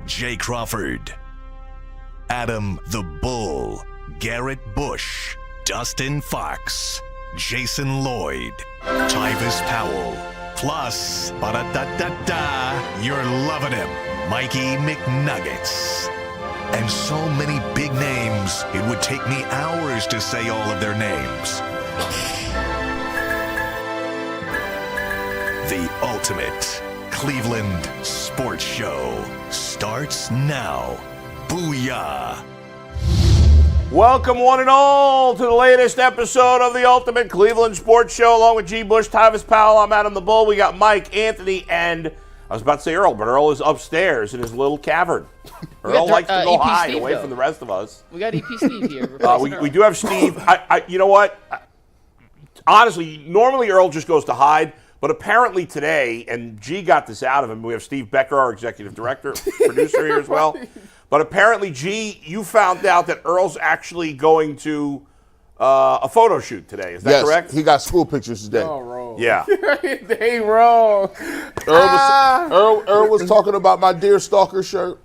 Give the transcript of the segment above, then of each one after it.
Jay Crawford, Adam the Bull, Garrett Bush, Dustin Fox, Jason Lloyd, Tyvis Powell, plus, ba-da-da-da-da, you're loving him, Mikey McNuggets. And so many big names, it would take me hours to say all of their names. The ultimate Cleveland sports show starts now. Booyah! Welcome, one and all, to the latest episode of the Ultimate Cleveland Sports Show, along with G. Bush, Tyvis Powell. I'm Adam the Bull. We got Mike, Anthony, and I was about to say Earl, but Earl is upstairs in his little cavern. Earl likes to go hide away from the rest of us. We got EP Steve here. We do have Steve. You know what? Honestly, normally Earl just goes to hide, but apparently today, and G got this out of him, we have Steve Becker, our executive director, producer here as well. But apparently, G, you found out that Earl's actually going to a photo shoot today. Is that correct? Yes, he got school pictures today. Oh, wrong. Yeah. They wrong. Earl was talking about my Deer Stalker shirt.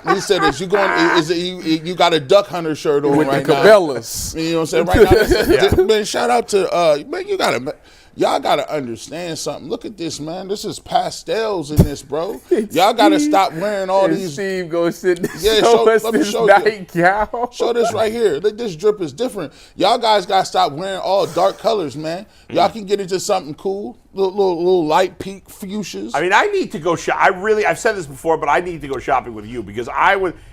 He said, you got a Duck Hunter shirt on With right the now. Cabela's. You know what I'm saying? Right now, man, shout out to, y'all got to understand something. Look at this, man. This is pastels in this, bro. Y'all got to stop wearing all these. Steve go sit and Yeah, show us let me this show you. nightgown. Show this right here. Look, this drip is different. Y'all guys got to stop wearing all dark colors, man. Y'all can get into something cool. Little light pink fuchsias. I mean, I need to go I've said this before, but I need to go shopping with you because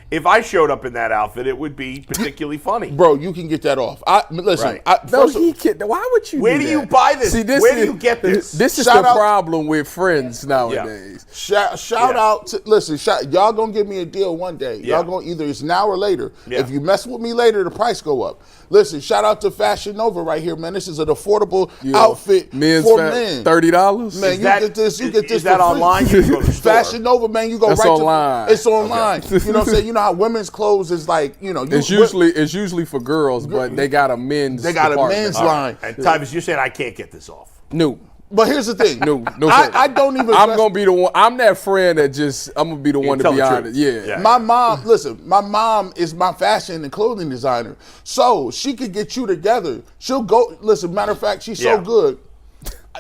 if I showed up in that outfit, it would be particularly funny. Bro, you can get that off. Listen, Right. Why would you Where do you buy this? See, Where do you get this? This is Shout the out- problem with friends nowadays. Shout out to, listen, y'all gonna give me a deal one day. Yeah. Y'all gonna, either it's now or later. Yeah. If you mess with me later, the price go up. Listen, shout out to Fashion Nova right here, man. This is an affordable outfit for men. $30? Man, get this Is for that free. online? You go to the store. Fashion Nova, man, you go That's right online. to it's online. You know what I'm saying? You know how women's clothes is like, It's usually for girls, but they got a men's department. men's line. And Tyvis, you're saying I can't get this off. No. But here's the thing. No, I don't even. I'm gonna be the one. I'm that friend that I'm gonna be the one to tell be the honest. truth. Yeah. My mom, listen, my mom is my fashion and clothing designer. So she could get you together. She'll go, listen, matter of fact, she's so good.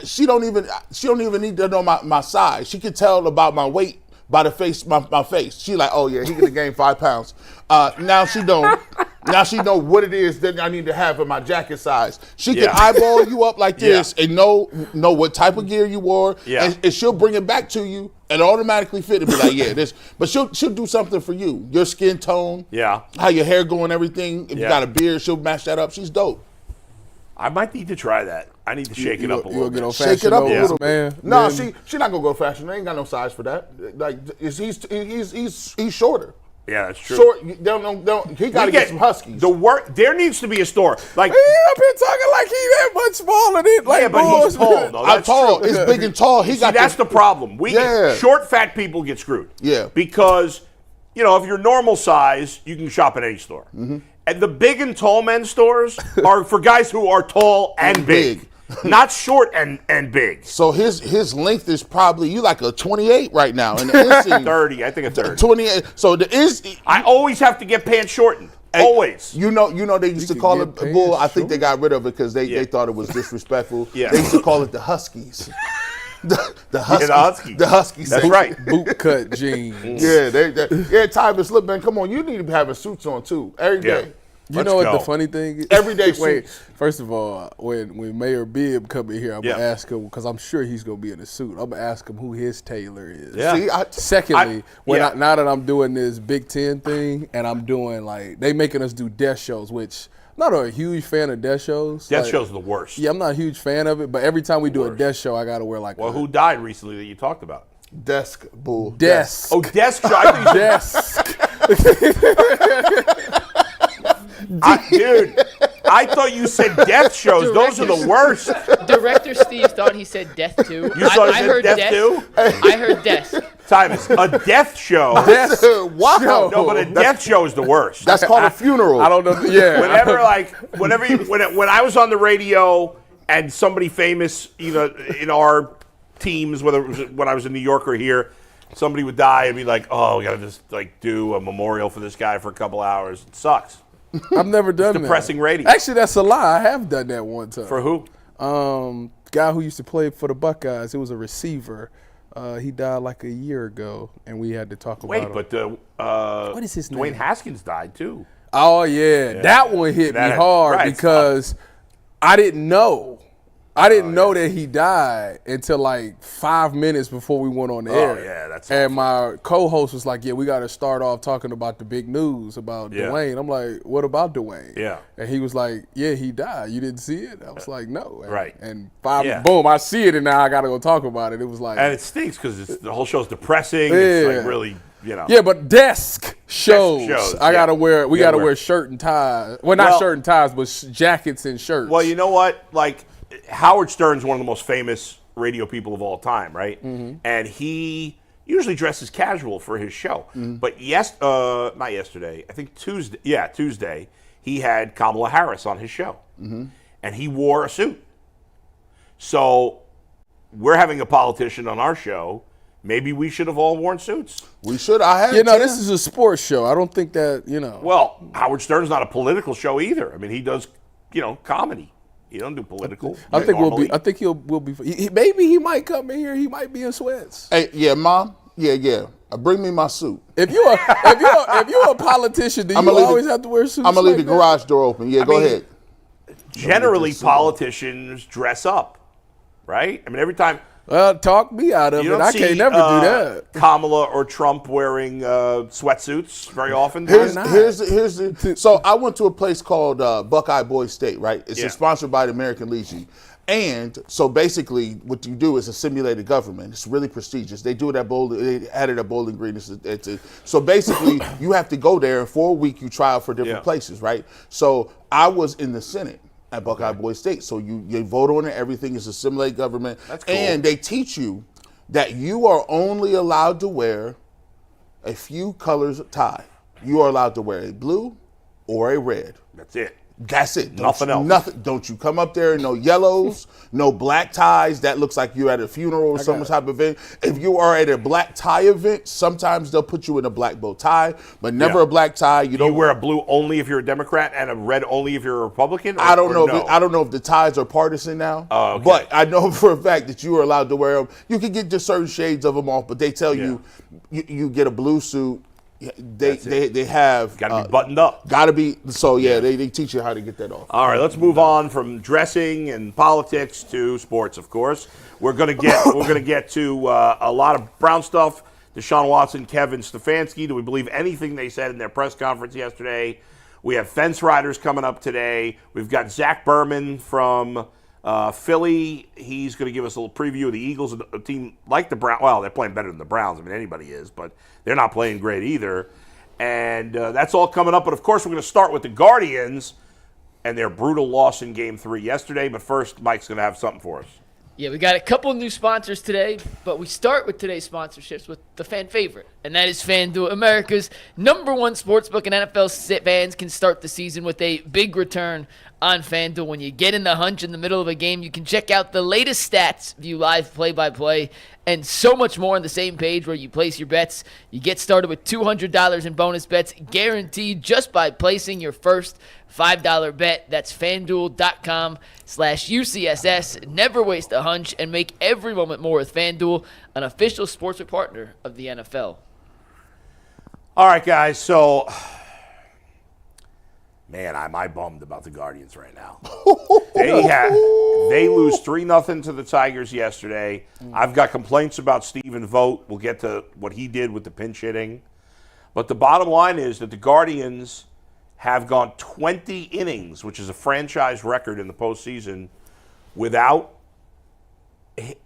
She don't even need to know my size. She can tell about my weight by the face, my face. She like, oh yeah, he gonna gain 5 pounds. Now she don't. Now she know what it is that I need to have in my jacket size. She can eyeball you up like this and know what type of gear you wore, and she'll bring it back to you and automatically fit and be like, yeah, this. But she'll do something for you. Your skin tone, how your hair going, everything. If you got a beard, she'll match that up. She's dope. I might need to try that. I need to shake it up a little bit. Shake it up a little man. No, she not gonna go fashion. They ain't got no size for that. Like he's shorter. Yeah, that's true. Short. He got to get some huskies. There needs to be a store. Like He up here talking like he that much smaller than like but he's tall. No, I'm tall. True. It's big and tall. That's the problem. Short, fat people get screwed. Yeah. Because, if you're normal size, you can shop at any store. Mm-hmm. And the big and tall men's stores are for guys who are tall and big. Not short and big. So his length is probably, you like a 28 right now. And the 30, I think it's 30. 28. So I always have to get pants shortened. Always. You know they used to call it bull. I think they got rid of it because they thought it was disrespectful. They used to call it the Huskies. The Huskies. The Huskies. That's right. Boot cut jeans. Tyvis, look, man, come on. You need to be having suits on too every day. You know what the funny thing is? Every day. Wait, first of all, when Mayor Bibb come in here, I'm going to ask him, because I'm sure he's going to be in a suit, I'm going to ask him who his tailor is. Yeah. Secondly, now that I'm doing this Big Ten thing, and I'm doing, they making us do death shows, which I'm not a huge fan of death shows. Death shows are the worst. Yeah, I'm not a huge fan of it, but every time we do a death show, I got to wear who died recently that you talked about? Desk bull. Desk. Oh, desk show. I Dude, I thought you said death shows. Those are the worst. Director Steve thought he said death too. You thought he said death too? I heard death. Tyvis, a death show. Wow. No, but a death show is the worst. That's called a funeral. I don't know. Yeah. When I was on the radio and somebody famous, in our teams, whether it was when I was in New York or here, somebody would die and be like, oh, we got to just like do a memorial for this guy for a couple hours. It sucks. I've never done that. Depressing ratings. Actually, that's a lie. I have done that one time. For who? Guy who used to play for the Buckeyes. It was a receiver. He died like a year ago, and we had to talk about him. Wait, but what is his Dwayne name? Haskins died too. Oh, yeah. That one hit me hard right, because I didn't know. I didn't know that he died until like 5 minutes before we went on the air. Oh, yeah, that's And my co-host was like, yeah, we got to start off talking about the big news about Dwayne. I'm like, what about Dwayne? Yeah. And he was like, yeah, he died. You didn't see it? I was like, no. And, Right. And Yeah. boom, I see it, and now I got to go talk about it. It was like. And it stinks because the whole show's depressing. Yeah. It's like really, Yeah, but desk shows. I gotta wear. We gotta wear shirt and ties. Well, not shirt and ties, but jackets and shirts. Well, you know what? Like Howard Stern's one of the most famous radio people of all time, right? Mm-hmm. And he usually dresses casual for his show. Mm-hmm. But not yesterday. I think Tuesday. Yeah, Tuesday. He had Kamala Harris on his show, and he wore a suit. So we're having a politician on our show. Maybe we should have all worn suits. We should. I had. This is a sports show. I don't think that. Well, Howard Stern's not a political show either. I mean, he does, comedy. He don't do political. I think normally. we'll be. I think we'll be. Maybe he might come in here. He might be in sweats. Hey, yeah, Mom. Yeah. Bring me my suit. If you're a politician, do you always have to wear suits? I'm gonna leave the garage door open. Yeah, go ahead. Generally, politicians dress up, right? I mean, every time. Talk me out of You it. don't I see, can't never do that. Kamala or Trump wearing sweatsuits very often. So I went to a place called Buckeye Boys State, right? It's sponsored by the American Legion. And so basically what you do is a simulated government. It's really prestigious. They do it at Bowling, they had it at Bowling Green. So basically you have to go there, and for a week you try out for different places, right? So I was in the Senate at Buckeye Boys State. So you vote on it, everything is a simulated government. That's cool. And they teach you that you are only allowed to wear a few colors of tie. You are allowed to wear a blue or a red. That's it. That's it. Nothing else. Nothing. Don't you come up there, no yellows, no black ties. That looks like you're at a funeral or some type of event. If you are at a black tie event, sometimes they'll put you in a black bow tie, but never a black tie. You don't wear a blue only if you're a Democrat and a red only if you're a Republican? I don't know. I don't know if the ties are partisan now. Oh, okay. But I know for a fact that you are allowed to wear them. You can get just certain shades of them off, but they tell you get a blue suit. They have got to be buttoned up. Got to be they teach you how to get that off. All right, let's move on from dressing and politics to sports. Of course, we're gonna get to a lot of Brown stuff. Deshaun Watson, Kevin Stefanski. Do we believe anything they said in their press conference yesterday? We have fence riders coming up today. We've got Zach Berman from Philly. He's going to give us a little preview of the Eagles, a team like the Browns. Well, they're playing better than the Browns. I mean, anybody is, but they're not playing great either. And that's all coming up. But, of course, we're going to start with the Guardians and their brutal loss in Game 3 yesterday. But first, Mike's going to have something for us. Yeah, we got a couple new sponsors today, but we start with today's sponsorships with the fan favorite, and that is FanDuel, America's #1 sportsbook, and NFL fans can start the season with a big return on FanDuel. When you get in the hunch in the middle of a game, you can check out the latest stats, view live play-by-play, and so much more on the same page where you place your bets. You get started with $200 in bonus bets guaranteed just by placing your first $5 bet. That's FanDuel.com/UCSS. Never waste a hunch and make every moment more with FanDuel, an official sportsbook partner of the NFL. All right, guys. So, man, am I bummed about the Guardians right now. They lose 3-0 to the Tigers yesterday. I've got complaints about Stephen Vogt. We'll get to what he did with the pinch hitting. But the bottom line is that the Guardians have gone 20 innings, which is a franchise record in the postseason, without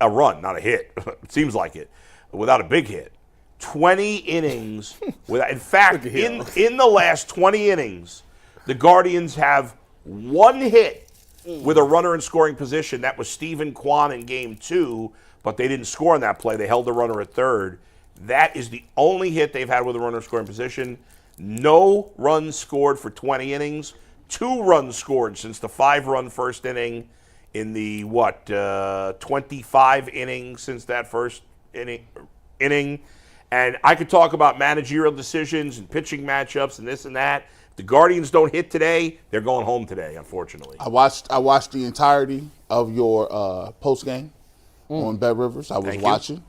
a run, not a hit. It seems like it. Without a big hit. 20 innings. In fact, in the last 20 innings, the Guardians have one hit with a runner in scoring position. That was Stephen Kwan in Game 2, but they didn't score on that play. They held the runner at third. That is the only hit they've had with a runner in scoring position. No runs scored for 20 innings. 2 runs scored since the 5-run first inning in the, 25 innings since that first inning. And I could talk about managerial decisions and pitching matchups and this and that. If the Guardians don't hit today, they're going home today, unfortunately. I watched the entirety of your post game on Bet Rivers. I was watching.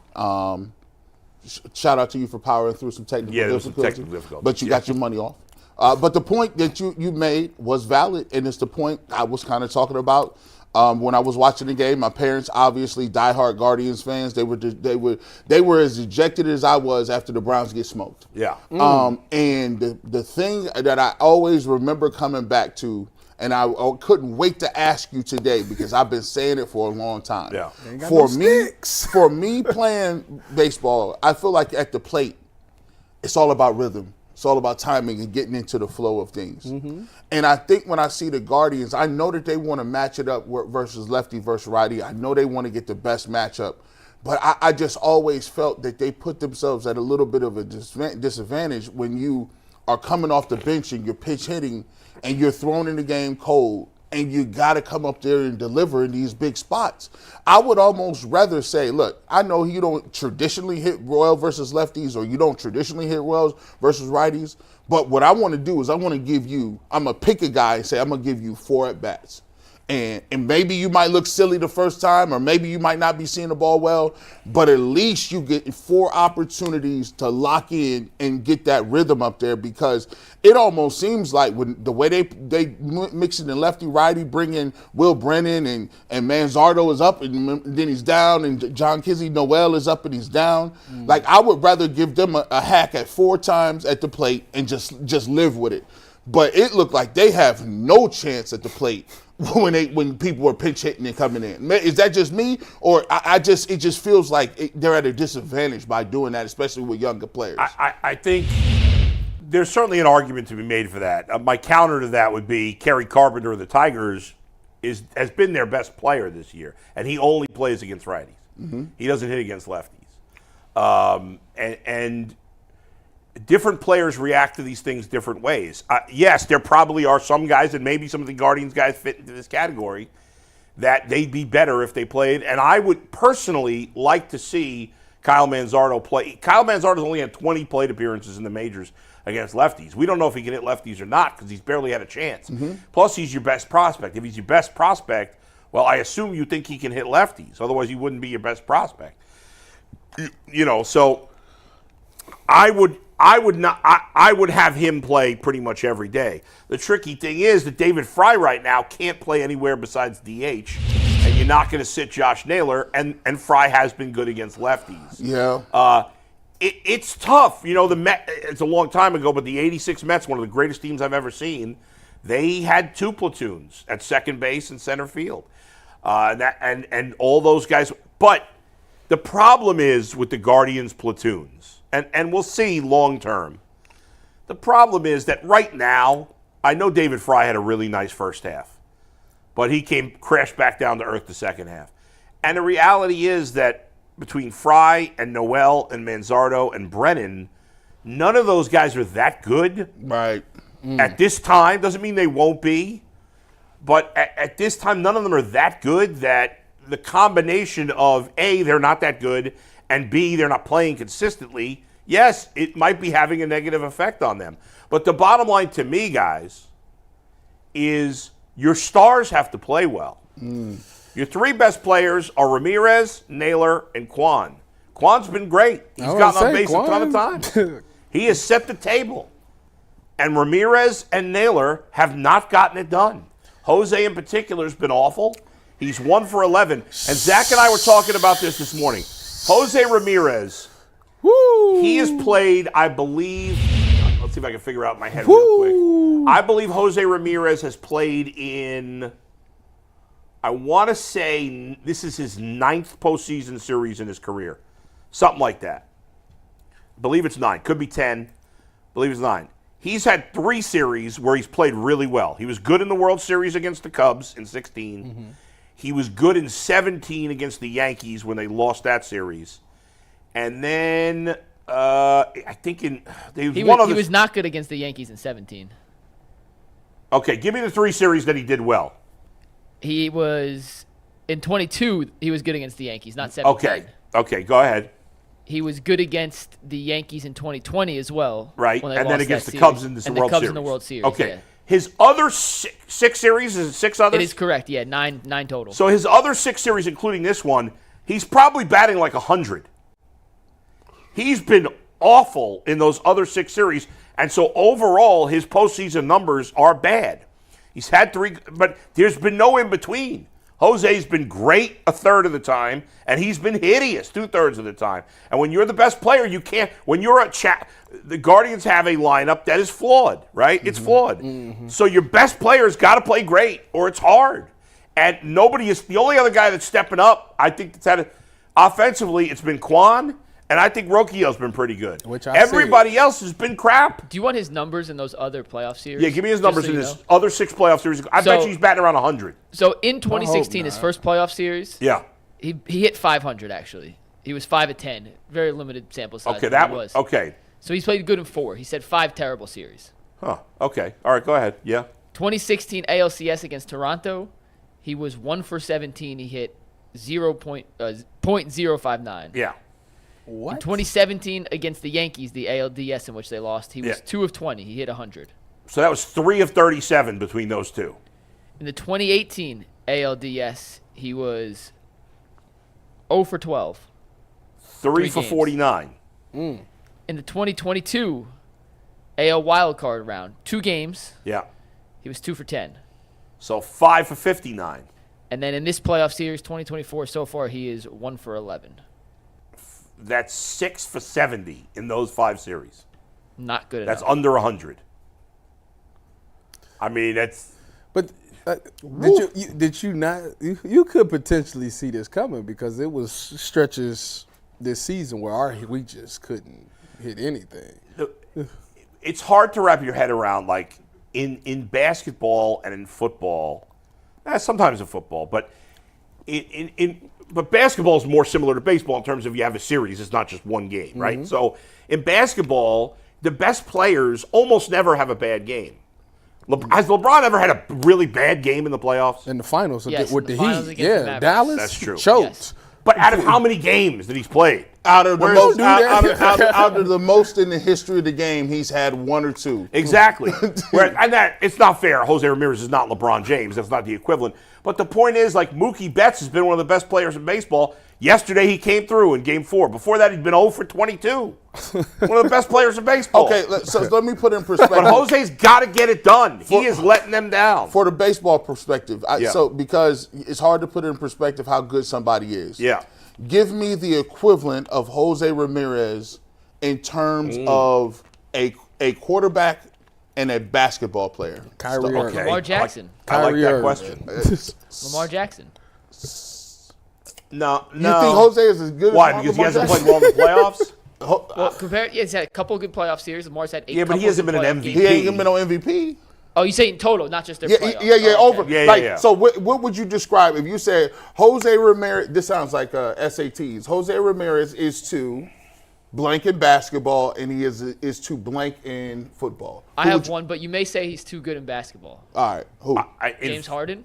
Shout out to you for powering through some technical difficulties. But you got your money off. But the point that you made was valid, and it's the point I was kind of talking about when I was watching the game. My parents, obviously diehard Guardians fans, they were as ejected as I was after the Browns get smoked. Yeah. And the thing that I always remember coming back to, and I couldn't wait to ask you today because I've been saying it for a long time. Yeah. For me playing baseball, I feel like at the plate, it's all about rhythm. It's all about timing and getting into the flow of things. And I think when I see the Guardians, I know that they want to match it up versus lefty versus righty. I know they want to get the best matchup. But I just always felt that they put themselves at a little bit of a disadvantage when you are coming off the bench and you're pitch hitting and you're thrown in the game cold and you got to come up there and deliver in these big spots. I would almost rather say, look, I know you don't traditionally hit Royal versus lefties, or you don't traditionally hit Royals versus righties, but what I want to do is I'm going to pick a guy and say I'm going to give you 4 at-bats. And maybe you might look silly the first time, or maybe you might not be seeing the ball well, but at least you get 4 opportunities to lock in and get that rhythm up there, because it almost seems like when the way they mix it in lefty-righty, bring in Will Brennan and Manzardo is up and then he's down, and John Kizzy Noel is up and he's down. Like, I would rather give them a hack at 4 times at the plate and just live with it. But it looked like they have no chance at the plate when people are pinch hitting and coming in. Is that just me, or it just feels like they're at a disadvantage by doing that, especially with younger players? I think there's certainly an argument to be made for that. My counter to that would be Kerry Carpenter of the Tigers has been their best player this year, and he only plays against righties. He doesn't hit against lefties. And different players react to these things different ways. Yes, there probably are some guys, and maybe some of the Guardians guys fit into this category, that they'd be better if they played. And I would personally like to see Kyle Manzardo play. Kyle Manzardo's only had 20 plate appearances in the majors against lefties. We don't know if he can hit lefties or not because he's barely had a chance. Plus, he's your best prospect. If he's your best prospect, well, I assume you think he can hit lefties. Otherwise, he wouldn't be your best prospect. So I would have him play pretty much every day. The tricky thing is that David Fry right now can't play anywhere besides DH, and you're not going to sit Josh Naylor, and Fry has been good against lefties. Yeah. It's tough. It's a long time ago, but the 86 Mets, one of the greatest teams I've ever seen, they had 2 platoons at second base and center field. And all those guys. But the problem is with the Guardians platoons, and we'll see long term. The problem is that right now, I know David Fry had a really nice first half, but he crashed back down to earth the second half. And the reality is that between Fry and Noel and Manzardo and Brennan, none of those guys are that good. Right. At this time, doesn't mean they won't be, but at this time, none of them are that good that the combination of A, they're not that good, and B, they're not playing consistently, yes, it might be having a negative effect on them. But the bottom line to me, guys, is your stars have to play well. Your 3 best players are Ramirez, Naylor, and Kwan. Kwan's been great. He's gotten on base a ton of times. He has set the table. And Ramirez and Naylor have not gotten it done. Jose in particular has been awful. He's 1 for 11. And Zach and I were talking about this morning. Jose Ramirez, he has played, I believe, let's see if I can figure out in my head real quick. I believe Jose Ramirez has played in, I want to say this is his 9th postseason series in his career. Something like that. I believe it's 9. Could be 10. I believe it's 9. He's had 3 series where he's played really well. He was good in the World Series against the Cubs in 16. He was good in 17 against the Yankees when they lost that series. And then I think he was not good against the Yankees in 17. Okay, give me the 3 series that he did well. He was in 22. He was good against the Yankees, not 17. Okay, go ahead. He was good against the Yankees in 2020 as well. Right, when they and then lost against that the series. Cubs in the and World the Cubs Series. in the World Series. Okay. Yeah. His other six series, is it 6 others? It is correct. Yeah, nine total. So his other 6 series, including this one, he's probably batting like 100. He's been awful in those other 6 series, and so overall, his postseason numbers are bad. He's had 3, but there's been no in between. Jose's been great a third of the time, and he's been hideous 2/3 of the time. And when you're the best player, you can't. When you're the Guardians have a lineup that is flawed, right? It's flawed. So your best player's got to play great, or it's hard. And nobody is. The only other guy that's stepping up, I think, that's had it offensively, it's been Quan. And I think Rocchio's been pretty good. Everybody else has been crap. Do you want his numbers in those other playoff series? Yeah, give me his numbers so in his other 6 playoff series. I bet you he's batting around 100. So in 2016, his first playoff series, Yeah. he hit 500 actually. He was 5 of 10. Very limited sample size. Okay, but that he was. Okay. So he's played good in 4. He said 5 terrible series. Huh. Okay. All right, go ahead. Yeah. 2016 ALCS against Toronto, he was 1 for 17. He hit 0.059. Yeah. What? In 2017 against the Yankees, the ALDS in which they lost, he was Yeah. 2 of 20. He hit 100. So that was 3 of 37 between those two. In the 2018 ALDS, he was 0 for 12. 3 for games. 49. In the 2022 AL wildcard round, 2 games, Yeah. he was 2 for 10. So 5 for 59. And then in this playoff series, 2024, so far, he is 1 for 11. That's 6 for 70 in those 5 series. Not good That's enough. under 100. I mean, that's. But did you not? You could potentially see this coming because it was stretches this season where we just couldn't hit anything. It's hard to wrap your head around, like, in basketball and in football. Sometimes in football, but but basketball is more similar to baseball in terms of you have a series. It's not just one game, right? So in basketball, the best players almost never have a bad game. Has LeBron ever had a really bad game in the playoffs? In the finals Yes, with in the the finals Heat, against the yeah, Mavericks. Dallas That's true. choked. Yes. But out of how many games that he's played? Out of the Where's- most, do that. out of the most in the history of the game, he's had 1 or 2. Exactly. It's not fair. Jose Ramirez is not LeBron James. That's not the equivalent. But the point is, like, Mookie Betts has been one of the best players in baseball. Yesterday, he came through in Game 4. Before that, he'd been 0 for 22. One of the best players in baseball. Okay, so let me put it in perspective. But Jose's got to get it done. He is letting them down. For the baseball perspective, Yeah. so because it's hard to put in perspective how good somebody is. Yeah. Give me the equivalent of Jose Ramirez in terms of a quarterback and a basketball player. Kyrie Irving. Lamar Jackson. I like Kyrie that Irving. question. Lamar Jackson. No. You think Jose is as good Why? as Because he Lamar hasn't Jackson? played well in the playoffs? Compare. Yeah, he's had a couple of good playoff series. Lamar's had 8. Yeah, but he hasn't been an MVP. MVP. He ain't been on MVP. Oh, you say in total, not just their Yeah, playoffs. yeah, Oh, over. okay. Yeah. So what would you describe if you said Jose Ramirez? This sounds like SATs. Jose Ramirez is to blank in basketball, and he is to blank in football. I have one, but you may say he's too good in basketball. All right, who? James Harden.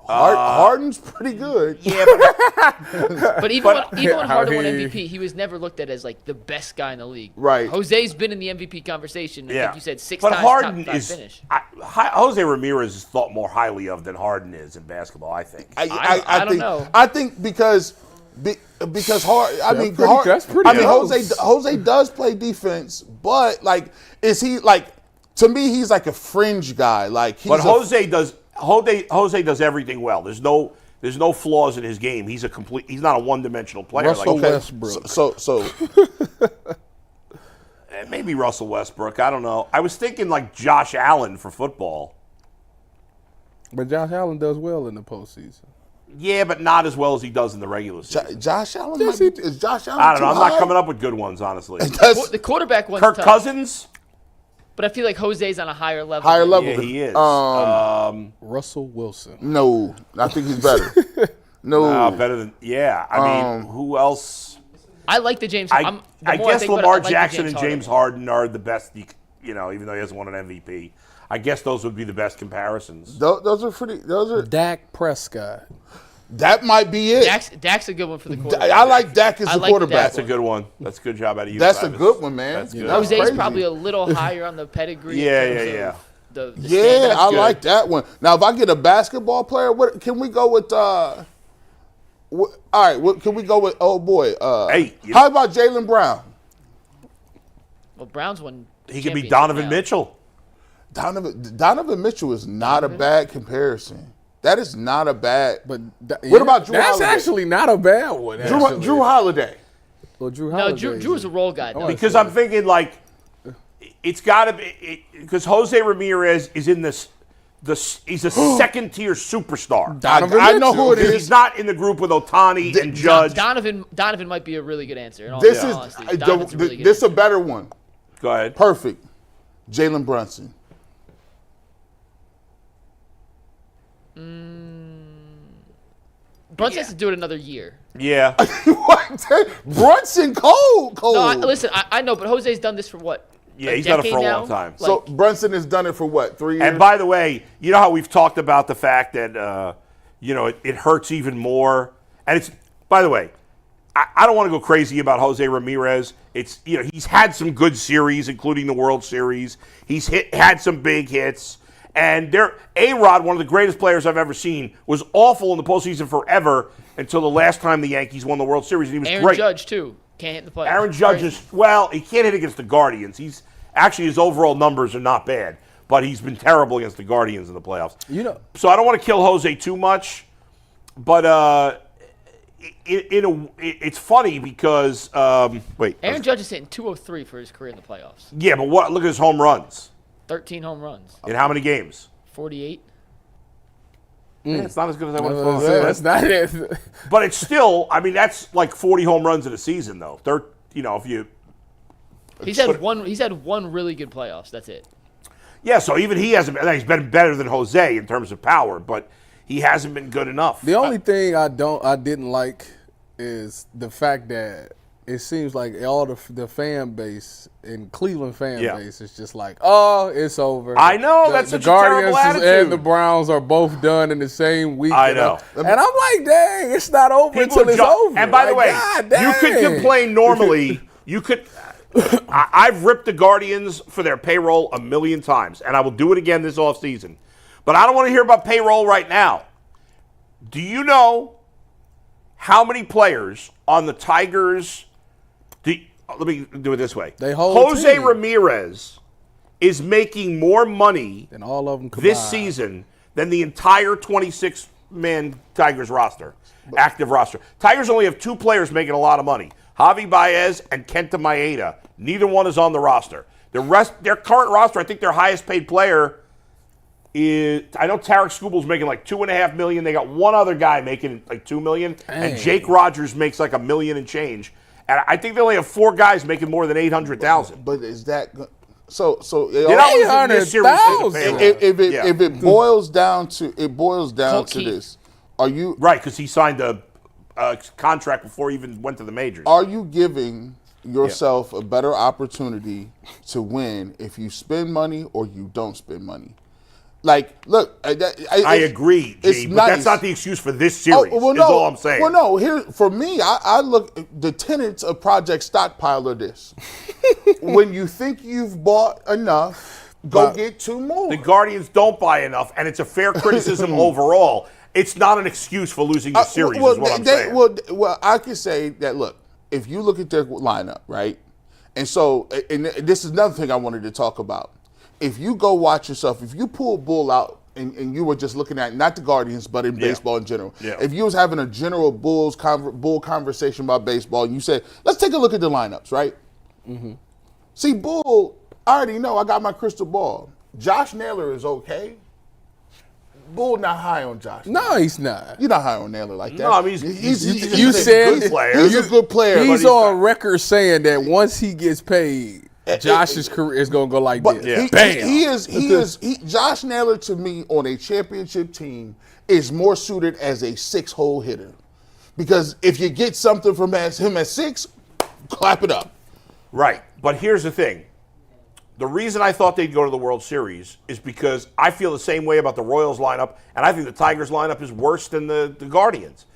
Harden's pretty good. Yeah, But even when Harden won Harden- MVP, he was never looked at as like the best guy in the league. Right. Jose's been in the MVP conversation. I think you said 6 but times Harden top 5 is finish. Jose Ramirez is thought more highly of than Harden is in basketball. I think. I don't think, know. I think because Hard. I mean, that's pretty close. Jose does play defense, but like, is he like? To me, he's like a fringe guy. Like, But Jose does everything well. There's no flaws in his game. He's not a one-dimensional player. Russell like, Westbrook. So maybe Russell Westbrook. I don't know. I was thinking like Josh Allen for football. But Josh Allen does well in the postseason. Yeah, but not as well as he does in the regular season. Josh Allen Yes, is Josh Allen. I don't know. I'm too not high? coming up with good ones, honestly. The quarterback one's Kirk tough. Cousins? But I feel like Jose's on a higher level. Higher than- level. Yeah, he is. Russell Wilson. No, I think he's better. No, Better than I mean, who else? I like the James. I the more guess think about it, Lamar I like the Jackson and Harden James one. Harden are the best. Even though he hasn't won an MVP, I guess those would be the best comparisons. those are pretty. Those are Dak Prescott. That might be it. Dak's a good one for the quarterback. I like Dak as the quarterback. That's a good one. That's a good job out of you. That's Travis. a good one, man. That's good. Jose's probably a little higher on the pedigree. Yeah. The Yeah, I good. like that one. Now, if I get a basketball player, what can we go with? All right, what can we go with? Oh boy, how about Jaylen Brown? Well, Brown's won. He could be Donovan Mitchell. Donovan Mitchell is not a bad comparison. That is not a bad. But what about Drew That's Holiday? actually not a bad one. Drew Holiday. Well, Drew No, Holiday. Drew's a role guy though. Because I'm thinking like it's got to be because Jose Ramirez is in this. He's a second-tier superstar. I know who it is. He's not in the group with Otani and Judge. Donovan might be a really good answer. In all This honesty. is Donovan's a really good this answer. a better one. Go ahead. Perfect. Jalen Brunson. Brunson has to do it another year. Yeah. What? Brunson cold. No, listen, I know, but Jose's done this for what? Yeah, a he's done it for a decade long now? time. So Brunson has done it for what, 3 years? And by the way, you know how we've talked about the fact that it hurts even more. And it's by the way, I don't want to go crazy about Jose Ramirez. It's he's had some good series, including the World Series. He's had some big hits. And A-Rod, one of the greatest players I've ever seen, was awful in the postseason forever until the last time the Yankees won the World Series, and he was Aaron great. Judge too can't hit the playoffs. Aaron Judge he can't hit against the Guardians. His overall numbers are not bad, but he's been terrible against the Guardians in the playoffs. So I don't want to kill Jose too much, but it's funny because Aaron Judge is hitting 203 for his career in the playoffs. Yeah, but look at his home runs. 13 home runs. In how many games? 48. Yeah, it's not as good as I would have Yeah, thought. that's not it. But it's still, that's like 40 home runs in a season, though. If you. He's had one really good playoffs. That's it. Yeah, so even he's been better than Jose in terms of power, but he hasn't been good enough. The only thing I didn't like is the fact that it seems like all the fan base in Cleveland base is just like, oh, it's over. I know, that's such a terrible attitude. And the Browns are both done in the same week. I know. And I'm like, dang, it's not over until it's over. And by the way, you could complain normally. I've ripped the Guardians for their payroll a million times, and I will do it again this offseason. But I don't want to hear about payroll right now. Do you know how many players on the Tigers? Let me do it this way. Jose Ramirez is making more money than all of them this season than the entire 26-man Tigers roster, active roster. Tigers only have 2 players making a lot of money, Javi Baez and Kenta Maeda. Neither one is on the roster. Their current roster, I think their highest paid player is, I know Tarek Skubal's making like $2.5 million. They got one other guy making like $2 million, and Jake Rogers makes like $1 million and change. And I think they only have 4 guys making more than $800,000. But is that so? They're not losing this series. If it boils down to this, are you right? Because he signed a contract before he even went to the majors. Are you giving yourself a better opportunity to win if you spend money or you don't spend money? Like, look, I agree, G, but that's not the excuse for this series. Is all I'm saying. Well, no, here for me, I look the tenets of Project Stockpile are this: when you think you've bought enough, go get 2 more. The Guardians don't buy enough, and it's a fair criticism overall. It's not an excuse for losing the series. Is what I'm saying. Well, I can say that. Look, if you look at their lineup, right, and this is another thing I wanted to talk about. If you go watch yourself, if you pull Bull out and you were just looking at not the Guardians, but in baseball in general, if you was having a general Bull conversation about baseball, and you said, let's take a look at the lineups, right? Mm-hmm. See, Bull, I already know. I got my crystal ball. Josh Naylor is okay. Bull not high on Josh. No, he's not. You're not high on Naylor like that. No, I mean, he's a good player. He's a good player. He's on record saying that once he gets paid, Josh's career is going to go like this. Bam. Josh Naylor, to me, on a championship team, is more suited as a 6-hole hitter. Because if you get something from him at 6, clap it up. Right. But here's the thing. the reason I thought they'd go to the World Series is because I feel the same way about the Royals lineup, and I think the Tigers lineup is worse than the Guardians.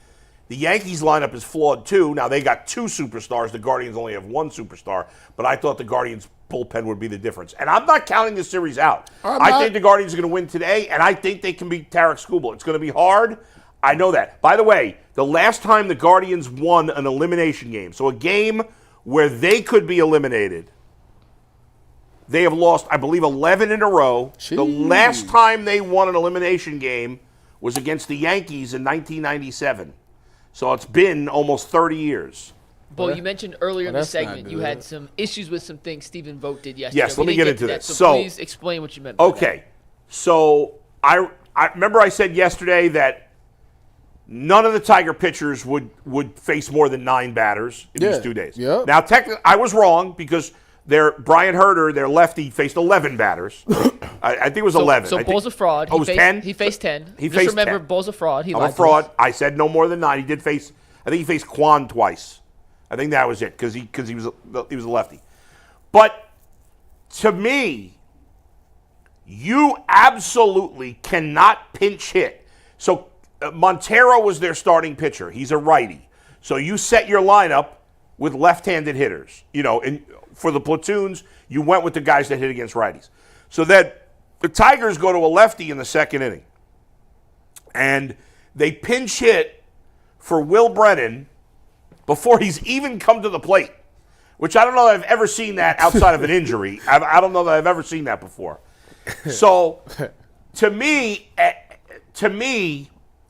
The Yankees lineup is flawed too. Now they got 2 superstars. The Guardians only have 1 superstar, but I thought the Guardians bullpen would be the difference. And I'm not counting this series out. I think the Guardians are going to win today, and I think they can beat Tarek Skubal. It's going to be hard. I know that. By the way, the last time the Guardians won an elimination game, so a game where they could be eliminated, they have lost, I believe, 11 in a row. Jeez. The last time they won an elimination game was against the Yankees in 1997. So it's been almost 30 years. Bull, you mentioned earlier in the segment you had some issues with some things Stephen Vogt did yesterday. Yes, let me get into this. So please explain what you meant by that. Okay, so I remember I said yesterday that none of the Tiger pitchers would face more than 9 batters in these 2 days. Yeah. Now, technically, I was wrong because Brian Herter, their lefty, faced 11 batters. I think it was 11. So Bull's a fraud. Oh, it was 10? He faced 10. He Just faced remember, 10. Bull's a fraud. I'm a fraud. I said no more than 9. He did face, I think he faced Quan twice. I think that was it because he was a lefty. But to me, you absolutely cannot pinch hit. So Montero was their starting pitcher. He's a righty. So you set your lineup with left-handed hitters. You know, and for the platoons, you went with the guys that hit against righties. So that the Tigers go to a lefty in the second inning. And they pinch hit for Will Brennan before he's even come to the plate, which I don't know that I've ever seen that outside of an injury. I don't know that I've ever seen that before. So to me,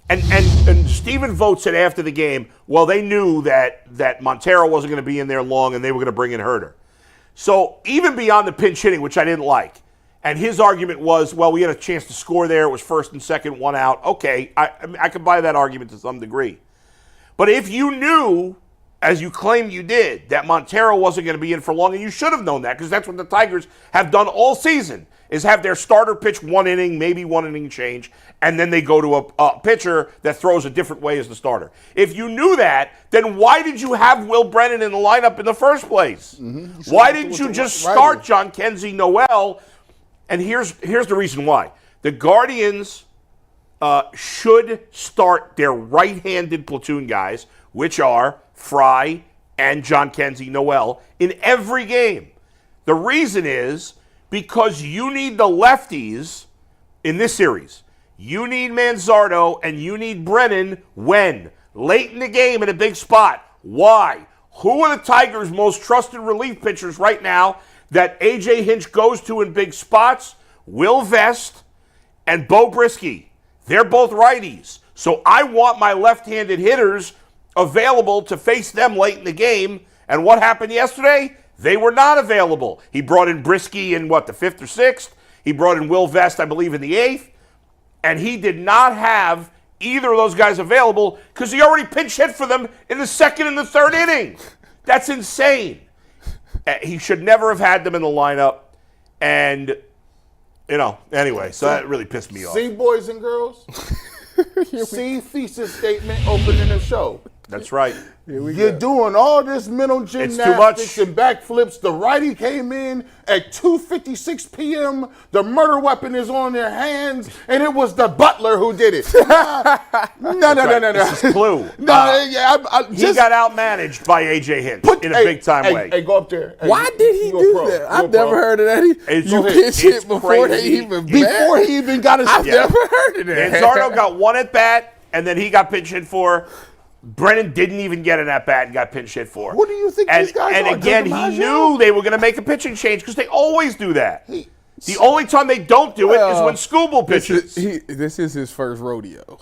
and Stephen Vogt said after the game, well, they knew that Montero wasn't going to be in there long and they were going to bring in Herter. So even beyond the pinch hitting, which I didn't like, and his argument was, well, we had a chance to score there. It was first and second, 1 out. Okay, I could buy that argument to some degree. But if you knew, as you claim you did, that Montero wasn't going to be in for long, and you should have known that because that's what the Tigers have done all season, is have their starter pitch 1 inning, maybe 1 inning change, and then they go to a pitcher that throws a different way as the starter. If you knew that, then why did you have Will Brennan in the lineup in the first place? Mm-hmm. Why didn't you just start John Kenzie Noel? And here's the reason why. The Guardians should start their right-handed platoon guys, which are Fry and John Kenzie Noel, in every game. The reason is because you need the lefties in this series. You need Manzardo and you need Brennan when? Late in the game in a big spot. Why? Who are the Tigers' most trusted relief pitchers right now that A.J. Hinch goes to in big spots? Will Vest and Bo Brisky. They're both righties. So I want my left-handed hitters available to face them late in the game. And what happened yesterday? They were not available. He brought in Brisky in, the 5th or 6th? He brought in Will Vest, I believe, in the 8th. And he did not have either of those guys available because he already pinch hit for them in the 2nd and the 3rd inning. That's insane. He should never have had them in the lineup. And, anyway, so that really pissed me off. See, boys and girls? See thesis statement opening the show. That's right. You're doing all this mental gymnastics and backflips. The righty came in at 2:56 p.m. The murder weapon is on their hands, and it was the butler who did it. No. This is Clue. He got outmanaged by A.J. Hinch in a big-time way. Hey, go up there. Hey, why did he do that? I've never heard of that. You pitch hit before they even Before he even got his... I've never heard of that. Manzardo got 1 at-bat, and then he got pinch hit for... Brennan didn't even get an at-bat and got pinch hit for. What do you think these guys are? And again, he knew they were going to make a pitching change because they always do that. The only time they don't do it is when Skubal pitches. This is his first rodeo.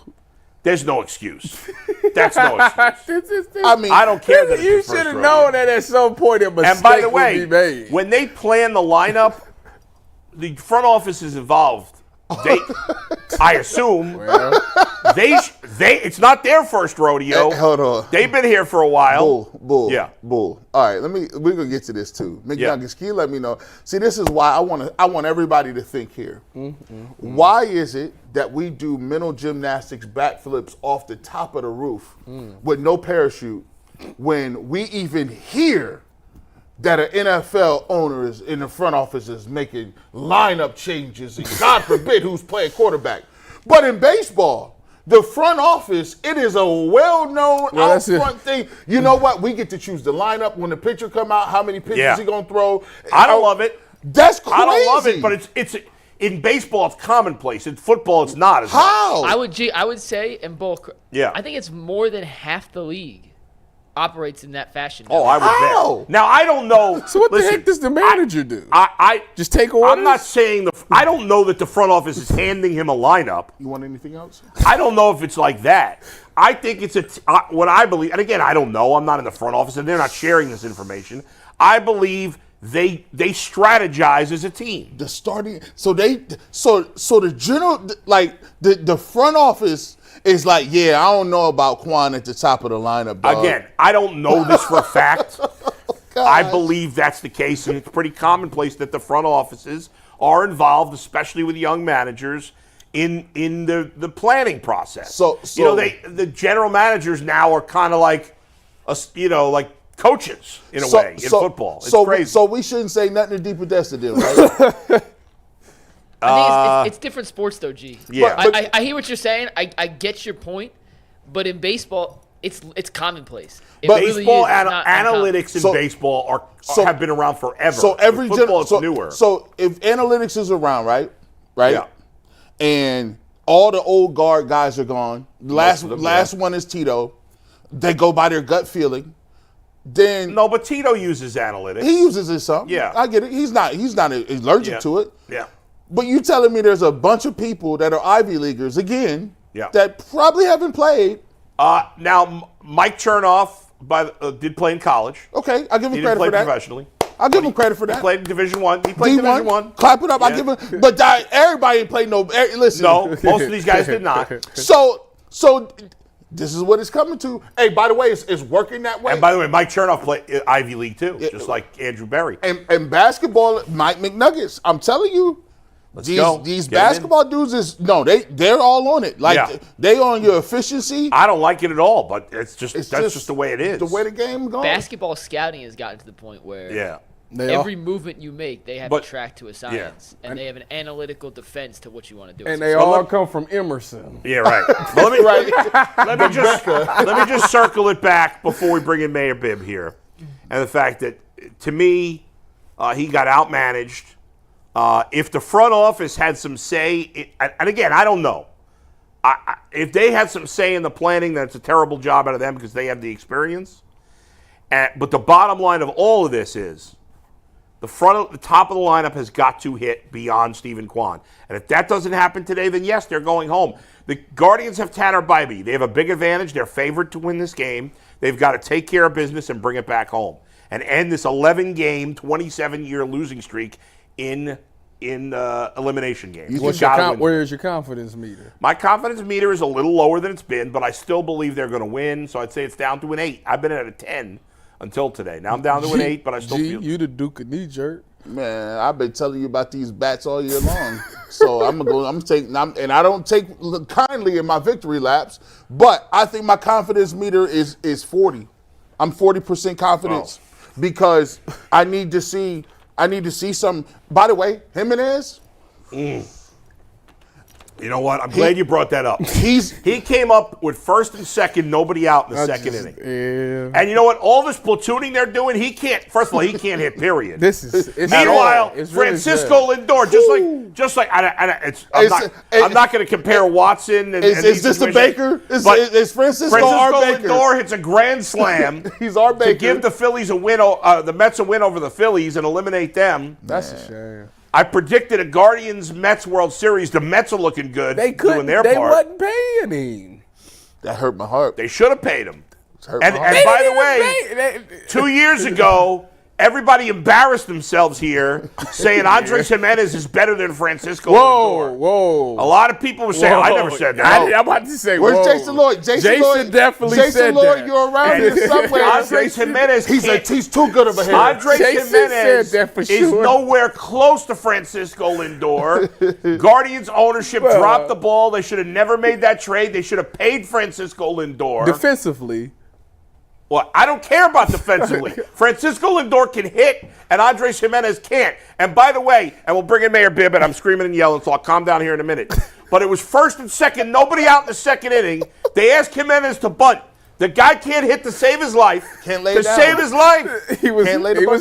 There's no excuse. That's no excuse. I don't care that you should have known that at some point a mistake and by the way, would be made. When they plan the lineup, the front office is involved. I assume it's not their first rodeo. Hey, hold on. They've been here for a while. Bull. All right, we're gonna get to this too. McNuggets, can you let me know? See, this is why I want everybody to think here. Why is it that we do mental gymnastics backflips off the top of the roof with no parachute when we even hear that an NFL owner is in the front office is making lineup changes and God forbid who's playing quarterback. But in baseball, the front office, it is a well-known out front thing. You know what? We get to choose the lineup when the pitcher come out, how many pitches he going to throw. I don't love it. That's crazy. I don't love it, but it's in baseball, it's commonplace. In football, it's not as How? I would say in bulk. Yeah. I think it's more than half the league operates in that fashion. Oh, I would How? bet. Now I don't know. So what Listen, the heck does the manager do? I Just take orders? I'm not saying I don't know that the front office is handing him a lineup. You want anything else? I don't know if it's like that. I think it's what I believe, and again, I don't know. I'm not in the front office, and they're not sharing this information. I believe they strategize as a team. The starting, so the general, like the front office is like, yeah, I don't know about Quan at the top of the lineup, dog. Again, I don't know this for a fact. Gosh. I believe that's the case, and it's pretty commonplace that the front offices are involved, especially with young managers, in the planning process. So the general managers now are kind of like, like coaches in a way in football. It's crazy. So we shouldn't say nothing to DePodesta then, right? I think it's different sports though, G. Yeah. I hear what you're saying. I get your point, but in baseball, it's commonplace. It But really baseball is. It's not analytics in So- baseball have been around forever. So every in football, it's newer. So if analytics is around, right? Yeah. And all the old guard guys are gone. Last of them, one is Tito. They go by their gut feeling. Then No, but Tito uses analytics. he uses it some. Yeah. I get it. He's not allergic Yeah. to it. Yeah. But you telling me there's a bunch of people that are Ivy Leaguers again Yeah. that probably haven't played. Now, Mike Chernoff did play in college. Okay, I'll give He him didn't credit play for that. professionally. I'll give him credit for He that. played in Division One. He played Division One. Clap it up. I Yeah. give him. But everybody ain't played no. Listen. No, most of these guys did not. So this is what it's coming to. Hey, by the way, it's working that way. And by the way, Mike Chernoff played Ivy League too, just like Andrew Berry. And basketball, Mike McNuggets. I'm telling you, go. these Get 'em in. basketball dudes they're all on it. Like Yeah. they on your efficiency. I don't like it at all, but that's just the way it is. The way the game goes. Basketball scouting has gotten to the point where Yeah. every movement you make, they have But- to track to a science, and they have an analytical defense to what you want to do. And they all come from Emerson. Yeah, right. Well, let me just circle it back before we bring in Mayor Bibb here, and the fact that to me, he got outmanaged. If the front office had some say, and again, I don't know. If they had some say in the planning, that's a terrible job out of them because they have the experience. But the bottom line of all of this is the top of the lineup has got to hit beyond Stephen Kwan. And if that doesn't happen today, then yes, they're going home. The Guardians have Tanner Bibee. They have a big advantage. They're favored to win this game. They've got to take care of business and bring it back home and end this 11-game, 27-year losing streak in elimination games. Where's your confidence meter? My confidence meter is a little lower than it's been, but I still believe they're going to win. So I'd say it's down to an 8. I've been at a 10 until today. Now I'm down to an 8, but I still feel you the Duke of knee jerk. Man, I've been telling you about these bats all year long. So I'm gonna take, and I don't take kindly in my victory laps, but I think my confidence meter is 40. I'm 40% confidence because I need to see some. By the way, Jimenez. You know what? I'm glad you brought that up. He came up with first and second, nobody out in the second inning. Yeah. And you know what? All this platooning they're doing, he can't. First of all, he can't hit. Period. Meanwhile, Francisco Lindor, I'm not going to compare Watson. Is this the Baker? Is Francisco our Baker? Lindor hits a grand slam. He's our Baker to give the Phillies a win. The Mets a win over the Phillies and eliminate them. That's a shame. I predicted a Guardians-Mets World Series. The Mets are looking good doing their part. They wasn't paying him. That hurt my heart. They should have paid him. And by the way, 2 years ago, everybody embarrassed themselves here saying Andres Jimenez is better than Francisco Lindor. Whoa. A lot of people were saying, I never said that. I'm about to say, where's Jason Lloyd? Jason Lloyd definitely Jason said Lloyd, that. you're around here somewhere. Andres Jimenez, he's too good of a hitter. Andres Jason Jimenez said that for is sure. nowhere close to Francisco Lindor. Guardians ownership dropped the ball. They should have never made that trade. They should have paid Francisco Lindor. Defensively, Well, I don't care about defensively. Francisco Lindor can hit, and Andres Jimenez can't. And by the way, and we'll bring in Mayor Bibb, and I'm screaming and yelling, so I'll calm down here in a minute. But it was first and second, nobody out in the second inning. They asked Jimenez to bunt. The guy can't hit to save his life. Can't lay to down. save his life. He was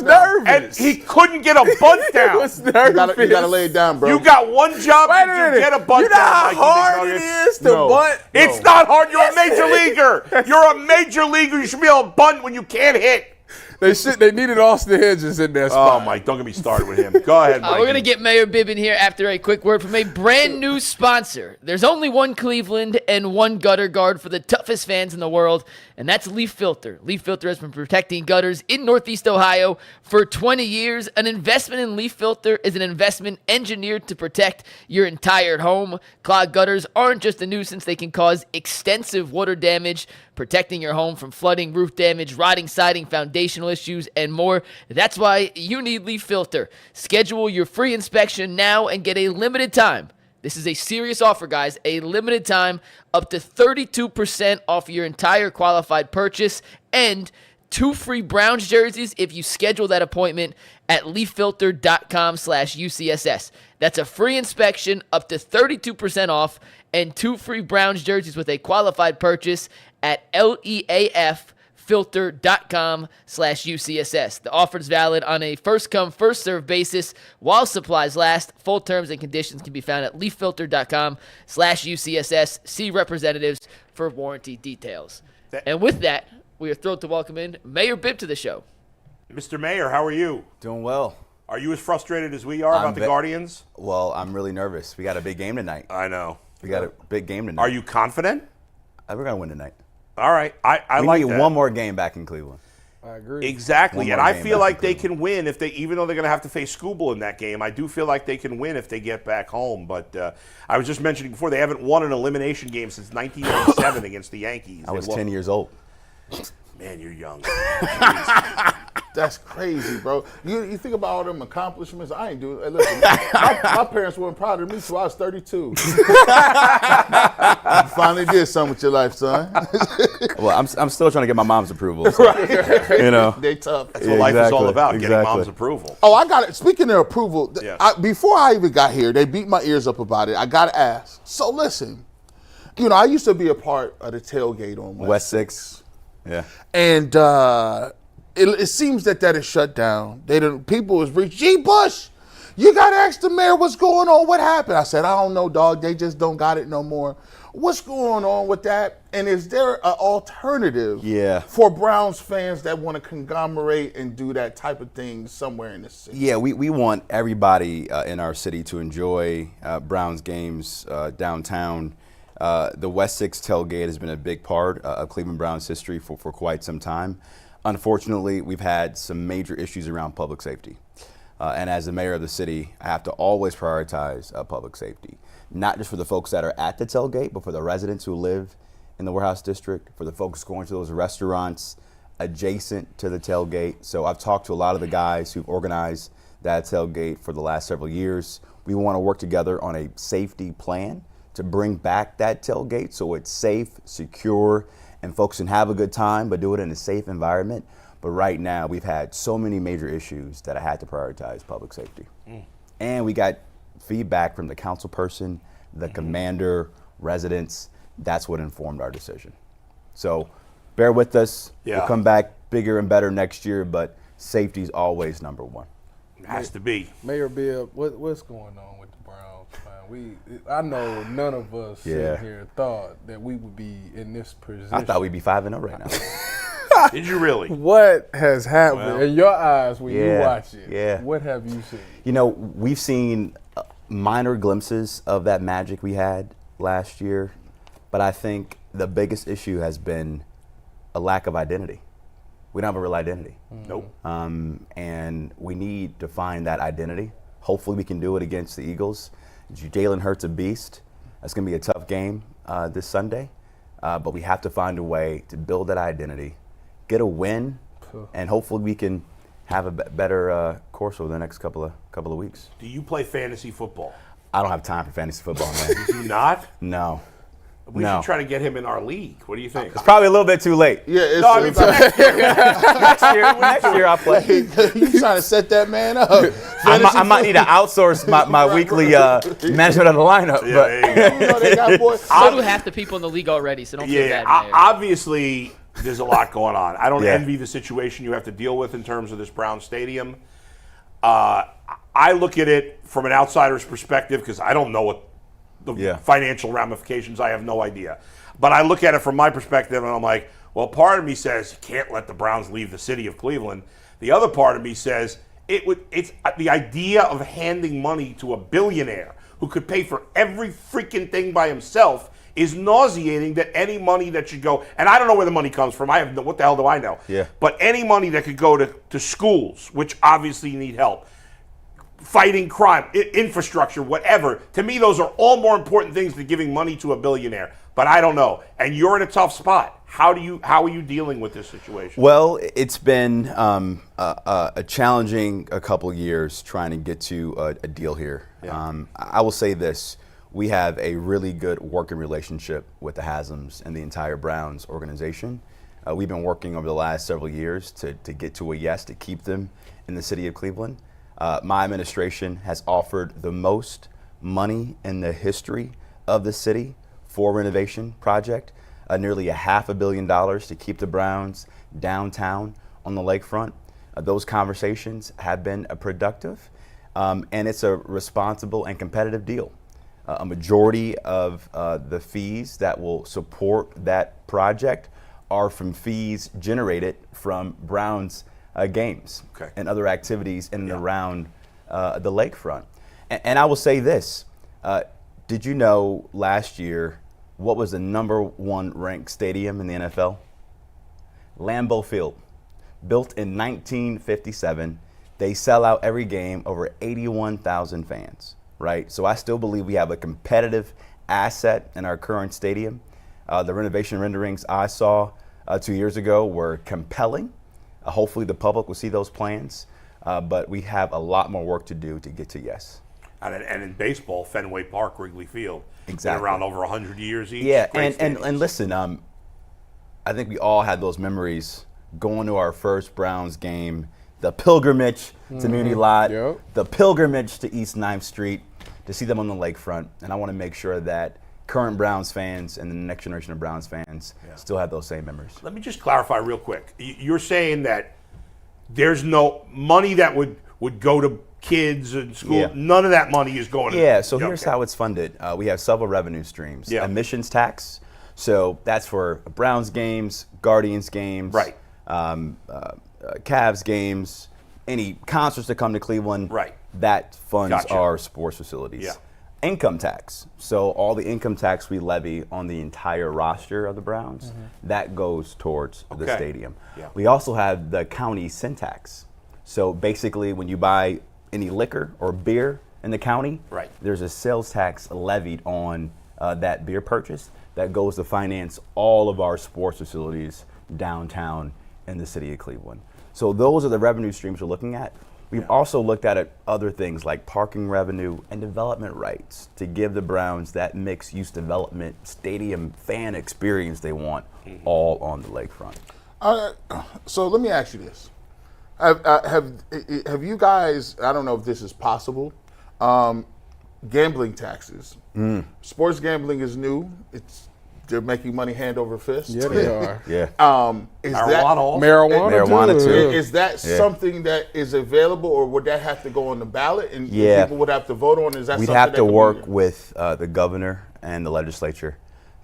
nervous. And he couldn't get a bunt down. He was nervous. You gotta lay it down, bro. You got one job to get a bunt You know down. how Mikey hard it McNuggets? is to bunt? It's not hard. You're a major leaguer. You're a major leaguer. You should be able to bunt when you can't hit. They needed Austin Hedges in that spot. Oh, Mike, don't get me started with him. Go ahead, Mike. We're going to get Mayor Bibb in here after a quick word from a brand new sponsor. There's only one Cleveland and one gutter guard for the toughest fans in the world, and that's Leaf Filter. Leaf Filter has been protecting gutters in Northeast Ohio for 20 years. An investment in Leaf Filter is an investment engineered to protect your entire home. Clogged gutters aren't just a nuisance. They can cause extensive water damage, protecting your home from flooding, roof damage, rotting siding, foundational issues, and more. That's why you need Leaf Filter. Schedule your free inspection now and get a limited time. This is a serious offer, guys. A limited time, up to 32% off your entire qualified purchase, and 2 free Browns jerseys if you schedule that appointment at leaffilter.com/UCSS. That's a free inspection, up to 32% off, and 2 free Browns jerseys with a qualified purchase at leaffilter.com/UCSS. The offer is valid on a first-come, first-served basis while supplies last. Full terms and conditions can be found at leaffilter.com/UCSS. See representatives for warranty details. And with that, we are thrilled to welcome in Mayor Bibb to the show. Mr. Mayor, how are you? Doing well. Are you as frustrated as we are about the Guardians? Well, I'm really nervous. We got a big game tonight. I know. We got a big game tonight. Are you confident? We're going to win tonight. All right. I We like need that. one more game back in Cleveland. I agree. Exactly. One And more I game feel back like in they Cleveland. can win if they, even though they're going to have to face Scooble in that game. I do feel like they can win if they get back home. But I was just mentioning before, they haven't won an elimination game since 1997 against the Yankees. I was 10 years old. Man, you're young. That's crazy, bro. You think about all them accomplishments. I ain't doing. Listen, my parents weren't proud of me till I was 32. You finally did something with your life, son. Well, I'm still trying to get my mom's approval. So, you know. They tough. That's what life is all Exactly, about, getting exactly. mom's approval. Oh, I got it. Speaking of approval, Yeah. before I even got here, they beat my ears up about it. I got to ask. So listen, I used to be a part of the tailgate on West 6. Yeah. And it seems that is shut down. People was reaching, G. Bush, you got to ask the mayor what's going on. What happened? I said, I don't know, dog. They just don't got it no more. What's going on with that? And is there an alternative for Browns fans that want to conglomerate and do that type of thing somewhere in the city? Yeah, we want everybody in our city to enjoy Browns games downtown. The West 6 tailgate has been a big part of Cleveland Browns history for quite some time. Unfortunately, we've had some major issues around public safety. And as the mayor of the city, I have to always prioritize public safety, not just for the folks that are at the tailgate, but for the residents who live in the Warehouse District, for the folks going to those restaurants adjacent to the tailgate. So I've talked to a lot of the guys who've organized that tailgate for the last several years. We want to work together on a safety plan to bring back that tailgate so it's safe, secure, and folks can have a good time, but do it in a safe environment. But right now, we've had so many major issues that I had to prioritize public safety. And we got feedback from the council person, the commander, residents. That's what informed our decision. So bear with us. Yeah. We'll come back bigger and better next year, but safety is always number one. It has to be. Mayor Bibb, what's going on with the Browns, man? I know none of us sitting here thought that we would be in this position. I thought we'd be 5-0 right now. Did you really? What has happened in your eyes when you watch it? Yeah. What have you seen? We've seen minor glimpses of that magic we had last year, but I think the biggest issue has been a lack of identity. We don't have a real identity. Nope. And we need to find that identity. Hopefully we can do it against the Eagles. Jalen Hurts a beast. That's going to be a tough game this Sunday, but we have to find a way to build that identity, get a win, and hopefully we can have a better course over the next couple of weeks. Do you play fantasy football? I don't have time for fantasy football, man. You do not? No. We should try to get him in our league. What do you think? It's probably a little bit too late. Yeah, it's, No, I mean, Next year I'll play. you trying to set that man up. I might need to outsource my weekly management of the lineup. Yeah, but there you go. They got boys. So do half the people in the league already, so don't feel bad. Mayor. Obviously, there's a lot going on. I don't Yeah. envy the situation you have to deal with in terms of this Brown Stadium. I look at it from an outsider's perspective because I don't know what the financial ramifications. I have no idea. But I look at it from my perspective, and I'm like, well, part of me says you can't let the Browns leave the city of Cleveland. The other part of me says it's the idea of handing money to a billionaire who could pay for every freaking thing by himself is nauseating. That any money that should go, and I don't know where the money comes from. I have no, what the hell do I know? Yeah. But any money that could go to schools, which obviously need help, fighting crime, infrastructure, whatever. To me, those are all more important things than giving money to a billionaire. But I don't know. And you're in a tough spot. How are you dealing with this situation? Well, it's been a challenging a couple years trying to get to a deal here. Yeah. I will say this. We have a really good working relationship with the Haslam's and the entire Browns organization. We've been working over the last several years to get to a yes to keep them in the city of Cleveland. My administration has offered the most money in the history of the city for a renovation project, nearly $500 million to keep the Browns downtown on the lakefront. Those conversations have been productive, and it's a responsible and competitive deal. A majority of the fees that will support that project are from fees generated from Browns games and other activities in and around the lakefront. And I will say this, did you know last year what was the #1 ranked stadium in the NFL? Lambeau Field, built in 1957. They sell out every game, over 81,000 fans, right? So I still believe we have a competitive asset in our current stadium. The renovation renderings I saw 2 years ago were compelling. Hopefully the public will see those plans, but we have a lot more work to do to get to yes. And in baseball, Fenway Park, Wrigley Field, Exactly. been around over 100 years each. Yeah, Great and listen, I think we all had those memories going to our first Browns game, the pilgrimage to Muni Lot, the pilgrimage to East 9th Street to see them on the lakefront. And I want to make sure that current Browns fans and the next generation of Browns fans still have those same memories. Let me just clarify real quick. You're saying that there's no money that would go to kids and school. Yeah. None of that money is going to. Yeah, so here's how it's funded. We have several revenue streams. Yeah. Admissions tax. So that's for Browns games, Guardians games, Right. Cavs games, any concerts that come to Cleveland. Right. That funds Gotcha. our sports facilities. Yeah. Income tax. So all the income tax we levy on the entire roster of the Browns, that goes towards the stadium. Yeah. We also have the county sin tax. So basically when you buy any liquor or beer in the county, Right. there's a sales tax levied on that beer purchase that goes to finance all of our sports facilities downtown in the city of Cleveland. So those are the revenue streams we're looking at. We've also looked at other things like parking revenue and development rights to give the Browns that mixed-use development stadium fan experience they want all on the lakefront. So let me ask you this. Have you guys, I don't know if this is possible, gambling taxes. Sports gambling is new. They're making money hand over fist. Yeah, they are. Yeah. Is Marijuana too. Is that something that is available, or would that have to go on the ballot and Yeah. people would have to vote on? Is that We'd something have that to can be- work with the governor and the legislature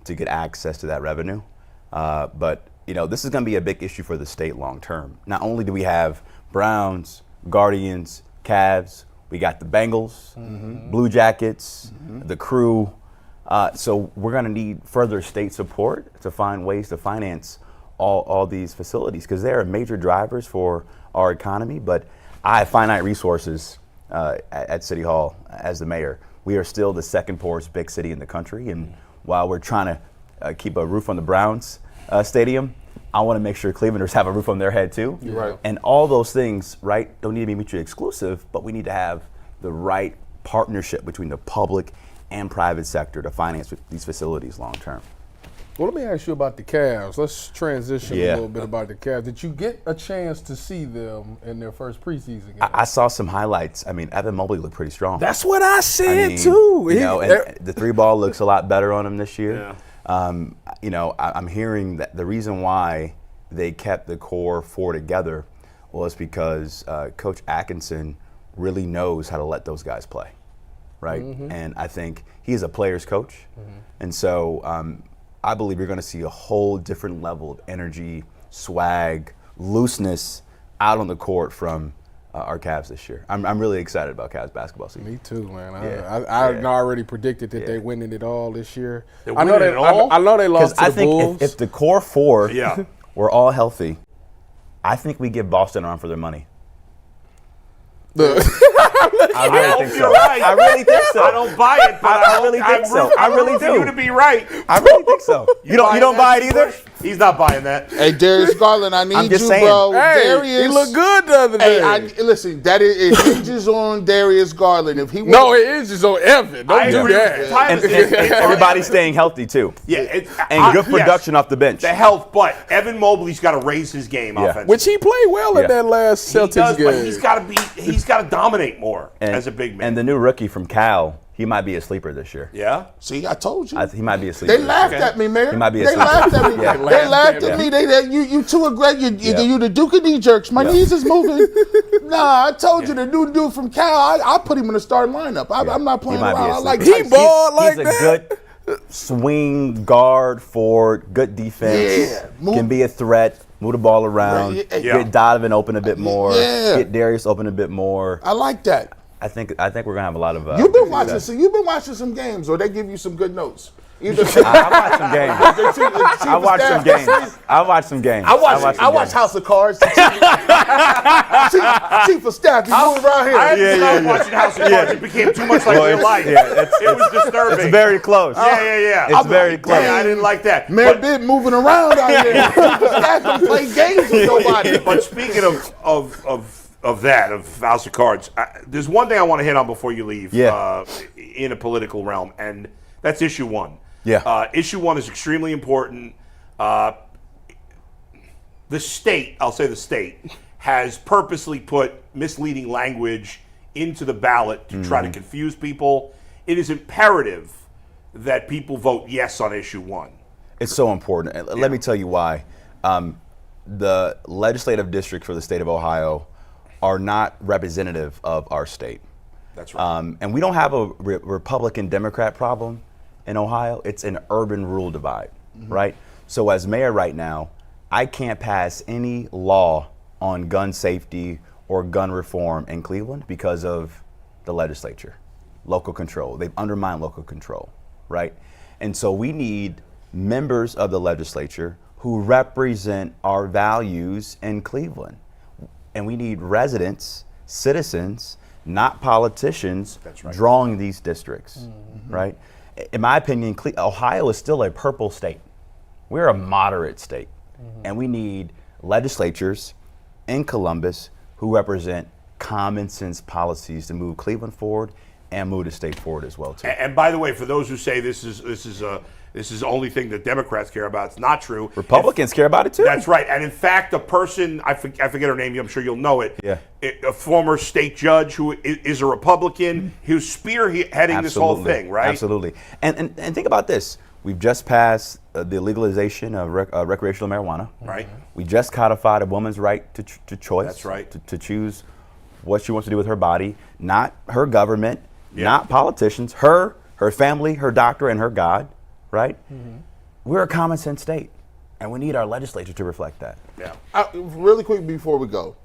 to get access to that revenue. But this is going to be a big issue for the state long term. Not only do we have Browns, Guardians, Cavs, we got the Bengals, Blue Jackets, the Crew. So we're going to need further state support to find ways to finance all these facilities because they are major drivers for our economy. But I have finite resources at City Hall as the mayor. We are still the second poorest big city in the country. And while we're trying to keep a roof on the Browns stadium, I want to make sure Clevelanders have a roof on their head too. You're right. And all those things, don't need to be mutually exclusive, but we need to have the right partnership between the public and private sector to finance these facilities long term. Well, let me ask you about the Cavs. Let's transition Yeah. a little bit about the Cavs. Did you get a chance to see them in their first preseason game? I saw some highlights. I mean, Evan Mobley looked pretty strong. That's what I said I mean, too. You know, and the 3-ball looks a lot better on him this year. You know, I'm hearing that the reason why they kept the core 4 together was because Coach Atkinson really knows how to let those guys play, right? And I think he's a player's coach, and so I believe you're going to see a whole different level of energy, swag, looseness out on the court from our Cavs this year. I'm really excited about Cavs basketball season. Me too, man. Yeah. I already predicted that they're winning it all this year. They're I know winning it all? I know they lost to I the think Bulls. if the core 4 Yeah. were all healthy, I think we give Boston a run for their money. I really hope think so. you're right. I really think so. I don't buy it, but I really think so. I really for you do. to be right. I really think so. You don't buy it either? He's not buying that. Hey, Darius Garland, I need just you, saying. bro. Hey, Darius, he looked good the other day. Hey, listen, that it hinges on Darius Garland. If he no, it is just on Evan. Don't do agree. that. And everybody's staying healthy too. Yeah, And good production off the bench. The health, but Evan Mobley's got to raise his game offensively. Which he played well in Yeah. that last He Celtics does, game. but he's got to dominate more as a big man. And the new rookie from Cal, he might be a sleeper this year. Yeah. See, I told you. He might be a sleeper. They this laughed year. at me, man. He might be a They sleeper. laughed at me. Yeah. They laughed at me. You too aggressive. You the Duke of knee jerks. My knees is moving. Nah, I told you the new dude from Cal. I put him in the starting lineup. I'm not playing He might be around. a I like sleeper. He Tyson. balled like He's a that. good swing guard, forward, good defense. Yeah. Move- Can be a threat. Move the ball around. Right, yeah. Get Donovan open a bit more. Yeah. Get Darius open a bit more. I like that. I think we're gonna have a lot of. You've been success. watching some games, or they give you some good notes. Either I watched some games. I watched some games. I watched some games. I watch House of Cards. Chief of Staff, you move around here. I had to stop watching House of Cards. It became too much like real life. Yeah, It was disturbing. it's very close. Yeah. It's very close. Yeah, I didn't like that. Mayor Bibb moving around out here. Chief of Staff don't play games with nobody. But speaking of House of Cards, there's one thing I want to hit on before you leave. Yeah. In a political realm, and that's issue 1. Yeah. Issue 1 is extremely important. The state, I'll say the state, has purposely put misleading language into the ballot to try to confuse people. It is imperative that people vote yes on issue 1. It's so important. And let me tell you why. The legislative districts for the state of Ohio are not representative of our state. That's right. And we don't have a Republican-Democrat problem in Ohio. It's an urban-rural divide, right? So as mayor right now, I can't pass any law on gun safety or gun reform in Cleveland because of the legislature, local control. They've undermined local control, right? And so we need members of the legislature who represent our values in Cleveland. And we need residents, citizens, not politicians, drawing these districts, right? In my opinion, Ohio is still a purple state. We're a moderate state, and we need legislatures in Columbus who represent common sense policies to move Cleveland forward and move the state forward as well too. And by the way, for those who say this is the only thing that Democrats care about, it's not true. Republicans care about it too. That's right. And in fact, a person, I forget her name, I'm sure you'll know it. Yeah. A former state judge who is a Republican who's spearheading this whole thing, right? Absolutely. And think about this. We've just passed the legalization of recreational marijuana. Right. We just codified a woman's right to choice. That's right. To choose what she wants to do with her body, not her government, not politicians, her family, her doctor, and her God, right? We're a common sense state, and we need our legislature to reflect that. Yeah. Really quick before we go,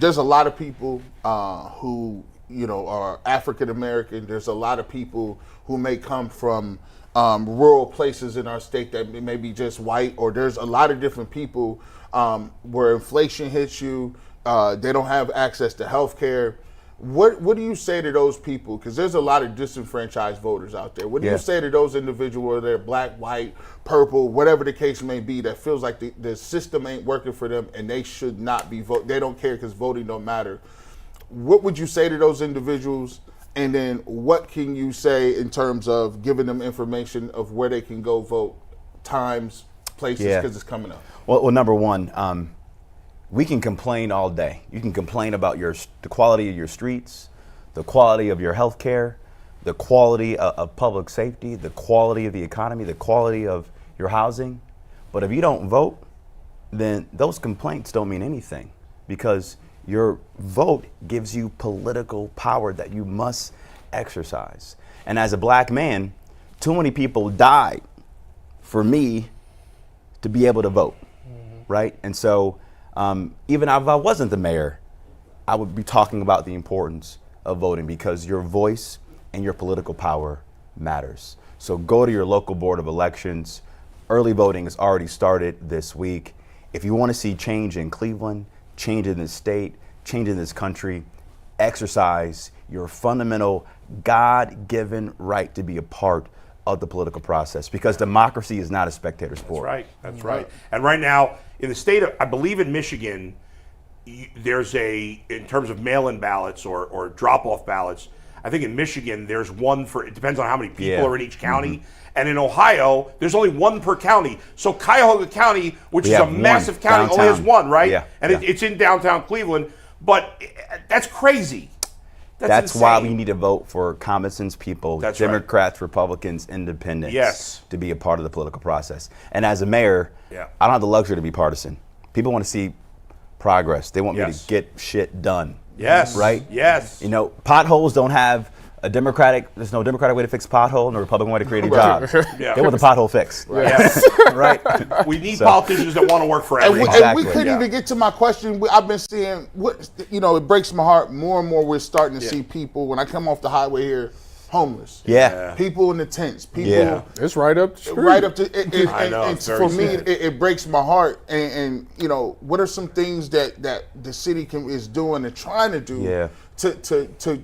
there's a lot of people who are African American. There's a lot of people who may come from rural places in our state that may be just white, or there's a lot of different people where inflation hits you. They don't have access to health care. What do you say to those people? Because there's a lot of disenfranchised voters out there. What do you say to those individuals, whether they're black, white, purple, whatever the case may be, that feels like the system ain't working for them and they should not be vote? They don't care because voting don't matter. What would you say to those individuals? And then what can you say in terms of giving them information of where they can go vote, times, places, because it's coming up? Well, number one, we can complain all day. You can complain about the quality of your streets, the quality of your health care, the quality of public safety, the quality of the economy, the quality of your housing. But if you don't vote, then those complaints don't mean anything, because your vote gives you political power that you must exercise. And as a black man, too many people died for me to be able to vote, right? And so even if I wasn't the mayor, I would be talking about the importance of voting, because your voice and your political power matters. So go to your local board of elections. Early voting has already started this week. If you want to see change in Cleveland, change in this state, change in this country, exercise your fundamental God-given right to be a part of the political process, because democracy is not a spectator sport. That's right. That's right. And right now, in the state of, I believe in Michigan, there's in terms of mail-in ballots or drop-off ballots, I think in Michigan there's one for, it depends on how many people are in each county. And in Ohio, there's only one per county. So Cuyahoga County, which is a massive county, downtown. only has one, right? Yeah. And it's in downtown Cleveland. But that's crazy. That's insane. why we need to vote for common sense people, That's Democrats, Republicans, Independents, Yes. to be a part of the political process. And as a mayor, Yeah. I don't have the luxury to be partisan. People want to see progress. They want me Yes. to get shit done. Yes. Right? Yes. You know, potholes don't have there's no Democratic way to fix pothole and a Republican way to create a job. Yeah. They want the pothole fixed. Yes. Right? We need politicians that want to work for everyone. And we Exactly. couldn't even get to my question. I've been seeing, it breaks my heart more and more. We're starting to see people, when I come off the highway here, homeless. Yeah. People in the tents. People It's right up the street. right up to I know, and it's very for me sad. it breaks my heart, and what are some things that the city is doing and trying to do to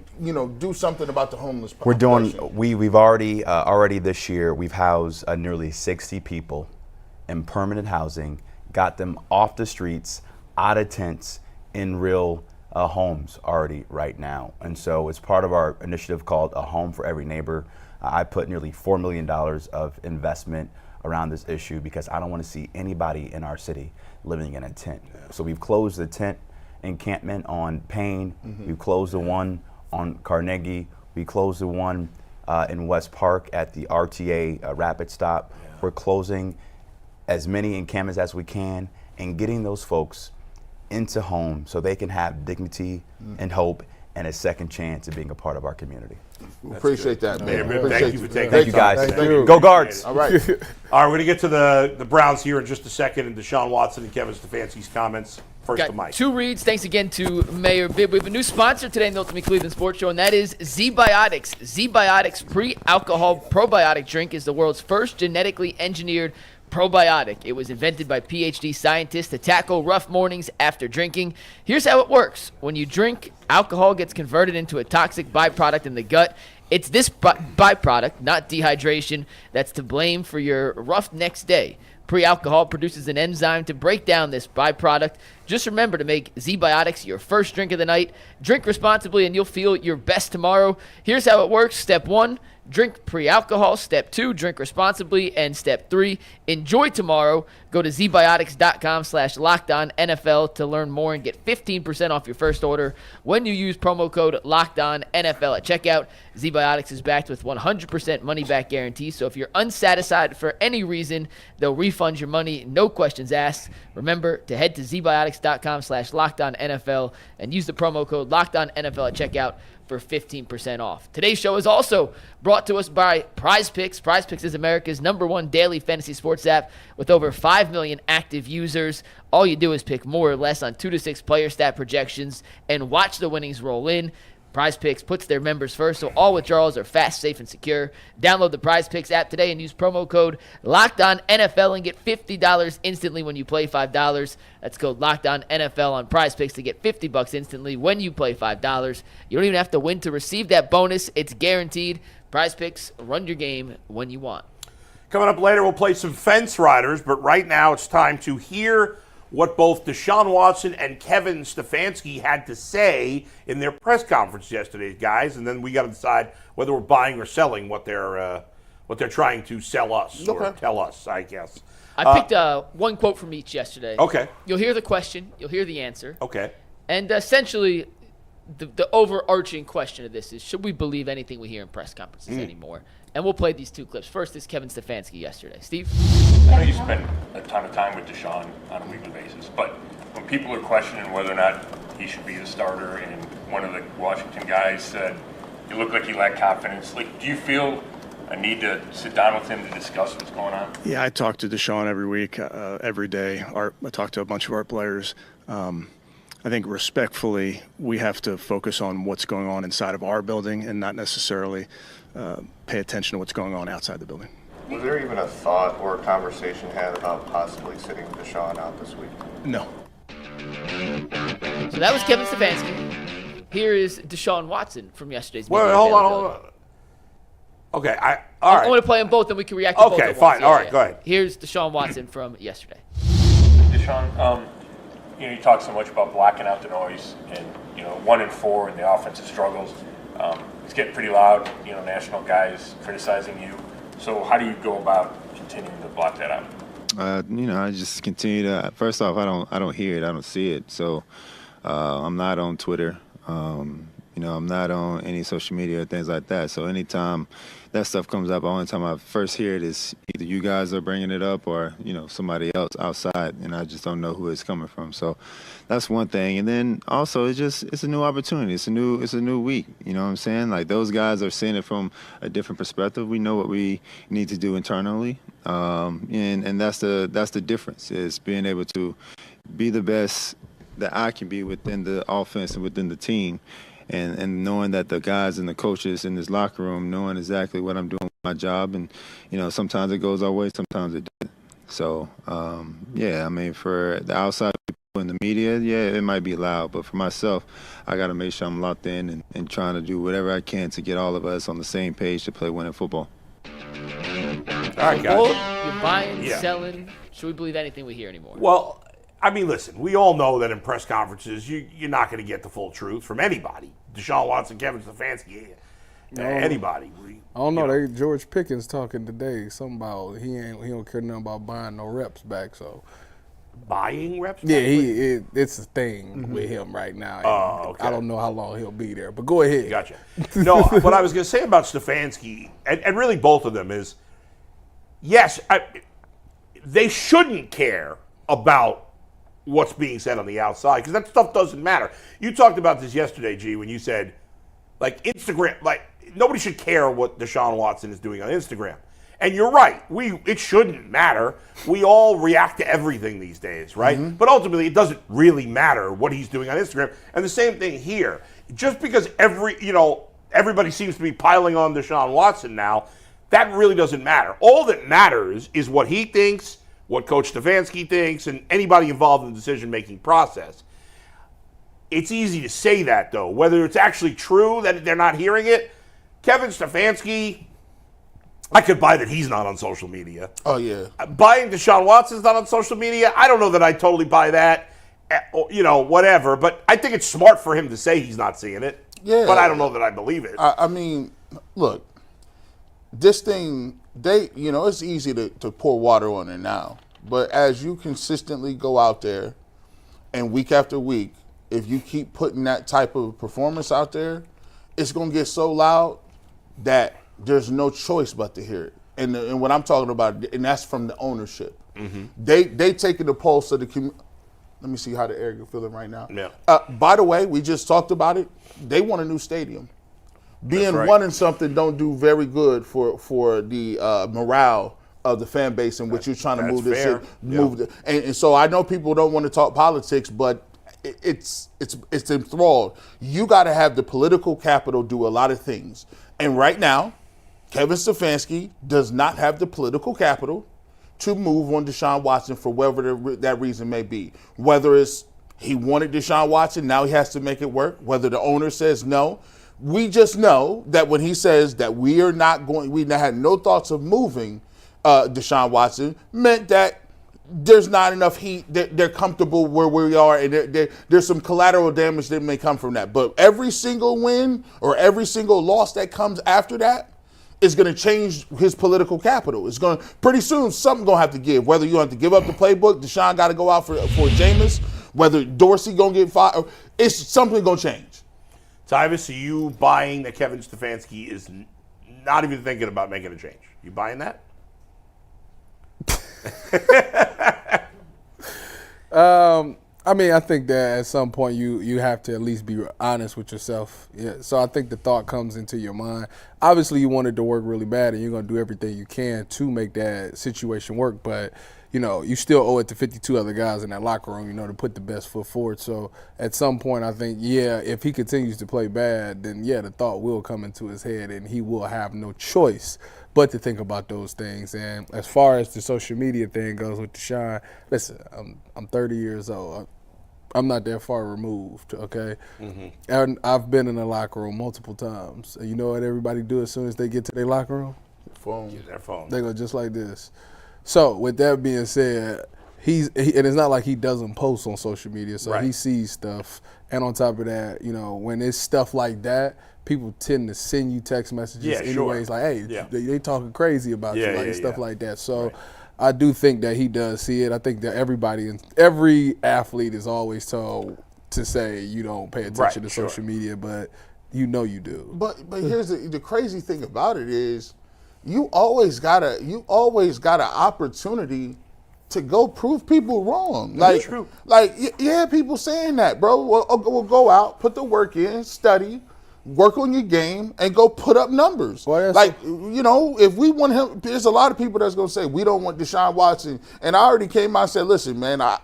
do something about the homeless population? We've already this year we've housed nearly 60 people in permanent housing, got them off the streets, out of tents, in real homes already right now. And so it's part of our initiative called A Home for Every Neighbor. I put nearly $4 million of investment around this issue, because I don't want to see anybody in our city living in a tent. So we've closed the tent encampment on Payne. We've closed the one on Carnegie. We closed the one in West Park at the RTA Rapid Stop. We're closing as many encampments as we can and getting those folks into homes so they can have dignity and hope and a second chance of being a part of our community. Appreciate that, man. Mayor Bibb, thank you for taking Thank you guys. Thank you. Go Guards. All right. All right, we're going to get to the Browns here in just a second, and Deshaun Watson and Kevin Stefanski's comments. First to Got Mike. two reads. Thanks again to Mayor Bibb. We have a new sponsor today in the Ultimate Cleveland Sports Show, and that is Z-Biotics. Z-Biotics pre-alcohol probiotic drink is the world's first genetically engineered probiotic. It was invented by PhD scientists to tackle rough mornings after drinking. Here's how it works. When you drink, alcohol gets converted into a toxic byproduct in the gut. It's this byproduct, not dehydration, that's to blame for your rough next day. Pre-alcohol produces an enzyme to break down this byproduct. Just remember to make Z-Biotics your first drink of the night. Drink responsibly and you'll feel your best tomorrow. Here's how it works. Step 1, drink pre-alcohol. Step 2, drink responsibly. And step 3, enjoy tomorrow. Go to zbiotics.com/LockedOnNFL to learn more and get 15% off your first order when you use promo code LockedOnNFL at checkout. Z-Biotics is backed with 100% money-back guarantee, so if you're unsatisfied for any reason, they'll refund your money, no questions asked. Remember to head to zbiotics.com/LockedOnNFL and use the promo code LockedOnNFL at checkout for 15% off. Today's show is also brought to us by Prize Picks. Prize Picks is America's #1 daily fantasy sports app with over 5 million active users. All you do is pick more or less on 2 to 6 player stat projections and watch the winnings roll in. Prize Picks puts their members first, so all withdrawals are fast, safe, and secure. Download the Prize Picks app today and use promo code LockedOnNFL and get $50 instantly when you play $5. That's code LockedOnNFL on Prize Picks to get $50 instantly when you play $5. You don't even have to win to receive that bonus. It's guaranteed. Prize Picks, run your game when you want. Coming up later, we'll play some Fence Riders, but right now it's time to hear what both Deshaun Watson and Kevin Stefanski had to say in their press conference yesterday, guys, and then we got to decide whether we're buying or selling what they're trying to sell us or tell us, I guess. I picked one quote from each yesterday. Okay. You'll hear the question. You'll hear the answer. Okay. And essentially, the overarching question of this is, should we believe anything we hear in press conferences anymore? And we'll play these two clips. First is Kevin Stefanski yesterday. Steve? I know you spend a ton of time with Deshaun on a weekly basis, but when people are questioning whether or not he should be the starter, and one of the Washington guys said, you look like you lack confidence, like, do you feel a need to sit down with him to discuss what's going on? Yeah, I talk to Deshaun every week, every day. I talk to a bunch of our players. I think respectfully, we have to focus on what's going on inside of our building and not necessarily pay attention to what's going on outside the building. Was there even a thought or a conversation had about possibly sitting Deshaun out this week? No. So that was Kevin Stefanski. Here is Deshaun Watson from yesterday's Wait, media hold availability. on. Okay, all right. I'm going to play them both, and we can react to both Okay, at fine. once. All right, go ahead. Here's Deshaun Watson from yesterday. Deshaun, you talk so much about blocking out the noise, and 1-4 in the offensive struggles. It's getting pretty loud. National guys criticizing you. So how do you go about continuing to block that out? I just continue to. First off, I don't hear it. I don't see it. So I'm not on Twitter. I'm not on any social media or things like that. So anytime that stuff comes up, the only time I first hear it is either you guys are bringing it up or, somebody else outside, and I just don't know who it's coming from. So that's one thing. And then also it's a new opportunity. It's a new week. You know what I'm saying? Like, those guys are seeing it from a different perspective. We know what we need to do internally. And that's the difference, is being able to be the best that I can be within the offense and within the team. And knowing that the guys and the coaches in this locker room knowing exactly what I'm doing with my job. And, sometimes it goes our way, sometimes it doesn't. So, for the outside people in the media, it might be loud. But for myself, I got to make sure I'm locked in and trying to do whatever I can to get all of us on the same page to play winning football. All right, guys. You're buying, selling. Should we believe anything we hear anymore? Well, I mean, listen, we all know that in press conferences, you're not going to get the full truth from anybody. Deshaun Watson, Kevin Stefanski, anybody. I don't know. George Pickens talking today. Something about he don't care nothing about buying no reps back. So buying reps? Yeah, it's a thing with him right now. Oh, okay. I don't know how long he'll be there, but go ahead. Gotcha. No, what I was going to say about Stefanski, and really both of them, is yes, they shouldn't care about what's being said on the outside, because that stuff doesn't matter. You talked about this yesterday, G, when you said, like, Instagram, like, nobody should care what Deshaun Watson is doing on Instagram. And you're right. It shouldn't matter. We all react to everything these days, right? Mm-hmm. But ultimately, it doesn't really matter what he's doing on Instagram. And the same thing here. Just because everybody seems to be piling on Deshaun Watson now, that really doesn't matter. All that matters is what he thinks, what Coach Stefanski thinks, and anybody involved in the decision-making process. It's easy to say that, though. Whether it's actually true that they're not hearing it, Kevin Stefanski, I could buy that he's not on social media. Oh, yeah. Buying Deshaun Watson's not on social media, I don't know that I totally buy that, whatever. But I think it's smart for him to say he's not seeing it. Yeah. But I don't know that I believe it. I mean, look, this thing, it's easy to pour water on it now. But as you consistently go out there and week after week, if you keep putting that type of performance out there, it's going to get so loud that there's no choice but to hear it. And what I'm talking about, and that's from the ownership. Mm-hmm. They taking the pulse of the community. Let me see how the area is feeling right now. Yeah. By the way, we just talked about it. They want a new stadium. Being right. one in something don't do very good for the morale of the fan base in which you're trying to move this fair. And so I know people don't want to talk politics, but it's enthralled. You got to have the political capital do a lot of things. And right now, Kevin Stefanski does not have the political capital to move on Deshaun Watson for whatever that reason may be. Whether it's he wanted Deshaun Watson, now he has to make it work. Whether the owner says no. We just know that when he says that we had no thoughts of moving Deshaun Watson, meant that there's not enough heat. They're comfortable where we are, and there's some collateral damage that may come from that. But every single win or every single loss that comes after that is going to change his political capital. It's going to pretty soon something going to have to give. Whether you have to give up the playbook, Deshaun got to go out for Jameis. Whether Dorsey going to get fired, it's something going to change. Tyvis, are you buying that Kevin Stefanski is not even thinking about making a change? You buying that? I mean, I think that at some point you have to at least be honest with yourself. Yeah. So I think the thought comes into your mind. Obviously, you want it to work really bad, and you're going to do everything you can to make that situation work. But, you still owe it to 52 other guys in that locker room, to put the best foot forward. So at some point, I think, if he continues to play bad, then, the thought will come into his head, and he will have no choice but to think about those things. And as far as the social media thing goes with Deshaun, listen, I'm 30 years old. I'm not that far removed, okay? Mm-hmm. And I've been in the locker room multiple times. And you know what everybody do as soon as they get to their locker room? Use their phone. They go just like this. So with that being said, and it's not like he doesn't post on social media, so he sees stuff. And on top of that, when it's stuff like that, people tend to send you text messages anyways, like, hey, they talking crazy about you, stuff like that. So I do think that he does see it. I think that every athlete is always told to say you don't pay attention to social media, but you do. But here's the crazy thing about it is you always got an opportunity to go prove people wrong. Like, true. People saying that, bro. We'll go out, put the work in, study, work on your game, and go put up numbers. Well, if we want him, there's a lot of people that's going to say, we don't want Deshaun Watson. And I already came out and said, listen, man, I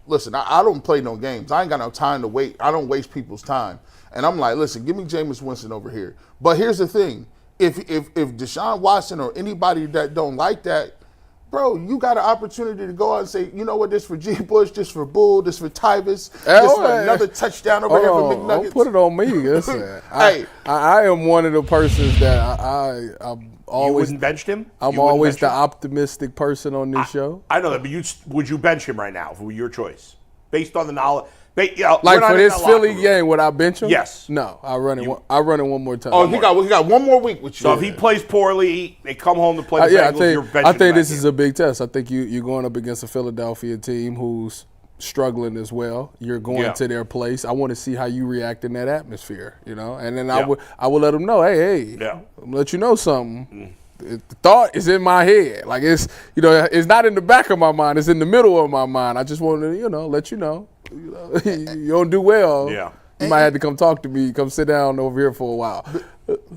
don't play no games. I ain't got no time to wait. I don't waste people's time. And I'm like, listen, give me Jameis Winston over here. But here's the thing. If Deshaun Watson or anybody that don't like that, bro, you got an opportunity to go out and say, you know what, this for G. Bush, this for Bull, this for Tyvis, this for another touchdown over here for McNuggets. Don't put it on me. Listen, I am one of the persons that I'm always. You wouldn't bench him? I'm always the optimistic person on this show. I know that, but would you bench him right now if it were your choice? Based on the knowledge. Like for this Philly game, would I bench him? Yes. No, I run it one more time. Oh, he got one more week with you. So if he plays poorly, they come home to play the Bengals, you're benching I think this him. is a big test. I think you're going up against a Philadelphia team who's struggling as well. You're going to their place. I want to see how you react in that atmosphere, And then I will let them know, hey, I'm let you know something. The thought is in my head. Like it's not in the back of my mind. It's in the middle of my mind. I just want to, let you know. You don't do well. Yeah. You might have to come talk to me. Come sit down over here for a while.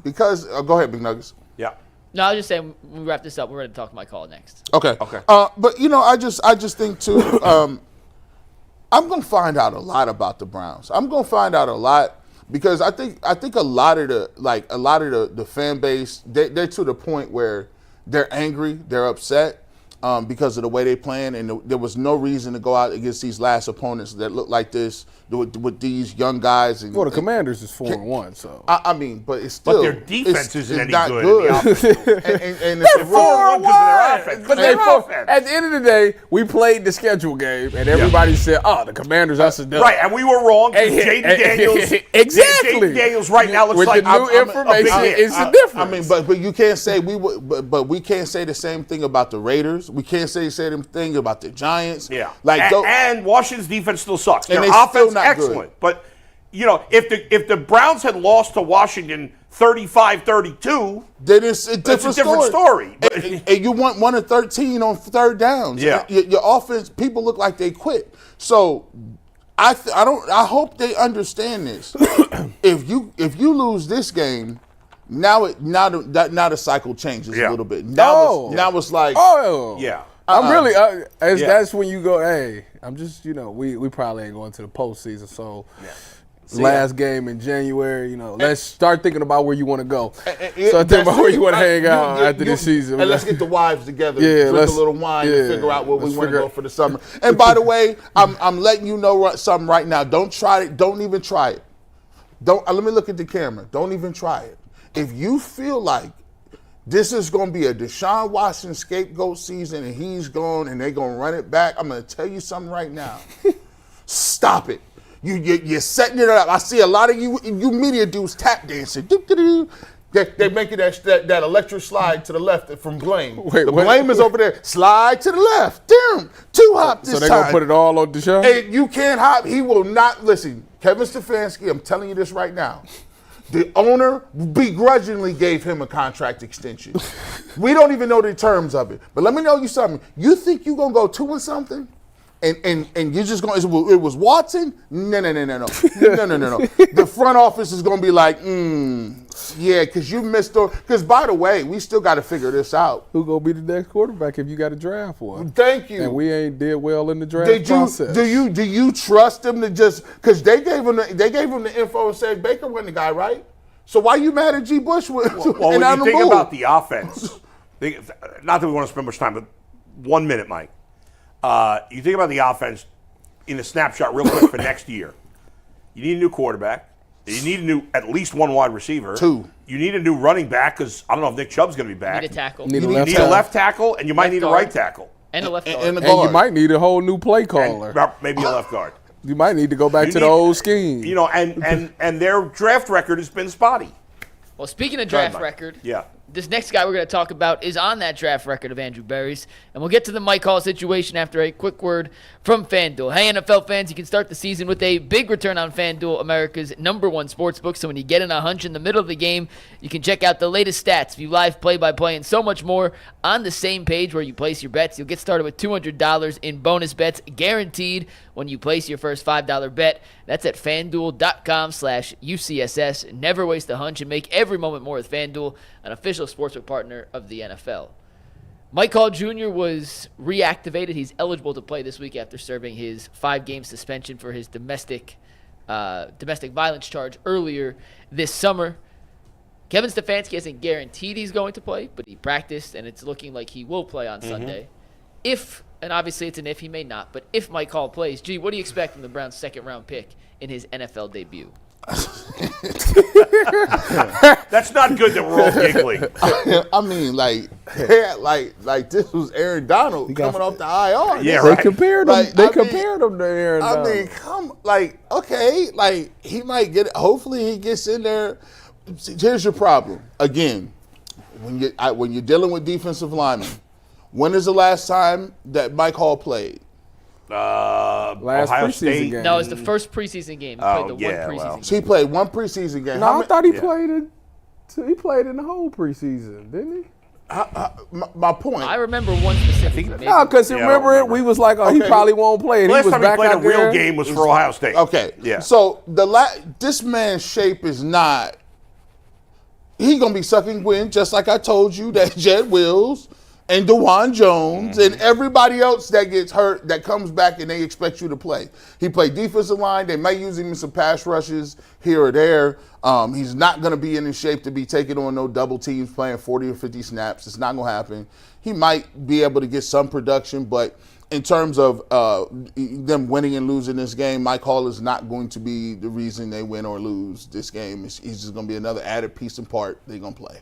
Because go ahead, Big Nuggets. Yeah. No, I was just saying when we wrap this up, we're ready to talk to my call next. Okay. But I just think too. I'm gonna find out a lot about the Browns. I'm gonna find out a lot because I think a lot of the fan base they're to the point where they're angry, they're upset. Because of the way they playing, and there was no reason to go out against these last opponents that look like this with these young guys. And, the Commanders is 4-1, so I mean, but it's still their defense isn't any not good. and they're 4-1 because of their offense. But at the end of the day, we played the schedule game, and everybody said, "Oh, the Commanders are done." Right, and we were wrong. Jaden Daniels, exactly. Jaden Daniels right now looks with like the new information. It's the difference. I mean, but you can't say but we can't say the same thing about the Raiders. We can't say the same thing about the Giants. Yeah, and Washington's defense still sucks. Their and offense not excellent, good. but if the Browns had lost to Washington 35-32, then it's a different story. And you want 1 of 13 on third downs. Yeah, your offense. People look like they quit. So I hope they understand this. If you lose this game. Now the cycle changes a little bit. Now it's like I'm really that's when you go, hey, I'm just we probably ain't going to the postseason, so last game in January, let's start thinking about where you want to go. Start thinking about where you want to hang out after this season. And let's get the wives together, drink a little wine, and figure out where we want to go for the summer. And by the way, I'm letting you know something right now. Don't try it. Don't even try it. Let me look at the camera. Don't even try it. If you feel like This is going to be a Deshaun Watson scapegoat season, and he's gone, and they're going to run it back. I'm going to tell you something right now. Stop it. You're setting it up. I see a lot of you media dudes tap dancing. They're making that electric slide to the left from Blame. Blame is over there. Slide to the left. Damn. 2 hop this time. So they're going to put it all on Deshaun? And you can't hop. He will not. Listen, Kevin Stefanski, I'm telling you this right now. The owner begrudgingly gave him a contract extension. We don't even know the terms of it. But let me know you something. You think you're going to go 2 and something? And you're just going to, it was Watson? No. The front office is going to be like, yeah, because you missed, because by the way, we still got to figure this out. Who's going to be the next quarterback if you got a draft for him? Thank you. And we ain't did well in the draft process. Do you trust them to just, because they gave him the info and said Baker wasn't the guy, right? So why you mad at G. Bush? Well, when you think about the offense, not that we want to spend much time, but 1 minute, Mike. You think about the offense in a snapshot real quick for next year. You need a new quarterback. You need at least 1 wide receiver. 2. You need a new running back because I don't know if Nick Chubb's going to be back. Need a tackle. You need a left tackle, and you might need a right tackle. And a left guard. And you might need a whole new play caller. And maybe a left guard. You might need to go back to the old scheme. You know, and their draft record has been spotty. Well, speaking of draft record, yeah. This next guy we're going to talk about is on that draft record of Andrew Berry's. And we'll get to the Mike Hall situation after a quick word from FanDuel. Hey, NFL fans, you can start the season with a big return on FanDuel, America's #1 sportsbook. So when you get in a hunch in the middle of the game, you can check out the latest stats, view live play-by-play, and so much more on the same page where you place your bets. You'll get started with $200 in bonus bets guaranteed when you place your first $5 bet. That's at FanDuel.com/UCSS. Never waste a hunch and make every moment more with FanDuel, an official sportsbook partner of the NFL. Mike Hall Jr. was reactivated. He's eligible to play this week after serving his 5-game suspension for his domestic violence charge earlier this summer. Kevin Stefanski hasn't guaranteed he's going to play, but he practiced, and it's looking like he will play on Sunday. If, and obviously it's an if, he may not, but if Mike Hall plays, what do you expect from the Browns' second-round pick in his NFL debut? That's not good that we're all giggling. I mean, like this was Aaron Donald coming off the IR. Yeah, They right. compared him. Compared him to Aaron Donald. I mean, okay, he might get it. Hopefully, he gets in there. Here's your problem. Again, when you're dealing with defensive linemen, when is the last time that Mike Hall played? Last Ohio preseason State. game. No, it was the first preseason game. He played the one preseason game. So he played 1 preseason game. No, I thought he played in. He played in the whole preseason, didn't he? My point. I remember one specific. No, because remember we was like, he probably won't play. And Last he was time back he played out a real there. game was for Ohio State. Okay. Yeah. So this man's shape is not. He's gonna be sucking wind, just like I told you that Jed Wills and DeJuan Jones and everybody else that gets hurt that comes back and they expect you to play. He played defensive line. They may use him in some pass rushes here or there. He's not going to be in shape to be taking on no double teams playing 40 or 50 snaps. It's not going to happen. He might be able to get some production, but in terms of them winning and losing this game, Mike Hall is not going to be the reason they win or lose this game. He's just going to be another added piece and part they're going to play.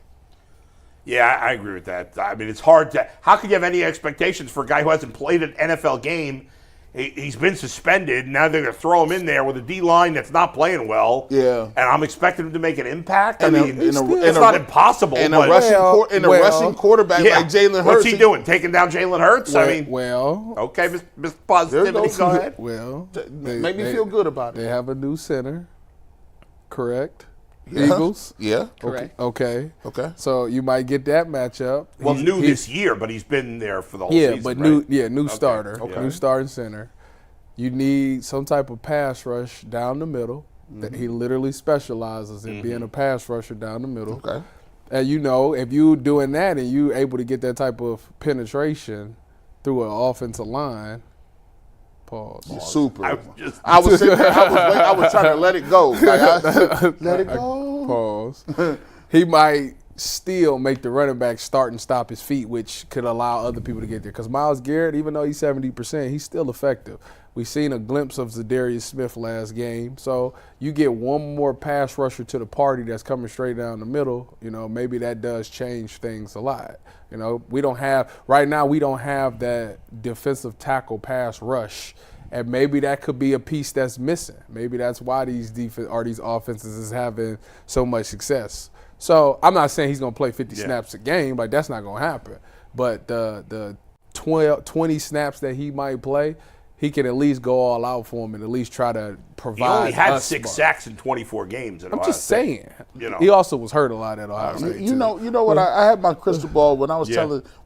Yeah, I agree with that. I mean, it's hard to – how could you have any expectations for a guy who hasn't played an NFL game? He's been suspended. Now they're going to throw him in there with a D-line that's not playing well. Yeah. And I'm expecting him to make an impact. And I mean, it's not impossible. And a rushing quarterback like Jalen Hurts. What's he doing? Taking down Jalen Hurts? Okay, Mr. Positivity, go ahead. Well, make me feel good about it. They have a new center, correct? Yeah. Eagles? Yeah. Correct. Okay. Okay. So you might get that matchup. Well, new this year, but he's been there for the whole season. But right? new starter. Okay. New starting center. You need some type of pass rush down the middle. That he literally specializes in being a pass rusher down the middle. Okay. And if you doing that and you able to get that type of penetration through an offensive line, pause. Super. I was sitting there, I was trying to let it go. Let it go. Pause. He might still make the running back start and stop his feet, which could allow other people to get there. Because Myles Garrett, even though he's 70%, he's still effective. We seen a glimpse of Zadarius Smith last game. So you get one more pass rusher to the party that's coming straight down the middle. Maybe that does change things a lot. We don't have that defensive tackle pass rush. And maybe that could be a piece that's missing. Maybe that's why these offenses is having so much success. So I'm not saying he's going to play 50 snaps a game. Like, that's not going to happen. But the 20 snaps that he might play, he can at least go all out for him and at least try to provide. He only had 6 sacks in 24 games. I'm just saying. He also was hurt a lot at Ohio State. You know what? I had my crystal ball when I was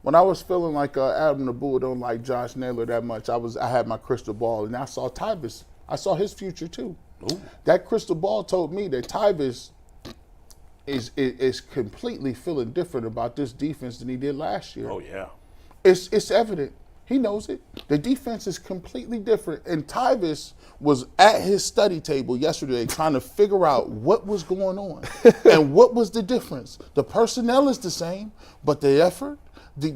when I was feeling like Adam the Bull don't like Josh Naylor that much. I had my crystal ball, and I saw Tyvis. I saw his future too. Ooh. That crystal ball told me that Tyvis is completely feeling different about this defense than he did last year. Oh yeah, it's evident. He knows it. The defense is completely different. And Tyvis was at his study table yesterday trying to figure out what was going on and what was the difference. The personnel is the same, but the effort, the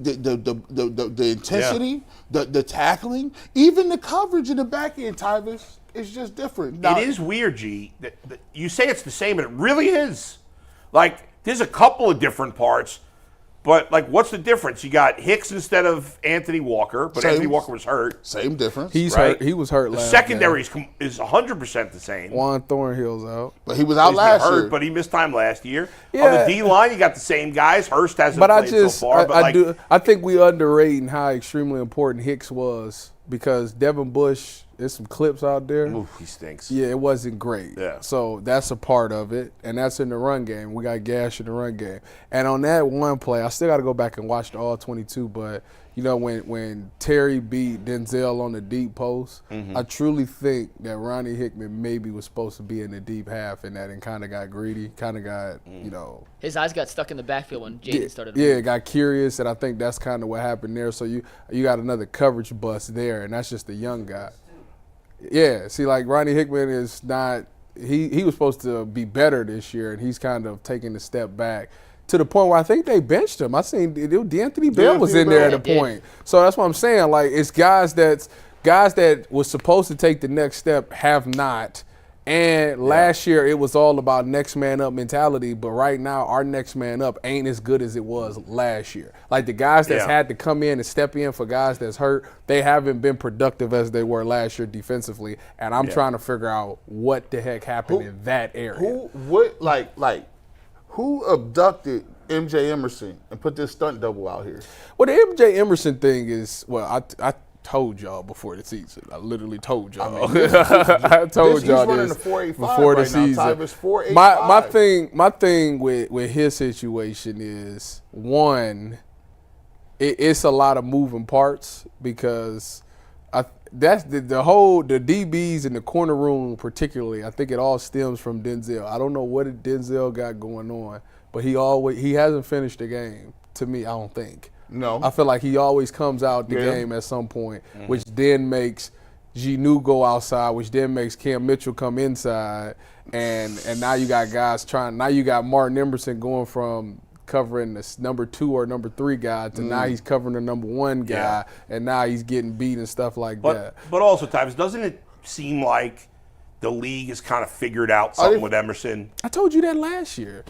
intensity, the tackling, even the coverage in the back end, Tyvis, is just different. Now, it is weird, G. That you say it's the same, but it really is. Like, there's a couple of different parts. But, like, what's the difference? You got Hicks instead of Anthony Walker, but Anthony Walker was hurt. Same difference. He's hurt. He was hurt last The secondary is 100% the same. Juan Thornhill's out. But he was out last year. But he missed time last year. Yeah. On the D-line, you got the same guys. Hurst hasn't played so far. I think we underrating how extremely important Hicks was because Devin Bush, there's some clips out there. Oof, he stinks. Yeah, it wasn't great. Yeah. So that's a part of it, and that's in the run game. We got gash in the run game. And on that one play, I still got to go back and watch the all 22, but when Terry beat Denzel on the deep post, I truly think that Ronnie Hickman maybe was supposed to be in the deep half in that and kind of got greedy, kind of got, His eyes got stuck in the backfield when Jaden started. Yeah, got curious, and I think that's kind of what happened there. So you got another coverage bust there, and that's just a young guy. Yeah, see, like Ronnie Hickman is not – he was supposed to be better this year, and he's kind of taking a step back to the point where I think they benched him. I seen D'Anthony Bell was in there at a point. So that's what I'm saying. Like, it's guys that was supposed to take the next step have not. And last year it was all about next man up mentality, but right now our next man up ain't as good as it was last year. Like the guys that's had to come in and step in for guys that's hurt, they haven't been productive as they were last year defensively. And I'm trying to figure out what the heck happened in that area. Who abducted MJ Emerson and put this stunt double out here? Well, the MJ Emerson thing is, I told y'all before the season. I literally told y'all. I told y'all this before the season. My thing with his situation is, one, it's a lot of moving parts because that's the DBs in the corner room particularly. I think it all stems from Denzel. I don't know what Denzel got going on, but he hasn't finished the game. To me, I don't think. No. I feel like he always comes out the game at some point, which then makes Genu go outside, which then makes Cam Mitchell come inside, and now you got guys now you got Martin Emerson going from covering the number 2 or number 3 guy to now he's covering the number 1 guy, and now he's getting beat and stuff like that. But also, Tyvus, doesn't it seem like the league has kind of figured out something with Emerson? I told you that last year.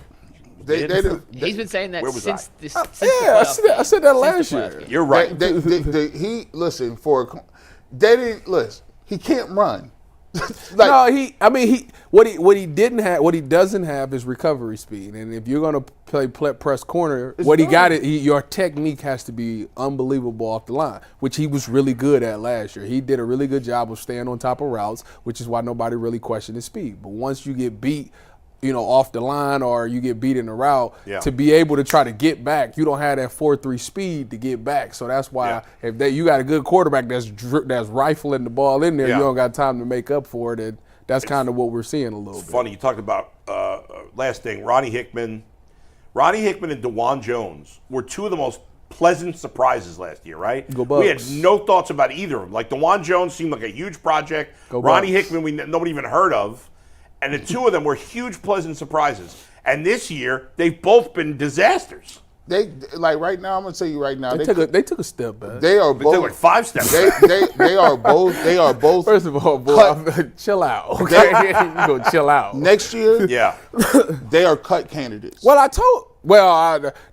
He's been saying that since the I said that last year. You're right. He can't run. What he doesn't have is recovery speed. And if you're gonna play press corner, your technique has to be unbelievable off the line, which he was really good at last year. He did a really good job of staying on top of routes, which is why nobody really questioned his speed. But once you get beat, off the line or you get beat in the route, to be able to try to get back, you don't have that 4.3 speed to get back. So that's why if you got a good quarterback that's rifling the ball in there, you don't got time to make up for it. And that's kind of what we're seeing a little bit. Funny, you talked about, last thing, Ronnie Hickman. Ronnie Hickman and DeJuan Jones were two of the most pleasant surprises last year, right? Go Bucks. We had no thoughts about either of them. Like, DeJuan Jones seemed like a huge project. Ronnie Hickman, nobody even heard of. And the two of them were huge, pleasant surprises. And this year, they've both been disasters. They like right now. I'm gonna tell you right now. They took a step back. They are They both took like 5 steps. They are both. They are both. First of all, boy, chill out. Okay, you gonna chill out. Next year, Yeah. they are cut candidates. Well,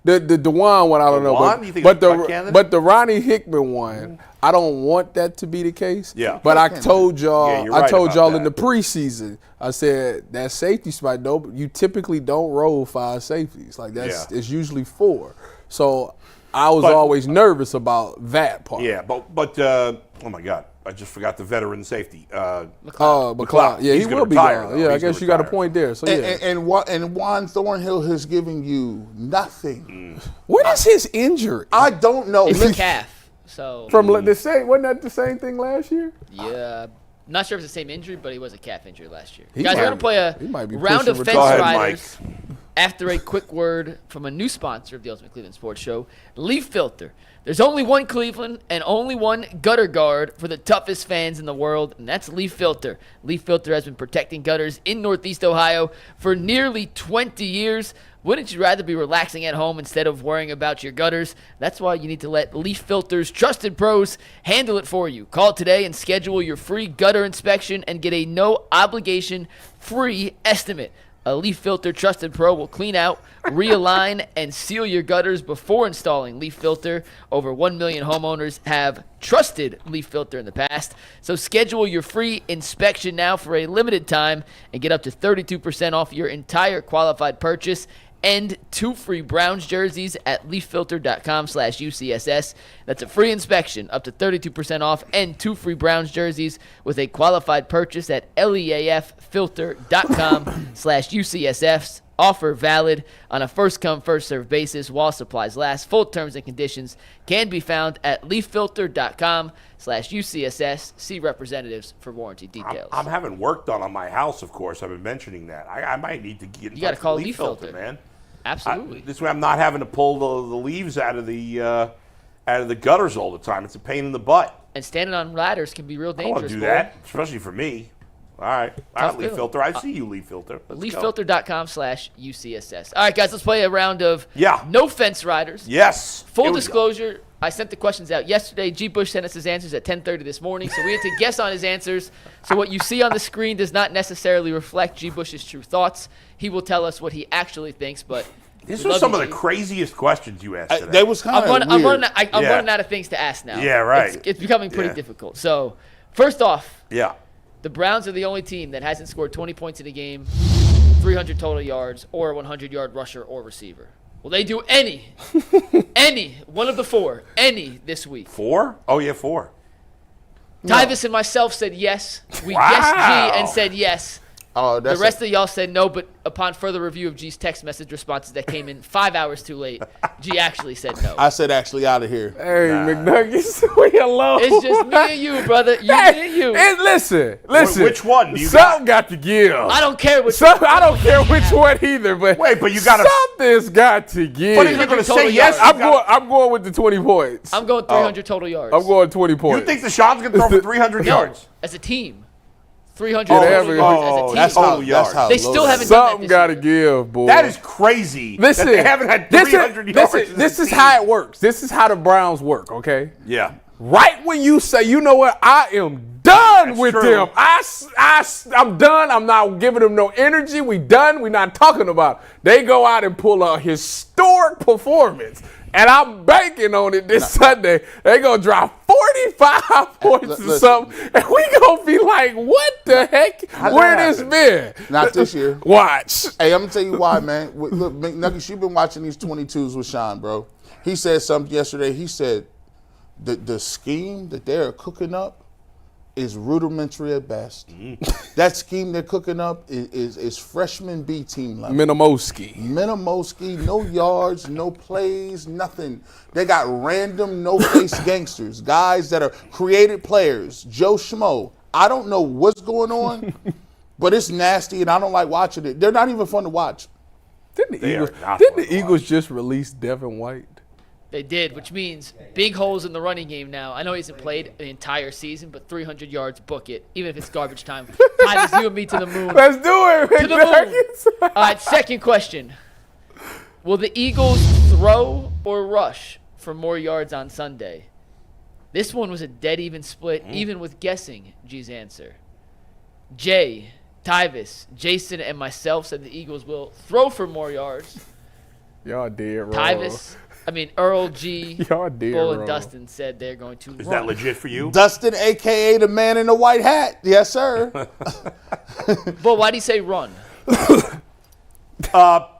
the DeJuan one, I don't know, DeJuan? You think but it's a cut candidate? but the Ronnie Hickman one, I don't want that to be the case. Yeah. But I told y'all, Yeah, you're right about in the that. preseason, I said that safety spot. No, you typically don't roll 5 safeties. Like that's it's usually 4. So I was always nervous about that part. Yeah, but oh my God, I just forgot the veteran safety. McLeod. Yeah, He's he gonna will be retire, gone. though. Yeah, I He's guess gonna you got a retire. point there. So yeah. And Juan Thornhill has given you nothing. What is his injury? I don't know. It's a calf. So From the same, wasn't that the same thing last year? yeah, not sure if it's the same injury, but he was a calf injury last year. He Guys, might we're gonna be- play he might be a round of pushing fence retire. Go ahead, riders. After a quick word from a new sponsor of the Ultimate Cleveland Sports Show, Leaf Filter. There's only one Cleveland and only one gutter guard for the toughest fans in the world, and that's Leaf Filter. Leaf Filter has been protecting gutters in Northeast Ohio for nearly 20 years. Wouldn't you rather be relaxing at home instead of worrying about your gutters? That's why you need to let Leaf Filter's trusted pros handle it for you. Call today and schedule your free gutter inspection and get a no-obligation free estimate. A Leaf Filter trusted pro will clean out, realign, and seal your gutters before installing Leaf Filter. Over 1 million homeowners have trusted Leaf Filter in the past. So schedule your free inspection now for a limited time and get up to 32% off your entire qualified purchase and 2 free Browns jerseys at leaffilter.com/UCSS. That's a free inspection, up to 32% off, and 2 free Browns jerseys with a qualified purchase at leaffilter.com/UCSS. Offer valid on a first-come, first-served basis while supplies last. Full terms and conditions can be found at leaffilter.com/UCSS. See representatives for warranty details. I'm having work done on my house, of course. I've been mentioning that. I might need to get in You gotta touch call with Leaf Filter. man. Absolutely. This way I'm not having to pull the leaves out of the gutters all the time. It's a pain in the butt. And standing on ladders can be real I don't want dangerous. to do boy. that, especially for me. All right, Tough Leaf deal. Filter. I see you, Leaf Filter. Let's go. Leaffilter.com/UCSS. All right, guys, let's play a round of Yeah. no fence riders. Yes. Full Here we go. disclosure, I sent the questions out yesterday. G. Bush sent us his answers at 10:30 this morning, so we had to guess on his answers. So what you see on the screen does not necessarily reflect G. Bush's true thoughts. He will tell us what he actually thinks, but These we are love some you, of the G. craziest questions you asked today. They was kind of weird. I'm running Yeah. out of things to ask now. Yeah, right. It's becoming pretty Yeah. difficult. So first off, Yeah. the Browns are the only team that hasn't scored 20 points in a game, 300 total yards, or a 100-yard rusher or receiver. Will they do any one of the 4, any this week? 4? Oh, yeah, 4. Tyvis and myself said yes. We Wow. guessed G and said yes. Oh, The rest of y'all said no, but upon further review of G's text message responses that came in 5 hours too late, G actually said no. I said actually out of here. Hey, McNuggets, we alone. It's just me and you, brother. Me and you. And listen. Which one do you Something got to give. I don't care which I don't care which one either, but Wait, but you gotta- something's got to give. But if you're going to Total say yes, yards. I'm going with the 20 points. I'm going 300 total yards. I'm going 20 points. you think Deshaun's going to throw for 300 yards? As a team. 300 Oh, total they yards as a have- team. that's total yards. They still haven't done that Something this got to year. give, boy. That is crazy. Listen, that they haven't had 300 yards. This is how it works. This is how the Browns work, okay? Yeah. Right when you say, you know what, I am done That's with true. them. I'm done. I'm not giving them no energy. We done. We're not talking about it. They go out and pull a historic performance. And I'm banking on it this Sunday. They going to drop 45 points or listen. something. And we going to be like, what the heck? Where this been? Not this year. Watch. Hey, I'm gonna tell you why, man. Look, McNuggets, you've been watching these 22s with Sean, bro. He said something yesterday. He said the scheme that they're cooking up is rudimentary at best. That scheme they're cooking up is freshman B team level. Minimoski. Minimoski, no yards, no plays, nothing. They got random no-face gangsters, guys that are created players. Joe Schmo. I don't know what's going on, but it's nasty, and I don't like watching it. They're not even fun to watch. Didn't They are not the fun to Eagles just release Devin White? They did, which means big holes in the running game now. I know he hasn't played an entire season, but 300 yards, book it, even if it's garbage time. Tyvis, you and me to the moon. Let's do it, To the moon. McNuggets. All right, second question. Will the Eagles throw or rush for more yards on Sunday? This one was a dead even split, even with guessing G's answer. Jay, Tyvis, Jason, and myself said the Eagles will throw for more yards. Y'all did wrong. Earl G, Y'all did Bull, and wrong. Dustin said they're going to Is run. that legit for you? Dustin, a.k.a. the man in the white hat. Yes, sir. Bull, why do you say run?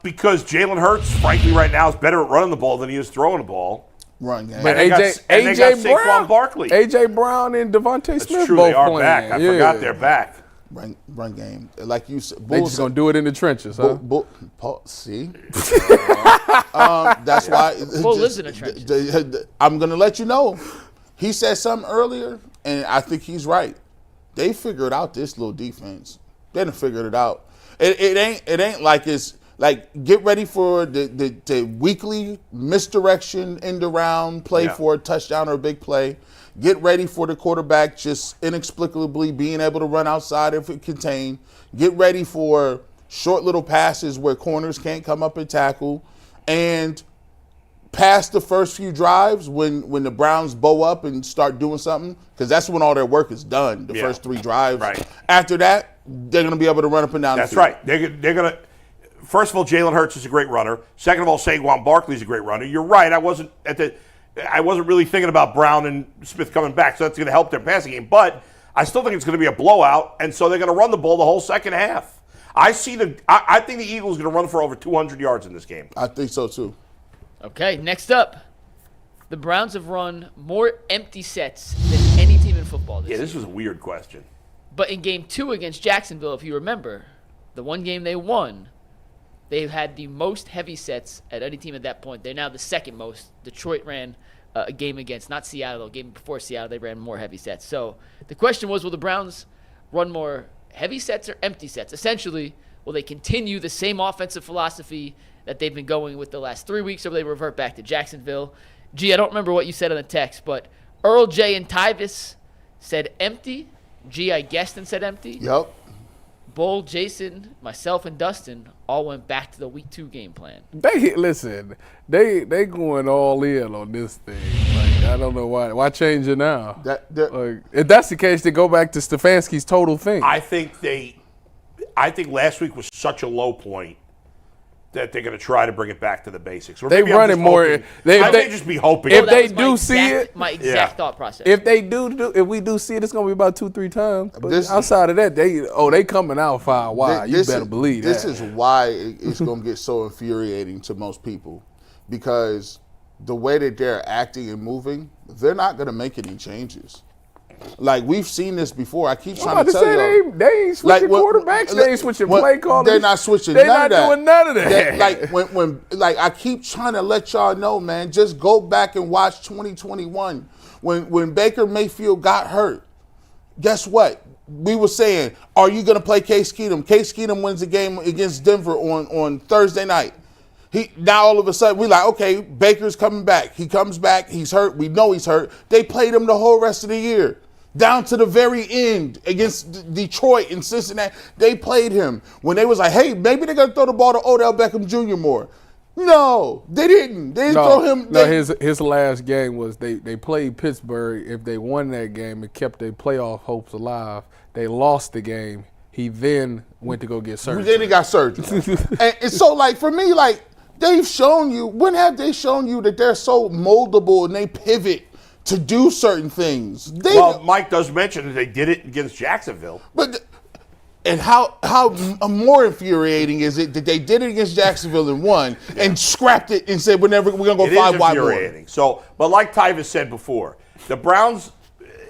Because Jalen Hurts, frankly, right now is better at running the ball than he is throwing the ball. Run game. But And they got AJ Brown, Saquon Barkley. AJ Brown and Devontae That's Smith true. both They are playing. back. I forgot they're back. Run game. Like you said. They just gonna do it in the trenches, huh? See? That's why. Bull lives in the trenches. I'm going to let you know. He said something earlier, and I think he's right. They figured out this little defense. They done figured it out. It ain't like it's like get ready for the weekly misdirection end around play for a touchdown or a big play. Get ready for the quarterback just inexplicably being able to run outside if it contained. Get ready for short little passes where corners can't come up and tackle. And past the first few drives, when the Browns bow up and start doing something, because that's when all their work is done, the first 3 drives. Right. After that, they're going to be able to run up and down That's the field. right. They're going to – first of all, Jalen Hurts is a great runner. Second of all, Saquon Barkley is a great runner. You're right. I wasn't really thinking about Brown and Smith coming back, so that's going to help their passing game. But I still think it's going to be a blowout, and so they're going to run the ball the whole second half. I think the Eagles are going to run for over 200 yards in this game. I think so, too. Okay, next up. The Browns have run more empty sets than any team in football this year. This was a weird question. But in game 2 against Jacksonville, if you remember, the one game they won, they had the most heavy sets at any team at that point. They're now the second most. Detroit ran a game against, not Seattle, a game before Seattle, they ran more heavy sets. So the question was, will the Browns run more heavy sets or empty sets? Essentially, will they continue the same offensive philosophy that they've been going with the last 3 weeks, or will they revert back to Jacksonville? Gee, I don't remember what you said on the text, but Earl, J, and Tyvis said empty. G, I guessed and said empty. Yep. Bull, Jason, myself, and Dustin all went back to the Week 2 game plan. They going all in on this thing. Like, I don't know why. Why change it now? If that's the case, they go back to Stefanski's total thing. I think last week was such a low point that they're going to try to bring it back to the basics. Or they maybe run it more. I may just be hoping. If they do see it, my exact thought process. If we do see it, it's going to be about 2-3 times. But outside of that, they coming out far wide. You better believe that. This is why it's going to get so infuriating to most people, because the way that they're acting and moving, they're not going to make any changes. Like, we've seen this before. I keep trying to tell you. They ain't switching quarterbacks. They ain't switching play callers. They're not switching They're none of that. not doing none of that. When I keep trying to let y'all know, man, just go back and watch 2021. When Baker Mayfield got hurt, guess what? We were saying, are you going to play Case Keenum? Case Keenum wins the game against Denver on Thursday night. Now all of a sudden, we're like, okay, Baker's coming back. He comes back. He's hurt. We know he's hurt. They played him the whole rest of the year. Down to the very end against Detroit and Cincinnati, they played him. When they was like, hey, maybe they're going to throw the ball to Odell Beckham Jr. more. No, they didn't. They didn't throw him. His last game was they played Pittsburgh. If they won that game, it kept their playoff hopes alive. They lost the game. He then went to go get surgery. Then he got surgery. and so, like, for me, like, they've shown you, when have they shown you that they're so moldable and they pivot to do certain things? Mike does mention that they did it against Jacksonville. And how more infuriating is it that they did it against Jacksonville and won and scrapped it and said we're going to go 5 wide more. So, but like Tyvis said before, the Browns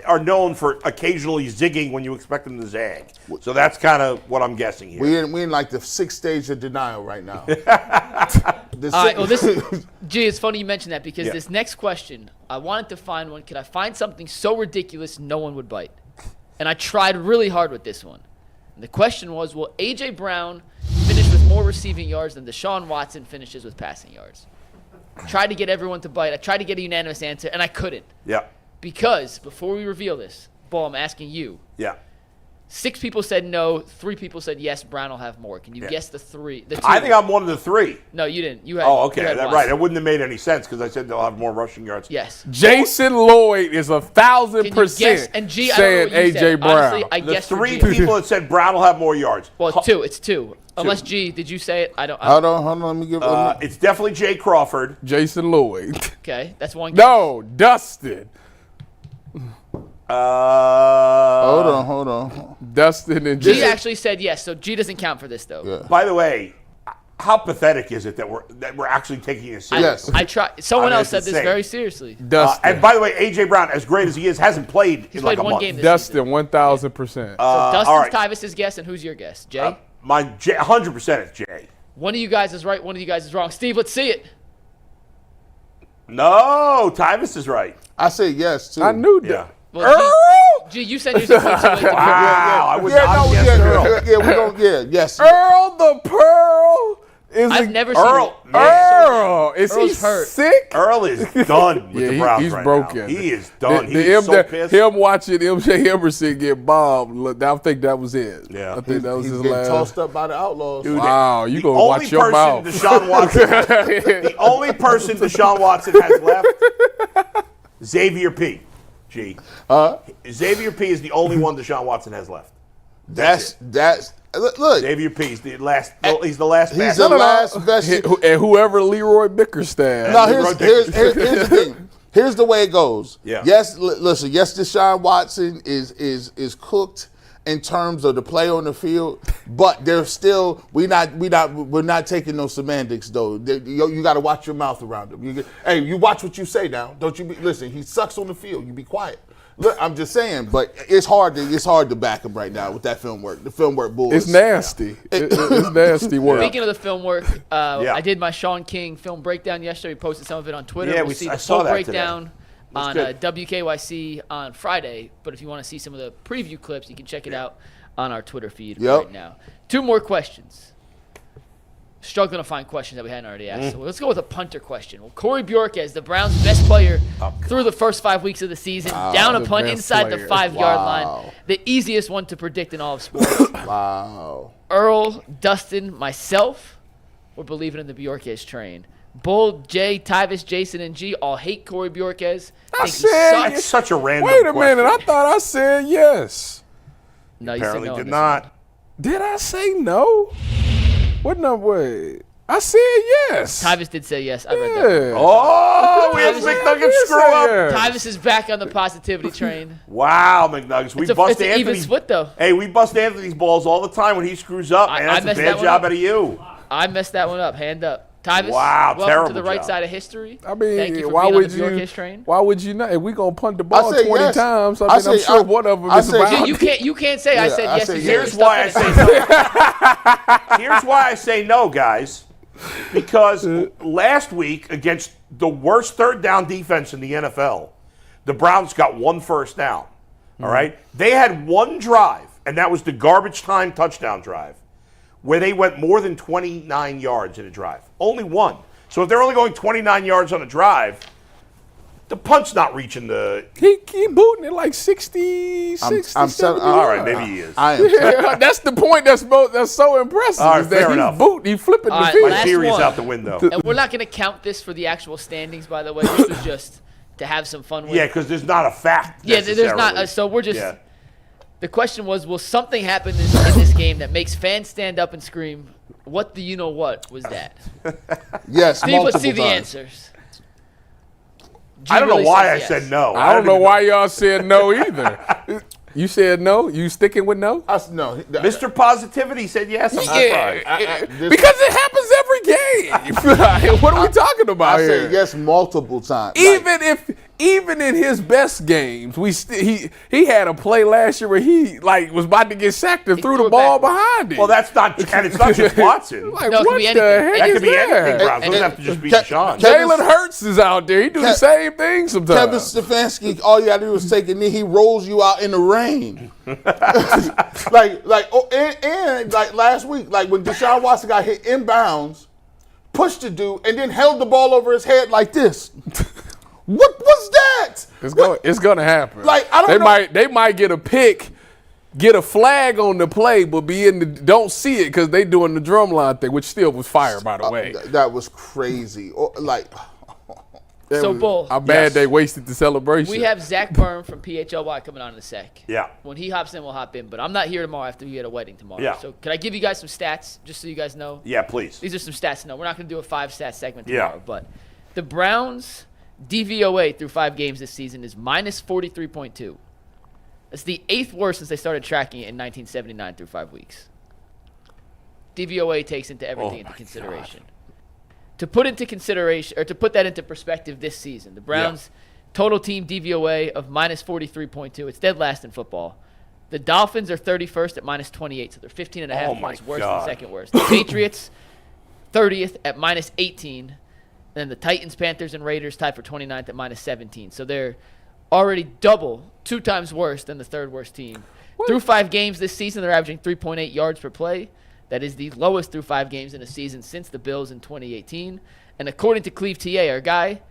are known for occasionally zigging when you expect them to zag. So that's kind of what I'm guessing here. We in like the 6th stage of denial right now. Gee, it's funny you mentioned that because this next question, I wanted to find one. Could I find something so ridiculous no one would bite? And I tried really hard with this one. And the question was, will A.J. Brown finish with more receiving yards than Deshaun Watson finishes with passing yards? I tried to get everyone to bite. I tried to get a unanimous answer, and I couldn't. Yeah. Because, before we reveal this, Bull, I'm asking you. Yeah. 6 people said no. 3 people said yes. Brown will have more. Can you guess the 3? The 2? I think I'm one of the 3. No, you didn't. You had. Oh, okay. you had Right. It wouldn't have made any sense because I said they'll have more rushing yards. Yes. Jason Lloyd is 1,000% And G, I saying don't know what you A.J. said. Brown. Honestly, I The guessed for 3 G. people that said Brown will have more yards. Well, it's 2. It's 2. Unless G, did you say it? I don't. Hold on. Let me give. It's definitely Jay Crawford. Jason Lloyd. Okay, that's one. No, Dustin. Hold on. Dustin and G Jason. actually said yes, so G doesn't count for this though. Yeah. By the way, how pathetic is it that we're actually taking it seriously? Yes. I try. Someone I mean, else said it's this insane. very seriously. Dustin. And by the way, A.J. Brown, as great as he is, hasn't played He's in like played a one month. game this Dustin, season. 1,000%. So all Dustin's right. Tyvus' guess, and who's your guess? Jay? Mine, 100% is Jay. One of you guys is right, one of you guys is wrong. Steve, let's see it. No, Tyvus is right. I say yes too. I knew Yeah. that. Well, G, you said yours was too late to Wow, I would Yeah, not no, have guessed Earl. yeah, we don't. Yeah, yes. Earl the Pearl is I've never seen Earl, it. man. Earl, is he Earl's hurt. sick? Earl is done with the Browns he's right broken. now. He is done. The He's so pissed. Him watching MJ Emerson get bombed. Look, I think that was it. Yeah. I think that was He's his getting last. tossed up by the Outlaws. Dude, Wow, you the gonna only watch your mouth. person Deshaun Watson, the only person Deshaun Watson has left, Xavier P. G. Xavier P. is the only one Deshaun Watson has left. That's look. Xavier P. is the last. He's the last. He's bastard. the last vestige. And whoever Leroy Bickerstaff. No, here's the thing. Here's the way it goes. Yeah. Yes, listen. Yes, Deshaun Watson is cooked in terms of the play on the field, but there's still we're not taking no semantics though. You got to watch your mouth around him. Hey, you watch what you say now. Don't you listen? He sucks on the field. You be quiet. Look, I'm just saying, but it's hard to back him right now with that film work. The film work bull. It's nasty. It's nasty work. Speaking of the film work, I did my Sean King film breakdown yesterday. We posted some of it on Twitter. Yeah, we'll see I the saw full that breakdown on good. WKYC on Friday. But if you want to see some of the preview clips, you can check it out on our Twitter feed right now. 2 more questions. Struggling to find questions that we hadn't already asked. So let's go with a punter question. Well, Corey Bjorquez, the Browns' best player through the first 5 weeks of the season, down a the punt best inside the player. 5-yard line. The easiest one to predict in all of sports. Wow. Earl, Dustin, myself, we're believing in the Bjorquez train. Bull, Jay, Tyvus, Jason, and G all hate Corey Bjorquez. I Think he said- sucks. That's such a random. Wait a minute. I question. thought I said yes. No, you said Apparently no on did this not. Did I say no? What number? Wait. I said yes. one. Tyvus did say yes. I read that. Yeah. Oh, we have Tyvus- McNuggets screw Yes, up. yes. Tyvus is back on the positivity train. Wow, McNuggets. We It's bust an even Anthony's. split, though. Hey, we bust Anthony's balls all the time when he screws up, I man. That's messed a that bad one job up. out of you. I messed that one up. Hand up. Tyvus, Wow, welcome terrible to the right job. side of history. I mean, Thank you for why being would on the you? Bjorquez train. Why would you not? If we gonna punt the ball say 20 yes. times, I I'm say- sure one of them I is say- about. You can't say I said I yes. say and yes. Here's why I say no. Here's why I say no, guys. Because last week against the worst third down defense in the NFL, the Browns got 1 first down. All right? They had 1 drive, and that was the garbage time touchdown drive, where they went more than 29 yards in a drive. Only 1. So if they're only going 29 yards on a drive, the punt's not reaching the. He booting it like 60, 60, I'm 70 All right, yards. maybe he is. I am. Yeah, that's the point. That's so impressive. All right, is that fair he's enough. booting, he flipping All the right, field. My last theory's one. out the window. And we're not going to count this for the actual standings, by the way. This was just to have some fun with. Yeah, because there's not a fact. Yeah, there's not. necessarily. So we're just. Yeah. The question was, will something happen in this game that makes fans stand up and scream, what do you know what was that? Yes, Steve, let's multiple see the times. answers. I don't know G why really I says said yes. no. I don't know even why y'all said no either. You said no? You sticking with no? No, Mr. Positivity said yes. I'm surprised. Because it happens every game. What are we talking about I here? said yes multiple times. Even in his best games, he had a play last year where he was about to get sacked and threw threw the it ball backwards. behind him. Well, that's not, and it's not just Watson. Like, No, it could what be the anything. heck That is could be anything, that? Browns. It doesn't have to just be Ke- Deshaun. Jalen Hurts is out there. He do the Ke- same thing sometimes. Kevin Stefanski, all you gotta do is take a knee. He rolls you out in the rain. like last week, like when Deshaun Watson got hit inbounds, pushed the dude, and then held the ball over his head like this. What was that? It's gonna happen. Like, I don't know. They might get a pick get a flag on the play, but don't see it because they doing the drumline thing, which still was fire, by the way. That was crazy. Bull. How bad they wasted the celebration. We have Zach Byrne from PHLY coming on in a sec. Yeah. When he hops in, we'll hop in. But I'm not here tomorrow after we get a wedding tomorrow. Yeah. So can I give you guys some stats just so you guys know? Yeah, please. These are some stats to know. We're not going to do a 5-stat segment tomorrow. Yeah. But the Browns' DVOA through 5 games this season is minus 43.2. It's the 8th worst since they started tracking it in 1979 through 5 weeks. DVOA takes into everything into consideration. God. To put that into perspective this season, the Browns' total team DVOA of minus 43.2. It's dead last in football. The Dolphins are 31st at minus 28, so they're 15.5 points worse than second worst. The Patriots, 30th at minus 18. And then the Titans, Panthers, and Raiders tied for 29th at minus 17. So they're already 2 times worse than the third worst team. What? Through 5 games this season, they're averaging 3.8 yards per play. That is the lowest through 5 games in a season since the Bills in 2018. And according to Cleve TA, our guy,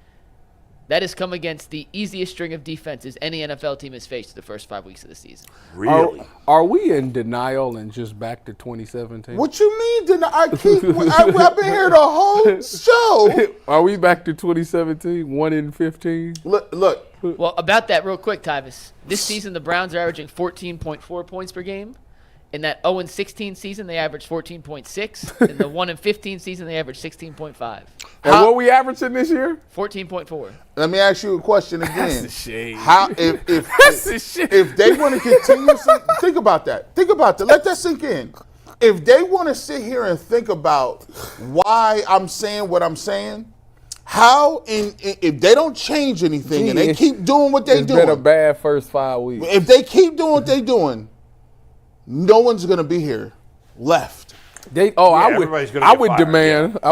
that has come against the easiest string of defenses any NFL team has faced the first 5 weeks of the season. Really? Are we in denial and just back to 2017? What you mean? I've been here the whole show. Are we back to 2017? 1 in 15? Look. Well, about that real quick, Tyvis. This season, the Browns are averaging 14.4 points per game. In that 0-16 season, they averaged 14.6. In the 1-15 season, they averaged 16.5. And what we averaging this year? 14.4. Let me ask you a question again. That's the shade. If they want to continue, think about that. Think about that. Let that sink in. If they want to sit here and think about why I'm saying what I'm saying, if they don't change anything and they keep doing what they're doing, it's been a bad first 5 weeks. If they keep doing what they're doing, no one's gonna be here left. I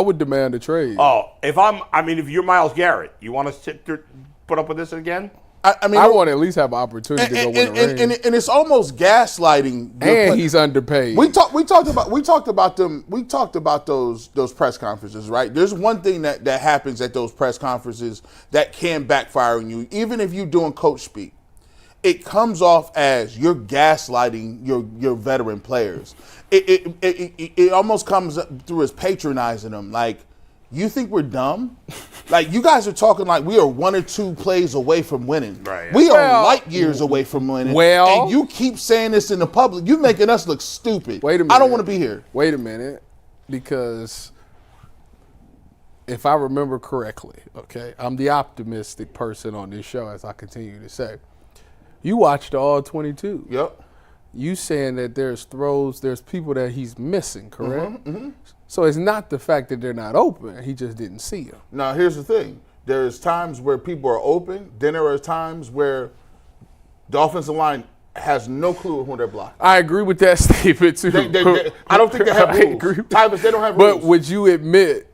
would demand a trade. If you're Myles Garrett, you want to put up with this again? I want to at least have an opprtunity to go win a ring. And it's almost gaslighting. And he's underpaid. We talked about those press conferences, right? There's one thing that happens at those press conferences that can backfire on you, even if you're doing coach speak. It comes off as you're gaslighting your veteran players. It almost comes through as patronizing them. Like, you think we're dumb? Like, you guys are talking like we are 1 or 2 plays away from winning. Right. We are light years away from winning. And you keep saying this in the public. You're making us look stupid. Wait a minute. I don't want to be here. Wait a minute. Because if I remember correctly, okay, I'm the optimistic person on this show, as I continue to say. You watched all 22. Yep. You saying that there's people that he's missing, correct? Mm-hmm. So it's not the fact that they're not open. He just didn't see them. Now, here's the thing. There's times where people are open. Then there are times where the offensive line has no clue who they're blocking. I agree with that statement, too. I don't think they have rules. Tyvus, they don't have rules. But would you admit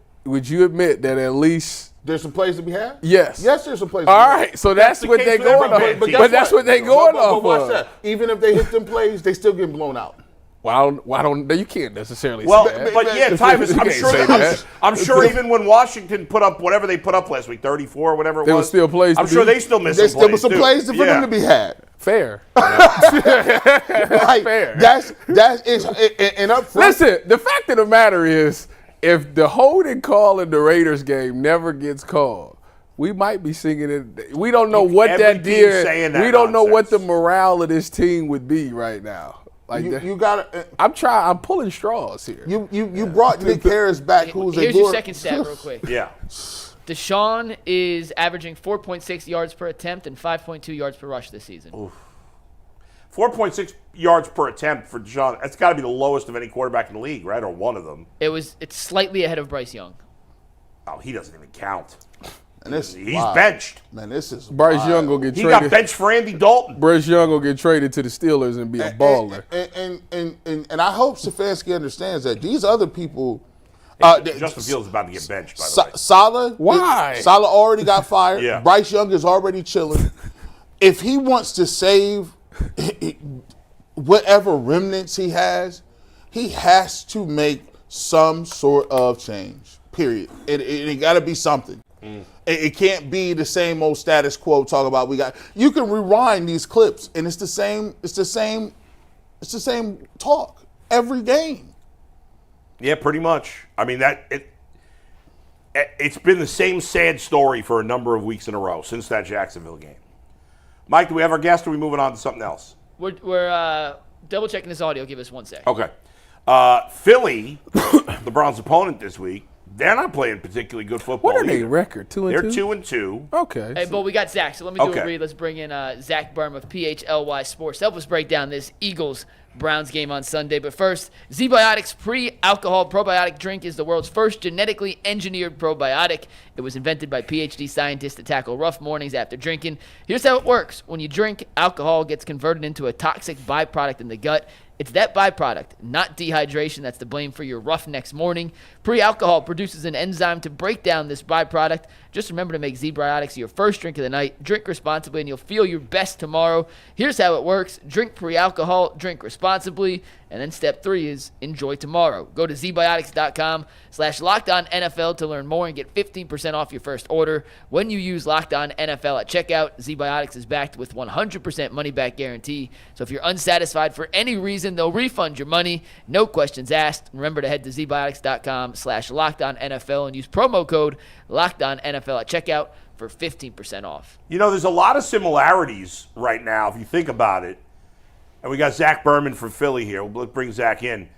that at least there's some plays to be had? Yes. Yes, there's some plays. All right, so that's what they're going off. But that's what they're going off. But watch that. Even if they hit them plays, they still get blown out. Why don't you can't necessarily say that. But yeah, Tyvus, I'm sure even when Washington put up whatever they put up last week, 34, whatever it was. There was still plays. I'm sure they still missed some plays. There was some plays for them to be had. Fair. Fair. That is and up front. Listen, the fact of the matter is, if the holding call in the Raiders game never gets called, we might be singing it. We don't know what that did. We don't know what the morale of this team would be right now. Like you got. I'm pulling straws here. You brought Nick Harris back. Here's your second stat, real quick. Yeah. Deshaun is averaging 4.6 yards per attempt and 5.2 yards per rush this season. Oof. 4.6 yards per attempt for Deshaun. That's got to be the lowest of any quarterback in the league, right? Or one of them. It's slightly ahead of Bryce Young. Oh, he doesn't even count. And he's benched. Man, this is Bryce Young will get traded. He got benched for Andy Dalton. Bryce Young will get traded to the Steelers and be a baller. And I hope Stefanski understands that these other people. Justin Fields is about to get benched, by the way. Saleh. Why? Saleh already got fired. Yeah. Bryce Young is already chilling. If he wants to save whatever remnants he has to make some sort of change. Period. It got to be something. It can't be the same old status quo talk about you can rewind these clips and it's the same It's the same talk every game. Yeah, pretty much. I mean, it's been the same sad story for a number of weeks in a row since that Jacksonville game. Mike, do we have our guest, or are we moving on to something else? We're double checking this audio. Give us 1 sec. Okay. Philly, the Browns' opponent this week, they're not playing particularly good football. What are they either. record? 2-2? They're 2-2. Okay. Hey, but we got Zach, so let me do a read. Let's bring in Zach Berman of PHLY Sports. Help us break down this Eagles-Browns game on Sunday. But first, Z-Biotics pre-alcohol probiotic drink is the world's first genetically engineered probiotic. It was invented by PhD scientists to tackle rough mornings after drinking. Here's how it works. When you drink, alcohol gets converted into a toxic byproduct in the gut. It's that byproduct, not dehydration, that's to blame for your rough next morning. Pre-alcohol produces an enzyme to break down this byproduct. Just remember to make Z-Biotics your first drink of the night. Drink responsibly, and you'll feel your best tomorrow. Here's how it works. Drink pre-alcohol, drink responsibly, and then step 3 is enjoy tomorrow. Go to zbiotics.com/LockedOnNFL to learn more and get 15% off your first order. When you use LockedOnNFL at checkout, Z-Biotics is backed with 100% money-back guarantee. So if you're unsatisfied for any reason, they'll refund your money. No questions asked. Remember to head to zbiotics.com/LockedOnNFL and use promo code LockedOnNFL at checkout for 15% off. You know, there's a lot of similarities right now, if you think about it. And we got Zach Berman from Philly here. We'll bring Zach in.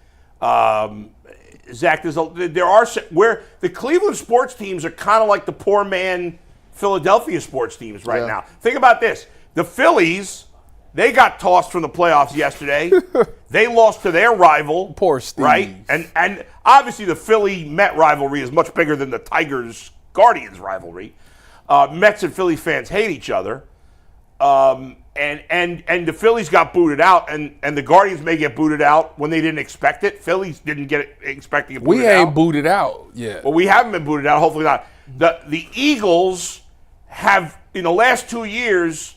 Zach, where the Cleveland sports teams are kind of like the poor man Philadelphia sports teams right now. Think about this. The Phillies, they got tossed from the playoffs yesterday. They lost to their rival. Poor Steve. Right? And obviously the Philly-Met rivalry is much bigger than the Tigers-Guardians rivalry. Mets and Philly fans hate each other. And the Phillies got booted out, and the Guardians may get booted out when they didn't expect it. Phillies didn't expect to get booted out. We ain't booted out yet. Well, we haven't been booted out, hopefully not. The Eagles have, in the last 2 years,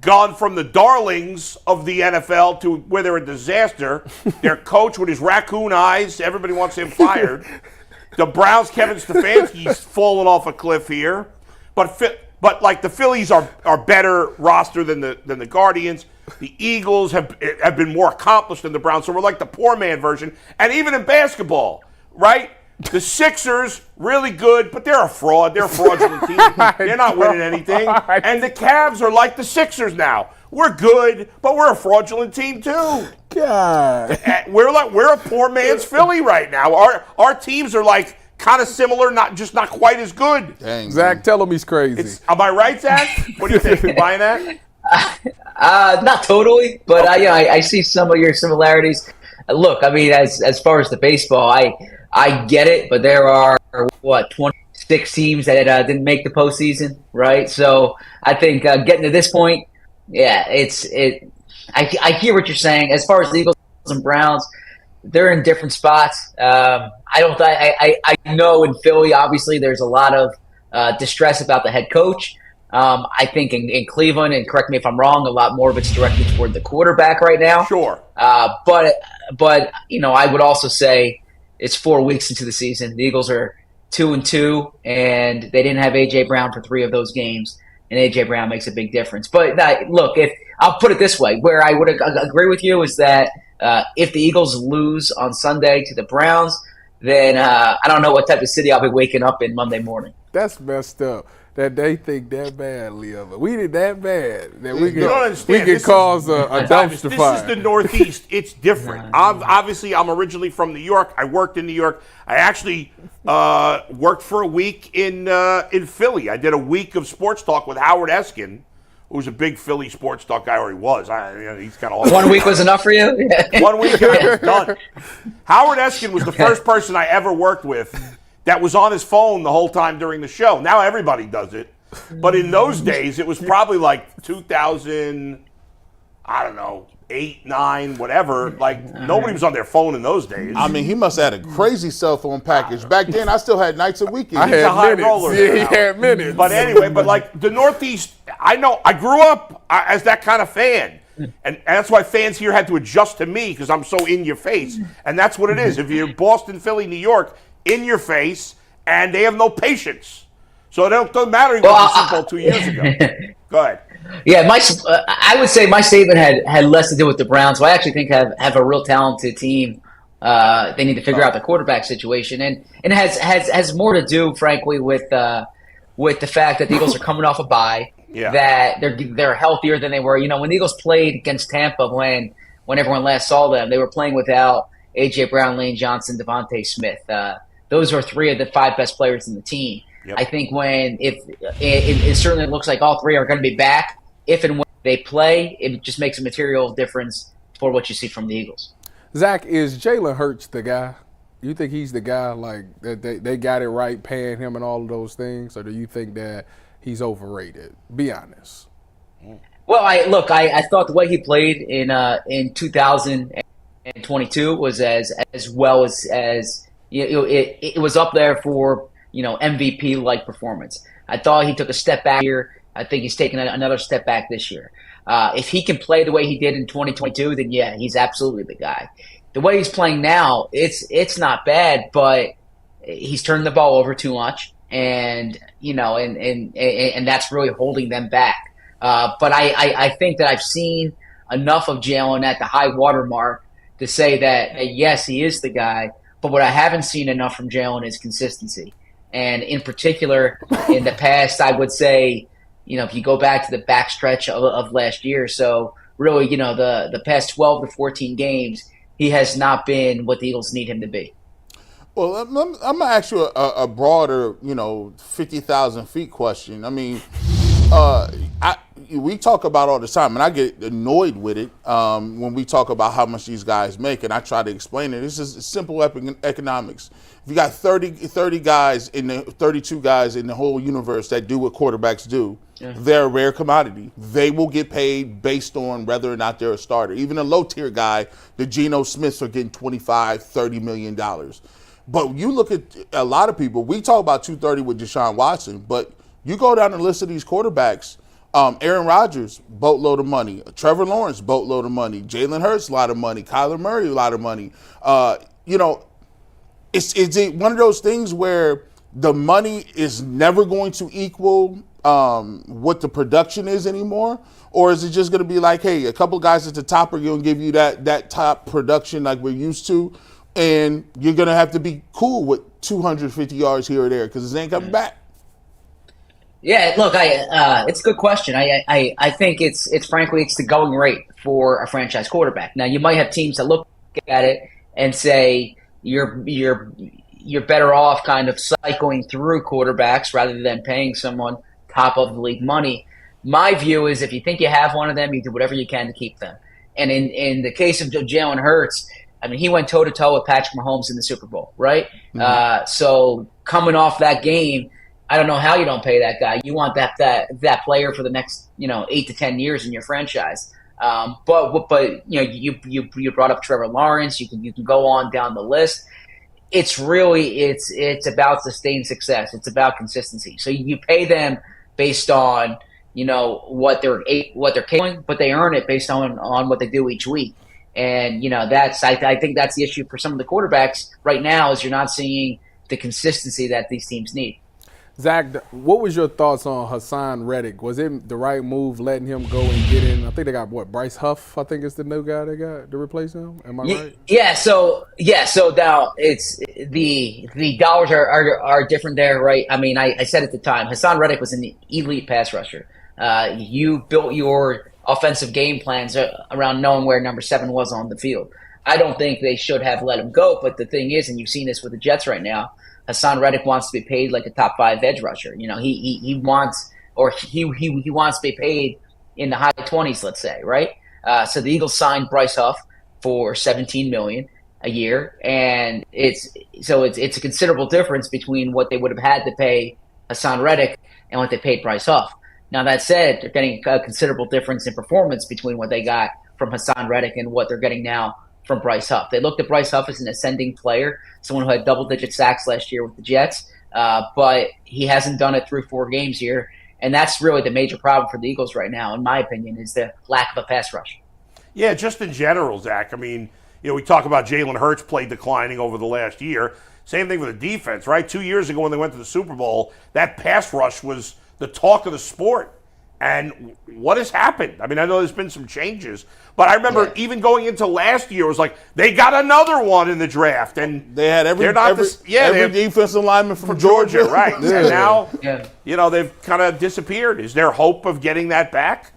gone from the darlings of the NFL to where they're a disaster. Their coach with his raccoon eyes, everybody wants him fired. The Browns, Kevin Stefanski's fallen off a cliff here. But like the Phillies are better roster than the Guardians. The Eagles have been more accomplished than the Browns. So we're like the poor man version. And even in basketball, right? The Sixers, really good, but they're a fraud. They're a fraudulent team. They're not winning anything. And the Cavs are like the Sixers now. We're good, but we're a fraudulent team too. God. We're a poor man's Philly right now. Our teams are like kind of similar, not quite as good. Dang, Zach, tell him he's crazy. Am I right, Zach? What do you think? You buying that? Not totally, but okay. I see some of your similarities. Look, I mean, as far as the baseball, I get it, but there are 26 teams that didn't make the postseason, right? So I think getting to this point, yeah, I hear what you're saying. As far as the Eagles and Browns, they're in different spots. I know in Philly, obviously, there's a lot of distress about the head coach. I think in Cleveland, and correct me if I'm wrong, a lot more of it's directed toward the quarterback right now. Sure. But I would also say it's 4 weeks into the season. The Eagles are 2-2, and they didn't have A.J. Brown for 3 of those games, and A.J. Brown makes a big difference. But look, if I'll put it this way, where I would agree with you is that if the Eagles lose on Sunday to the Browns, then I don't know what type of city I'll be waking up in Monday morning. That's messed up. That they think that badly of it. We did that bad that we could cause a dumpster fire. This is the Northeast. It's different. Obviously, I'm originally from New York. I worked in New York. I actually worked for a week in Philly. I did a week of sports talk with Howard Eskin, who's a big Philly sports talk guy, or he was. He's kind of 1 week was enough for you? 1 week, I was done. Howard Eskin was the first person I ever worked with that was on his phone the whole time during the show. Now everybody does it. But in those days, it was probably like 2000, I don't know, 8, 9, whatever. Like, nobody was on their phone in those days. I mean, he must have had a crazy cell phone package. Back then, I still had nights and weekends. I had minutes. Yeah, he had minutes. But anyway, like the Northeast, I know, I grew up as that kind of fan. And that's why fans here had to adjust to me because I'm so in your face. And that's what it is. If you're Boston, Philly, New York, in your face, and they have no patience. So it doesn't matter. He won the Super Bowl 2 years ago. Go ahead. Yeah, I would say my statement had less to do with the Browns, who I actually think have a real talented team. They need to figure out the quarterback situation, and it has more to do, frankly, with the fact that the Eagles are coming off a bye. Yeah. That they're healthier than they were. You know, when the Eagles played against Tampa, when everyone last saw them, they were playing without A.J. Brown, Lane Johnson, Devontae Smith. Those are 3 of the 5 best players in the team. Yep. I think it certainly looks like all 3 are going to be back. If and when they play, it just makes a material difference for what you see from the Eagles. Zach, is Jalen Hurts the guy? You think he's the guy, like, that they got it right paying him and all of those things? Or do you think that he's overrated? Be honest. Well, I thought the way he played in 2022 was as well as it was up there for, MVP-like performance. I thought he took a step back here. I think he's taken another step back this year. If he can play the way he did in 2022, then yeah, he's absolutely the guy. The way he's playing now, it's not bad, but he's turning the ball over too much, and and that's really holding them back. But I think that I've seen enough of Jalen at the high water mark to say that yes, he is the guy. But what I haven't seen enough from Jalen is consistency, and in particular, in the past, I would say, if you go back to the backstretch of last year, so really, the past 12 to 14 games, he has not been what the Eagles need him to be. Well, I'm going to ask you a broader, 50,000 feet question. I mean, we talk about all the time, and I get annoyed with it when we talk about how much these guys make, and I try to explain it. This is simple economics. If you got 30 guys 32 guys in the whole universe that do what quarterbacks do, they're a rare commodity. They will get paid based on whether or not they're a starter. Even a low-tier guy, the Geno Smiths, are getting $25-30 million. But you look at a lot of people, we talk about 230 with Deshaun Watson, but you go down the list of these quarterbacks, Aaron Rodgers, boatload of money. Trevor Lawrence, boatload of money. Jalen Hurts, a lot of money. Kyler Murray, a lot of money. Is it one of those things where the money is never going to equal what the production is anymore? Or is it just going to be like, hey, a couple guys at the top are going to give you that top production like we're used to, and you're going to have to be cool with 250 yards here or there because it ain't coming back? Yeah, look, it's a good question. I think it's frankly it's the going rate for a franchise quarterback. Now you might have teams that look at it and say you're better off kind of cycling through quarterbacks rather than paying someone top of the league money. My view is if you think you have one of them, you do whatever you can to keep them. And in the case of Jalen Hurts, I mean, he went toe-to-toe with Patrick Mahomes in the Super Bowl, right? Mm-hmm. So coming off that game, I don't know how you don't pay that guy. You want that player for the next 8 to 10 years in your franchise. But you brought up Trevor Lawrence. You can go on down the list. It's really it's about sustained success. It's about consistency. So you pay them based on what they're capable, but they earn it based on what they do each week. And I think that's the issue for some of the quarterbacks right now is you're not seeing the consistency that these teams need. Zach, what was your thoughts on Hassan Reddick? Was it the right move letting him go and get in? I think they got Bryce Huff, I think is the new guy they got to replace him. Am I right? Yeah. So now it's the dollars are different there, right? I mean, I said at the time, Hassan Reddick was an elite pass rusher. You built your offensive game plans around knowing where number 7 was on the field. I don't think they should have let him go, but the thing is, and you've seen this with the Jets right now, Hassan Reddick wants to be paid like a top 5 edge rusher. He wants to be paid in the high 20s, let's say, right? So the Eagles signed Bryce Huff for $17 million a year, and it's a considerable difference between what they would have had to pay Hassan Reddick and what they paid Bryce Huff. Now that said, they're getting a considerable difference in performance between what they got from Hassan Reddick and what they're getting now from Bryce Huff. They looked at Bryce Huff as an ascending player, someone who had double-digit sacks last year with the Jets, but he hasn't done it through 4 games here, and that's really the major problem for the Eagles right now, in my opinion, is the lack of a pass rush. Yeah, just in general, Zach. I mean, we talk about Jalen Hurts play declining over the last year. Same thing with the defense, right? 2 years ago when they went to the Super Bowl, that pass rush was the talk of the sport. And what has happened? I mean, I know there's been some changes, but I remember even going into last year, it was like they got another one in the draft, and they had every defensive lineman from Georgia, right? And now, they've kind of disappeared. Is there hope of getting that back?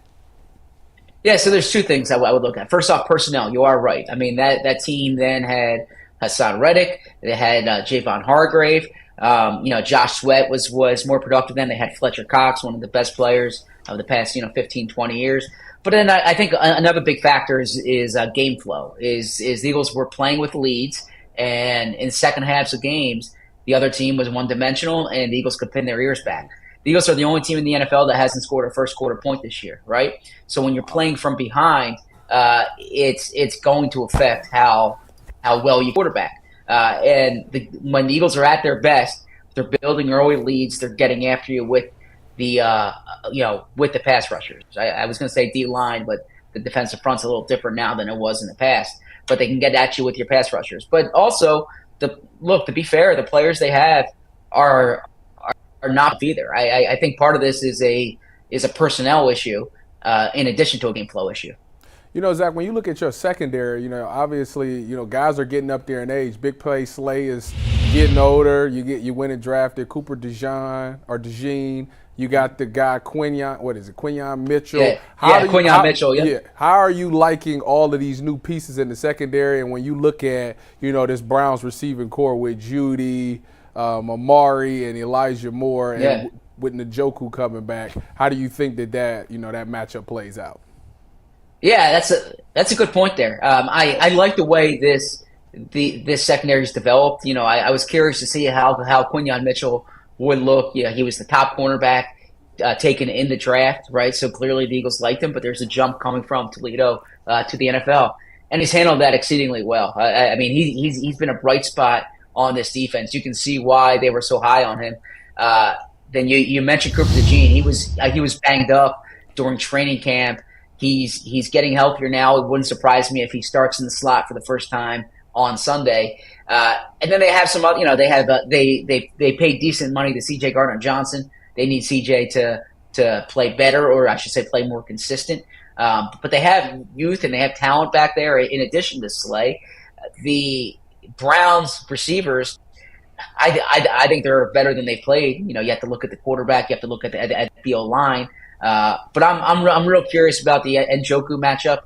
Yeah, so there's two things I would look at. First off, personnel. You are right. I mean, that team then had Hassan Reddick. They had Javon Hargrave. Josh Sweat was more productive then. They had Fletcher Cox, one of the best players of the past 15, 20 years. But then I think another big factor is game flow. Is the Eagles were playing with leads, and in second halves of games, the other team was one-dimensional, and the Eagles could pin their ears back. The Eagles are the only team in the NFL that hasn't scored a first quarter point this year, right? So when you're playing from behind, it's going to affect how well you quarterback. When the Eagles are at their best, they're building early leads. They're getting after you with the pass rushers. I was going to say D-line, but the defensive front's a little different now than it was in the past. But they can get at you with your pass rushers. But also, to be fair, the players they have are not either. I think part of this is a personnel issue in addition to a game flow issue. Zach, when you look at your secondary, obviously, guys are getting up there in age. Big Play Slay is getting older. You went and drafted Cooper DeJean. You got the guy Quinyon Mitchell. Quinyon Mitchell. Yeah. How are you liking all of these new pieces in the secondary? And when you look at, this Browns receiving core with Judy, Amari, and Elijah Moore, and with Njoku coming back, how do you think that that matchup plays out? Yeah, that's a good point there. I like the way this secondary's developed. I was curious to see how Quinyon Mitchell would look. Yeah, he was the top cornerback taken in the draft, right? So clearly the Eagles liked him, but there's a jump coming from Toledo to the NFL, and he's handled that exceedingly well. I mean, he's been a bright spot on this defense. You can see why they were so high on him. Then you mentioned Cooper DeJean. He was banged up during training camp. He's getting healthier now. It wouldn't surprise me if he starts in the slot for the first time on Sunday. And then they have some, they pay decent money to C.J. Gardner-Johnson. They need C.J. to play better, or I should say, play more consistent. But they have youth and they have talent back there. In addition to Slay, the Browns receivers, I think they're better than they've played. You have to look at the quarterback. You have to look at the O-line. But I'm real curious about the Njoku matchup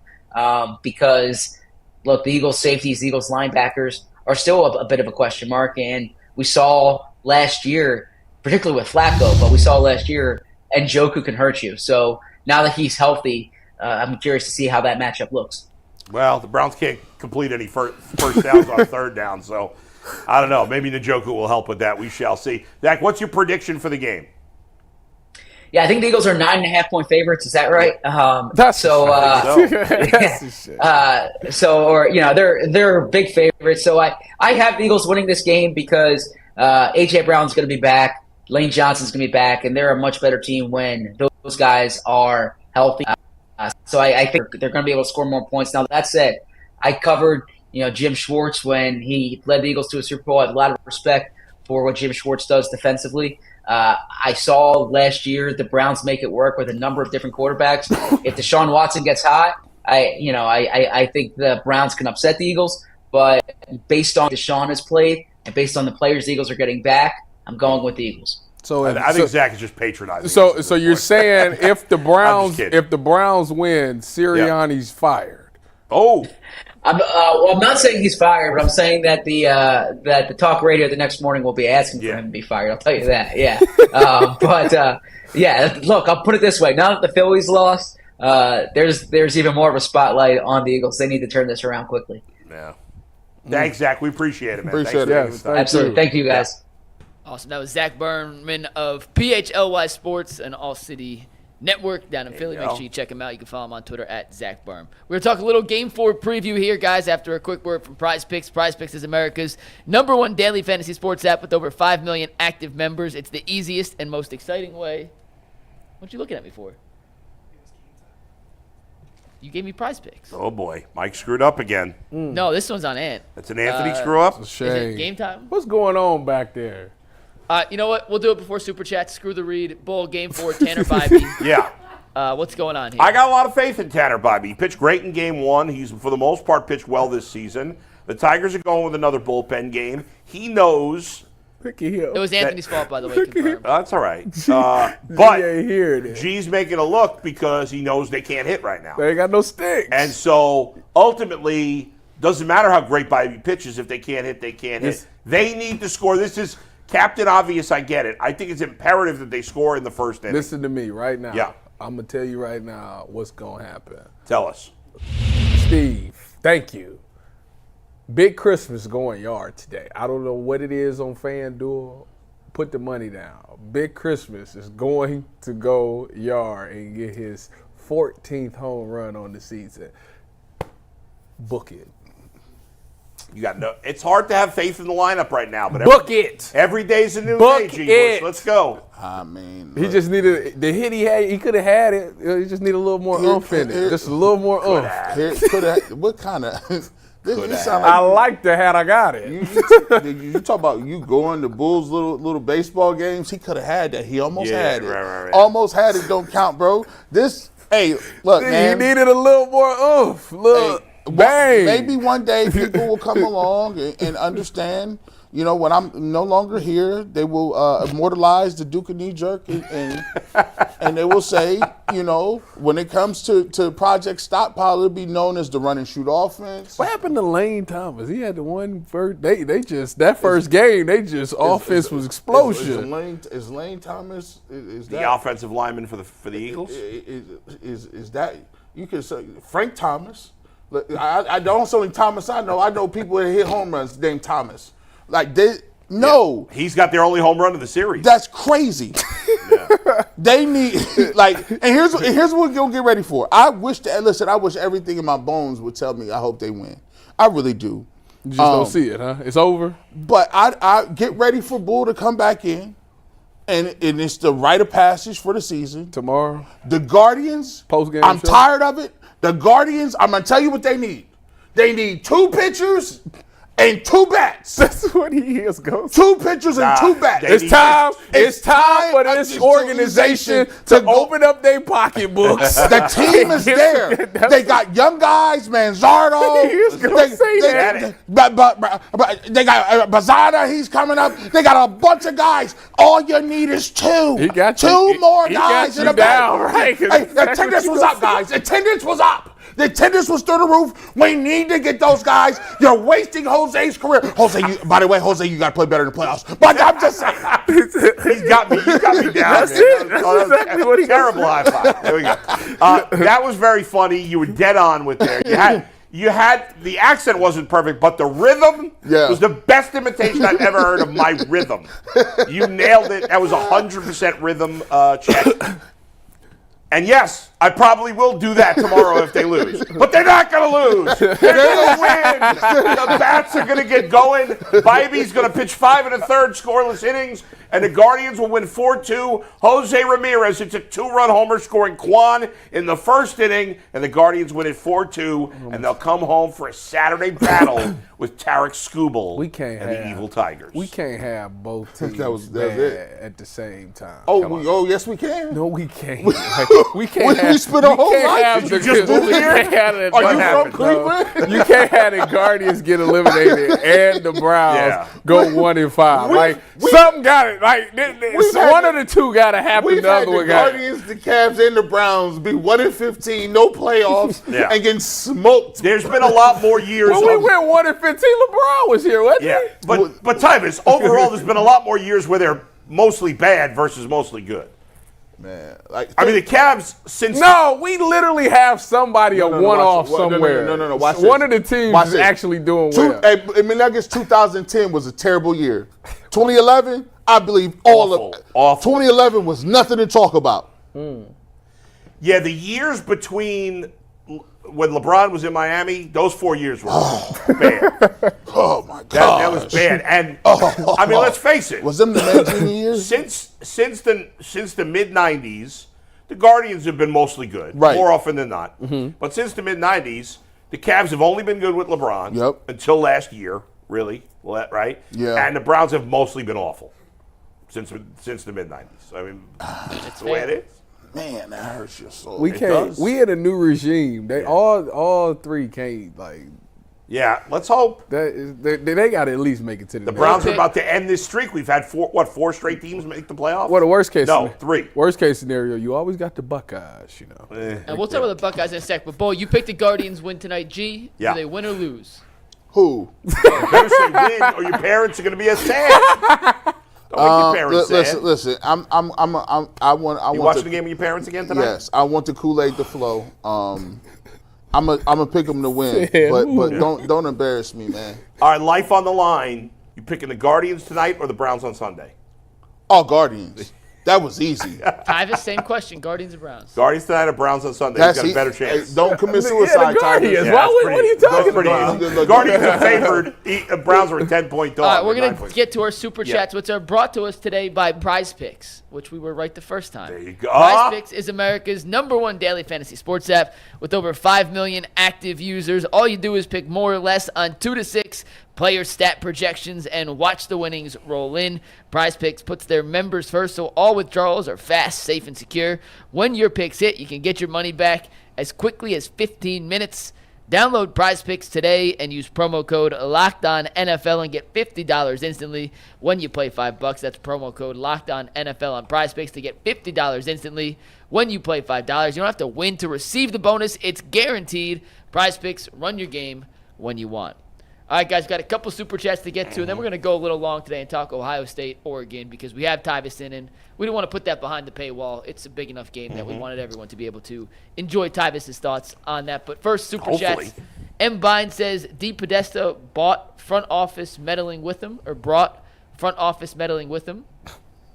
because, look, the Eagles safeties, the Eagles linebackers are still a bit of a question mark. And we saw last year, particularly with Flacco, but we saw last year Njoku can hurt you. So now that he's healthy, I'm curious to see how that matchup looks. Well, the Browns can't complete any first downs on third down, so I don't know. Maybe Njoku will help with that. We shall see. Zach, what's your prediction for the game? Yeah, I think the Eagles are 9.5-point favorites. Is that right? They're big favorites. So I have the Eagles winning this game because A.J. Brown's going to be back, Lane Johnson's going to be back, and they're a much better team when those guys are healthy. So I think they're going to be able to score more points. Now, that said, I covered Jim Schwartz when he led the Eagles to a Super Bowl. I have a lot of respect for what Jim Schwartz does defensively. I saw last year the Browns make it work with a number of different quarterbacks. If Deshaun Watson gets hot, I think the Browns can upset the Eagles. But based on Deshaun has played and based on the players the Eagles are getting back, I'm going with the Eagles. So I think Zach is just patronizing. So you're saying if the Browns win, Sirianni's fired? Oh. I'm not saying he's fired, but I'm saying that the talk radio the next morning will be asking for him to be fired. I'll tell you that. Yeah. Look, I'll put it this way. Now that the Phillies lost, there's even more of a spotlight on the Eagles. They need to turn this around quickly. Yeah. Thanks, Zach. We appreciate it, man. Appreciate it. Absolutely. Thank you, guys. Awesome. That was Zach Berman of PHLY Sports and All City Network down in Philly. Make sure you check him out. You can follow him on Twitter at Zach Berm. We're going to talk a little Game 4 preview here, guys, after a quick word from Prize Picks. Prize Picks is America's #1 daily fantasy sports app with over 5 million active members. It's the easiest and most exciting way. What you looking at me for? You gave me Prize Picks. Oh, boy. Mike screwed up again. No, this one's on Ant. That's an Anthony screw-up? It's a shame. Is it game time? What's going on back there? You know what? We'll do it before Super Chat. Screw the read. Bull, Game 4, Tanner Bibee. Yeah. What's going on here? I got a lot of faith in Tanner Bibee. He pitched great in game one. He's, for the most part, pitched well this season. The Tigers are going with another bullpen game. He knows. It was Anthony's fault, by the way. Confirmed. That's all right. But ain't hearing it. G's making a look because he knows they can't hit right now. They ain't got no sticks. And so, ultimately, doesn't matter how great Bibee pitches. If they can't hit, they can't hit. They need to score. This is Captain Obvious. I get it. I think it's imperative that they score in the first inning. Listen to me right now. Yeah. I'm going to tell you right now what's going to happen. Tell us. Steve, thank you. Big Christmas going yard today. I don't know what it is on FanDuel. Put the money down. Big Christmas is going to go yard and get his 14th home run on the season. Book it. You got no. It's hard to have faith in the lineup right now, but book it. Every day's a new Book day, G. it. Bush. Let's go. I mean, He just needed the hit he had. He could have had it. He just need a little more oomph in it. Just a little more oomph. What kind of? This sound I like the hat. I got it. You talk about you going to Bulls little baseball games. He could have had that. He almost had it. Right. Almost had it. Don't count, bro. Hey, look, man. He needed a little more oomph. Look, bang. Maybe one day people will come along and understand. You know, when I'm no longer here, they will immortalize the Duke of Knee Jerk and they will say, you know, when it comes to Project Stockpile, it'll be known as the run and shoot offense. What happened to Lane Thomas? He had the one first. They just that first game. They just offense was explosion. Is Lane Thomas is The that, offensive lineman for the Eagles. Is that you could say Frank Thomas? Look, I don't only Thomas I know people that hit home runs named Thomas. Like no. Yeah. He's got their only home run of the series. That's crazy. They need and here's what you'll get ready for. I wish everything in my bones would tell me I hope they win. I really do. You just don't see it, huh? It's over. But I get ready for Bull to come back in, and it's the rite of passage for the season. Tomorrow. The Guardians, Post-game I'm show. tired of it. The Guardians, I'm going to tell you what they need. They need 2 pitchers and 2 bats. That's what he is, Ghost. 2 pitchers and 2 bats. It's time for this organization to open up their pocketbooks. The team is there. They got young guys, Manzardo. They got Bazada, he's coming up. They got a bunch of guys. All you need is 2. He got 2 more guys in the down, back. right? Hey, attendance was up, guys. Attendance was up. The attendance was through the roof. We need to get those guys. You're wasting Jose's career. Jose, by the way, you got to play better in the playoffs. But I'm just saying. He's got me. You got me down. That's it. That's exactly what he Terrible high five. There we go. That was very funny. You were dead on with there. You had the accent wasn't perfect, but the rhythm was the best imitation I've ever heard of my rhythm. You nailed it. That was 100% rhythm check. And yes, I probably will do that tomorrow if they lose. But they're not going to lose. They're going to win. The bats are going to get going. Bibee's going to pitch 5 1/3 scoreless innings, and the Guardians will win 4-2. Jose Ramirez hits a 2-run homer scoring Kwan in the first inning, and the Guardians win it 4-2, and they'll come home for a Saturday battle with Tarek Skubal and the Evil Tigers. We can't have both teams That was bad it. at the same time. Oh, yes, we can. No, we can't. We can't have. We spent a whole life. Did you just move here? Are you from Cleveland? You can't have the Guardians get eliminated and the Browns go 1-5. Something got it. One of the two got to happen. We've The had other the one got it. Guardians, the Cavs, and the Browns be 1-15, no playoffs, and getting smoked. There's been a lot more years. When we went 1-15, LeBron was here, wasn't he? But Tyvus, overall, there's been a lot more years where they're mostly bad versus mostly good. Man, the Cavs since we literally have somebody a one-off somewhere. No. Watch this. One of the teams is actually doing well. Nuggets 2010 was a terrible year. 2011, I believe all of 2011 was nothing to talk about. Yeah, the years between when LeBron was in Miami, those 4 years were bad. Oh my God, that was bad. And let's face it. Was them the Mancini years? Since the mid '90s, the Guardians have been mostly good, more often than not. But since the mid '90s, the Cavs have only been good with LeBron until last year, really, right? Yeah. And the Browns have mostly been awful since the mid '90s. I mean, that's the way it is. Man, that hurts your soul. We can't. does. We in a new regime. They all three can't Yeah, let's hope. They got to at least make it to the The next Browns are round. about to end this streak. We've had four straight teams make the playoffs? Well, the worst case. No, 3. Worst case scenario, you always got the Buckeyes. And we'll talk about the Buckeyes in a sec. But, Bo, you picked the Guardians win tonight. G, Yeah. do they win or lose? Who? You better say win, or your parents are going to be sad. Don't make your parents sad. Listen. I want. You watching the game with your parents again tonight? Yes, I want the Kool-Aid to flow. I'm a pick them to win, but don't embarrass me, man. All right, life on the line. You picking the Guardians tonight or the Browns on Sunday? Oh, Guardians. That was easy. Tyvis, same question. Guardians or Browns? Guardians tonight or Browns on Sunday? That's You've got a easy. better chance. Hey, don't commit suicide, Guardians. Tyvis. What are you talking about? Guardians are favored. Browns are a 10-point dog. All right, we're They're 9 going to points. get to our Super Chats, which are brought to us today by Prize Picks, which we were right the first time. There you go. Prize Picks is America's #1 daily fantasy sports app with over 5 million active users. All you do is pick more or less on 2 to 6 player stat projections and watch the winnings roll in. Prize Picks puts their members first, so all withdrawals are fast, safe, and secure. When your picks hit, you can get your money back as quickly as 15 minutes. Download Prize Picks today and use promo code LOCKEDONNFL and get $50 instantly when you play $5. That's promo code LOCKEDONNFL on Prize Picks to get $50 instantly when you play $5. You don't have to win to receive the bonus. It's guaranteed. Prize Picks, run your game when you want. All right, guys, got a couple Super Chats to get to, and then we're going to go a little long today and talk Ohio State, Oregon, because we have Tyvis in, and we don't want to put that behind the paywall. It's a big enough game that we wanted everyone to be able to enjoy Tyvis's thoughts on that. But first, Super Chats. M. Bine says, D. Podesta brought front office meddling with him.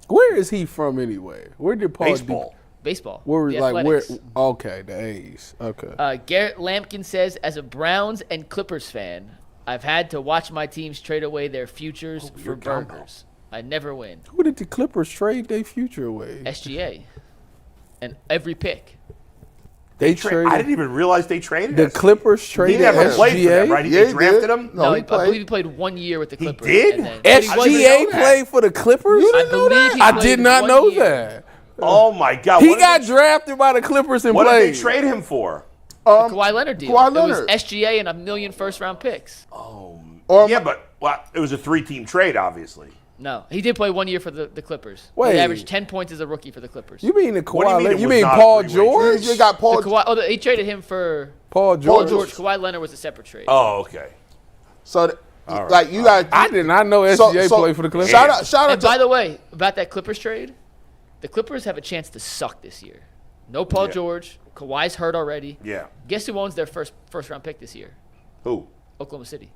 Where is he from anyway? Where did Paul Baseball. Where the like where? Athletics. Okay, the A's. Okay. Garrett Lampkin says, as a Browns and Clippers fan, I've had to watch my teams trade away their futures for burgers. I never win. Who did the Clippers trade their future away? SGA. And every pick. They traded. I didn't even realize they traded the us. Clippers traded He never SGA. played for them, right? They drafted him? No, I believe he played 1 year with the Clippers. did? And then, SGA played for the Clippers? I believe he I played did not 1 know year. that. Oh, my God. He got drafted by the Clippers and What played. did they trade him for? The Kawhi Leonard deal. Kawhi It was Leonard. SGA and 1 million first-round picks. Yeah, but it was a 3-team trade, obviously. No, he did play 1 year for the Clippers. Wait. He averaged 10 points as a rookie for the Clippers. You mean the What do you Kawhi mean Leonard? it You was mean not a Paul three-way George? You got Paul. He traded him for Paul George. Kawhi Leonard was a separate trade. Oh, okay. So, like you got. I did not know SGA played for the Clippers. Shout out And to. by the way, about that Clippers trade, the Clippers have a chance to suck this year. No Paul George. Kawhi's hurt already. Yeah. Guess who owns their first-round pick this year? Who? Oklahoma City.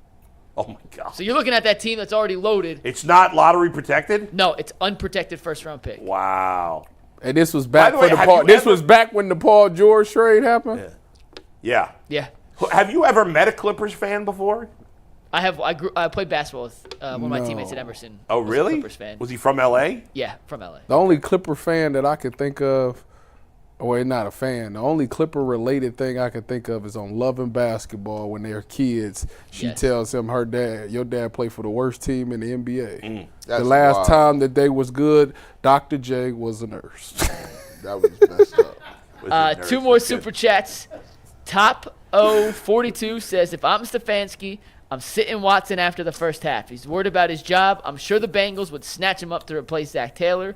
Oh, my God. So you're looking at that team that's already loaded. It's not lottery protected? No, it's unprotected first-round pick. Wow. And this was back By the way, for the have Paul. you This ever- was back when the Paul George trade happened. Yeah. Yeah. Have you ever met a Clippers fan before? I played basketball with one of my teammates at Emerson. Oh, was a really? Clippers fan. Was he from L.A.? Yeah, from LA. The only Clipper fan that I could think of, well, not a fan. The only Clipper-related thing I could think of is on Love and Basketball when they're kids. She tells him her dad, your dad played for the worst team in the NBA. The last time that they was good, Dr. J was a nurse. That was messed up. 2 more Super Chats. Top 042 says, if I'm Stefanski, I'm sitting Watson after the first half. He's worried about his job. I'm sure the Bengals would snatch him up to replace Zach Taylor.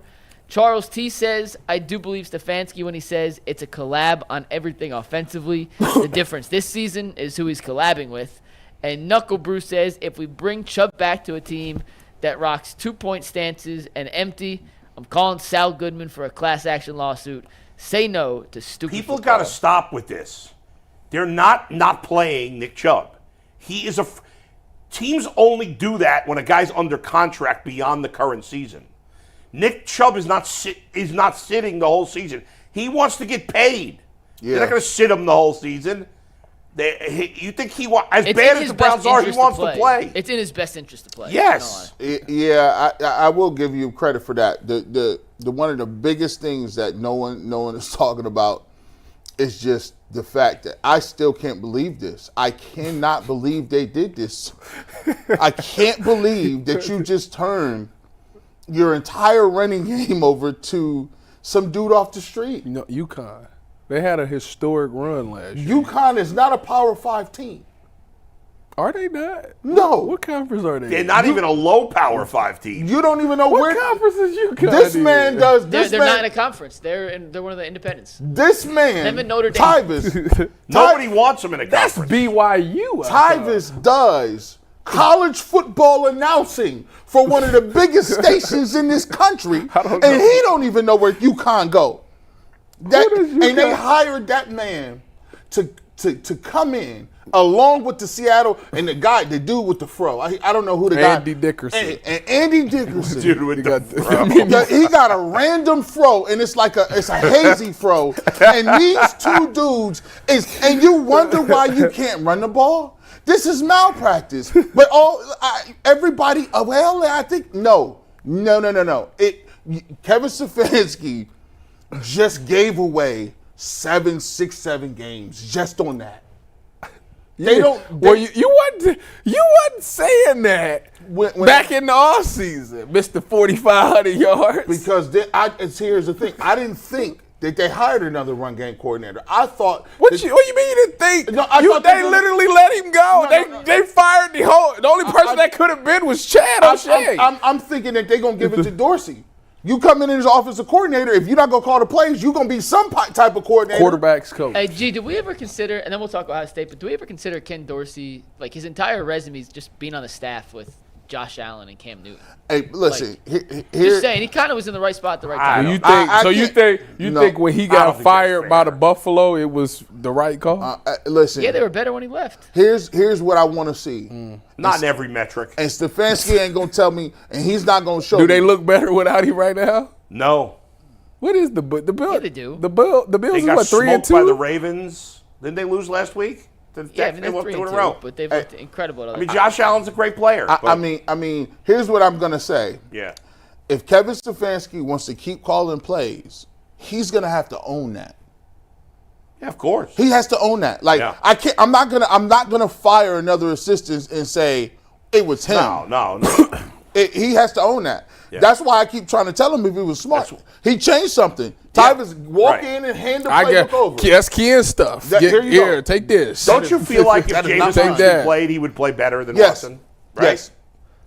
Charles T says, I do believe Stefanski when he says it's a collab on everything offensively. The difference this season is who he's collabing with. And Knuckle Bruce says, if we bring Chubb back to a team that rocks 2-point stances and empty, I'm calling Sal Goodman for a class action lawsuit. Say no to stupid People football. got to stop with this. They're not playing Nick Chubb. He is teams only do that when a guy's under contract beyond the current season. Nick Chubb is not sitting the whole season. He wants to get paid. Yeah. They're not going to sit him the whole season. You think he wants, as It's bad in as his the Browns best are, he interest wants to play. It's in his best interest to play. Yes. Yeah, I will give you credit for that. The one of the biggest things that no one is talking about is just the fact that I still can't believe this. I cannot believe they did this. I can't believe that you just turned your entire running game over to some dude off the street. You know, UConn. They had a historic run last year. UConn is not a Power 5 team. Are they not? No. What conference are they? They're not even a low Power 5 team. You don't even know What where conference is UConn? this man does. They're This not man, in a conference. They're one of the independents. this man, Them and Notre Dame. Tyvus, Nobody wants them in a That's conference. BYU. I thought. Tyvus does college football announcing for one of the biggest stations in this country, and he don't even know where UConn go. That, does and they UConn? hired that man to come in along with the Seattle and the dude with the fro. I don't know who the guy. Andy Dickerson. And Andy Dickerson. Dude with the He got a random fro, and it's a hazy fro. And these two dudes and you wonder why you can't run the ball. This is malpractice. But everybody, I think no. Kevin Stefanski just gave away 7 games just on that. They don't. Well, you wasn't saying that back in the offseason, Mr. 4,500 yards. Because here's the thing. I didn't think that they hired another run game coordinator. I thought. What you mean you didn't think? No, I thought they literally let him go. No. They fired the only person that could have been was Chad O'Shea. I'm thinking that they're going to give it to Dorsey. You come in as offensive coordinator, if you're not going to call the plays, you're going to be some type of coordinator. Quarterbacks coach. Hey, G, do we ever consider, and then we'll talk about Ohio State, but do we ever consider Ken Dorsey, like his entire resume is just being on the staff with Josh Allen and Cam Newton? Hey, listen, Just saying, he kind of was in the right spot at the right time. You think when he got fired by the Buffalo, it was the right call? Listen. Yeah, they were better when he left. Here's what I want to see. Not in every metric. And Stefanski ain't going to tell me, and he's not going to show Do me. they look better without him right now? No. What is the Bills? Yeah, they do. The Bills They is got what, 3-2? smoked by the Ravens. Didn't they lose last week? Yeah, I mean, they're 3-2, but they've looked incredible at other times. Josh Allen's a great player. I mean, here's what I'm going to say. Yeah. If Kevin Stefanski wants to keep calling plays, he's going to have to own that. Yeah, of course. He has to own that. Like, Yeah. I'm not gonna fire another assistant and say it was him. No. He has to own that. Yeah. That's why I keep trying to tell him if he was smart. He changed something. Tyvus walk in and hand the playbook over. That's Ken stuff. Here you go. Take this. Don't you feel like if That is not Jameis mine. Winston played, he would play better than Yes. Watson? Right?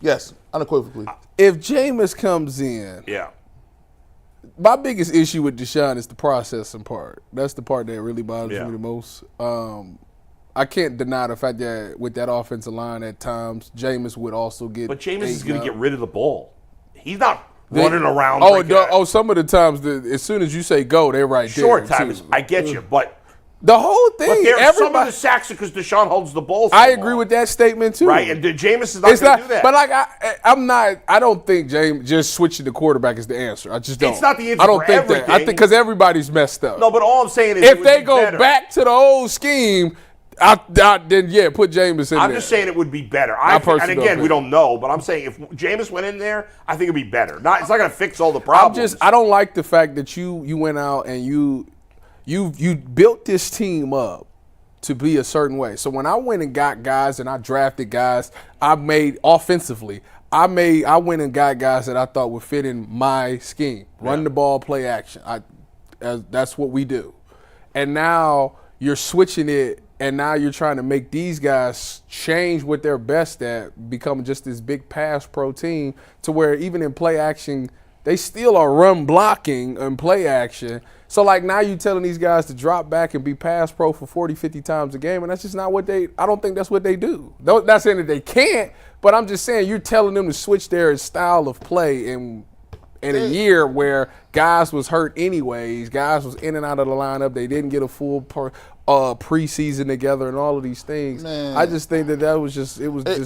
Yes, unequivocally. If Jameis comes in, Yeah. my biggest issue with Deshaun is the processing part. That's the part that really bothers Yeah. me the most. I can't deny the fact that with that offensive line at times, Jameis would also get. But Jameis is ate going up. to get rid of the ball. He's not running around. Some of the times, as soon as you say go, they're right there. Short times. I get you, but the whole thing. there are some of the sacks because Deshaun holds the ball. I agree with that statement too. Right, and Jameis is not going to do that. But like I'm not. I don't think James just switching the quarterback is the answer. I just don't. It's not the answer I don't for think everything. that. I think because everybody's messed up. No, but all I'm saying is if they go back to the old scheme, then yeah, put Jameis in there. I'm just saying it would be better. And again, we don't know, but I'm saying if Jameis went in there, I think it'd be better. It's not going to fix all the problems. I don't like the fact that you went out and you built this team up to be a certain way. So when I went and got guys and I drafted guys, I went and got guys that I thought would fit in my scheme. Run the ball, play action. That's what we do. And now you're switching it, and now you're trying to make these guys change what they're best at, become just this big pass pro team to where even in play action, they still are run blocking and play action. So, like, now you're telling these guys to drop back and be pass pro for 40, 50 times a game, and that's just not what I don't think that's what they do. Not saying that they can't, but I'm just saying you're telling them to switch their style of play in a year where guys was hurt anyways, guys was in and out of the lineup, they didn't get a full preseason together and all of these things. Man. I just think that was just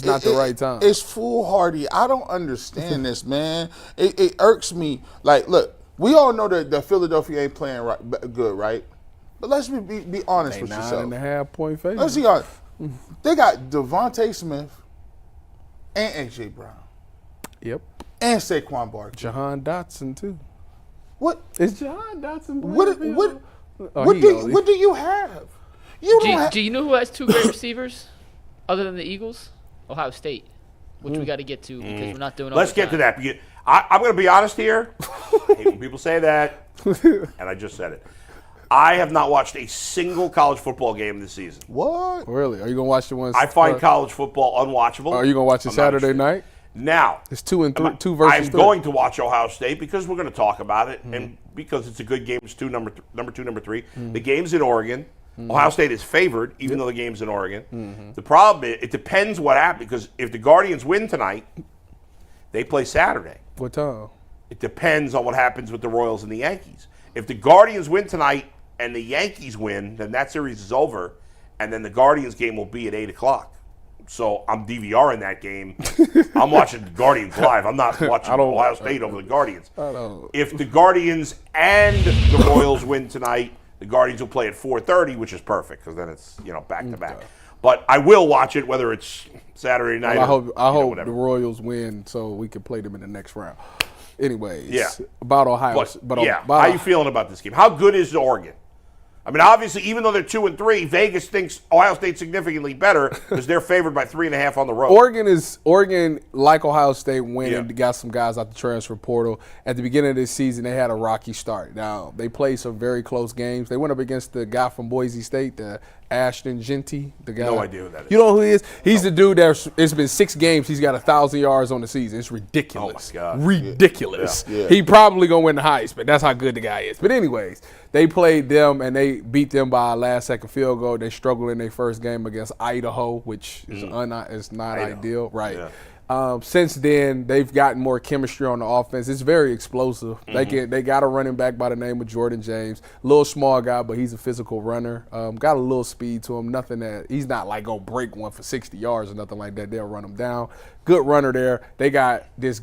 not the right time. It's foolhardy. I don't understand this, man. It irks me. Like, look, we all know that Philadelphia ain't playing good, right? But let's be honest with yourself. 9.5 favorite. Let's be honest. They got Devontae Smith and A.J. Brown. Yep. And Saquon Barkley. Jahan Dotson too. What is Jahan Dotson? What do you have? Do you know who has two great receivers other than the Eagles? Ohio State, which we got to get to because we're not doing. Let's get to that. I'm going to be honest here. I hate when people say that, and I just said it. I have not watched a single college football game this season. What? Really? Are you gonna watch the ones? I find college football unwatchable. Are you gonna watch it Saturday night? Now, It's 2 and 3, 2 versus I'm 3. going to watch Ohio State because we're going to talk about it, and because it's a good game. It's number 2, number 3. The game's in Oregon. Ohio State is favored, even though the game's in Oregon. The problem is, it depends what happens, because if the Guardians win tonight, they play Saturday. What time? It depends on what happens with the Royals and the Yankees. If the Guardians win tonight and the Yankees win, then that series is over, and then the Guardians game will be at 8 o'clock. So I'm DVRing that game. I'm watching the Guardians live. I'm not watching Ohio State over the Guardians. If the Guardians and the Royals win tonight, the Guardians will play at 4:30, which is perfect because then it's back to back. But I will watch it whether it's Saturday night. Well, I hope whatever. the Royals win so we can play them in the next round. Anyways, Yeah. about Ohio. How you feeling about this game? How good is Oregon? I mean, obviously, even though they're 2 and 3, Vegas thinks Ohio State's significantly better because they're favored by 3.5 on the road. Oregon, like Ohio State, went and got some guys out the transfer portal. At the beginning of this season, they had a rocky start. Now, they played some very close games. They went up against the guy from Boise State, the Ashton Genty. The guy. No idea who that is. You know who he is? He's the dude it's been 6 games. He's got 1,000 yards on the season. It's ridiculous. Oh, my God. Ridiculous. Yeah. He probably going to win the Heisman. That's how good the guy is. But anyways, they played them, and they beat them by a last-second field goal. They struggled in their first game against Idaho, which is not ideal. Right. Yeah. Since then, they've gotten more chemistry on the offense. It's very explosive. They got a running back by the name of Jordan James. Little small guy, but he's a physical runner. Got a little speed to him. Nothing that he's not like go break one for 60 yards or nothing like that. They'll run him down. Good runner there. They got this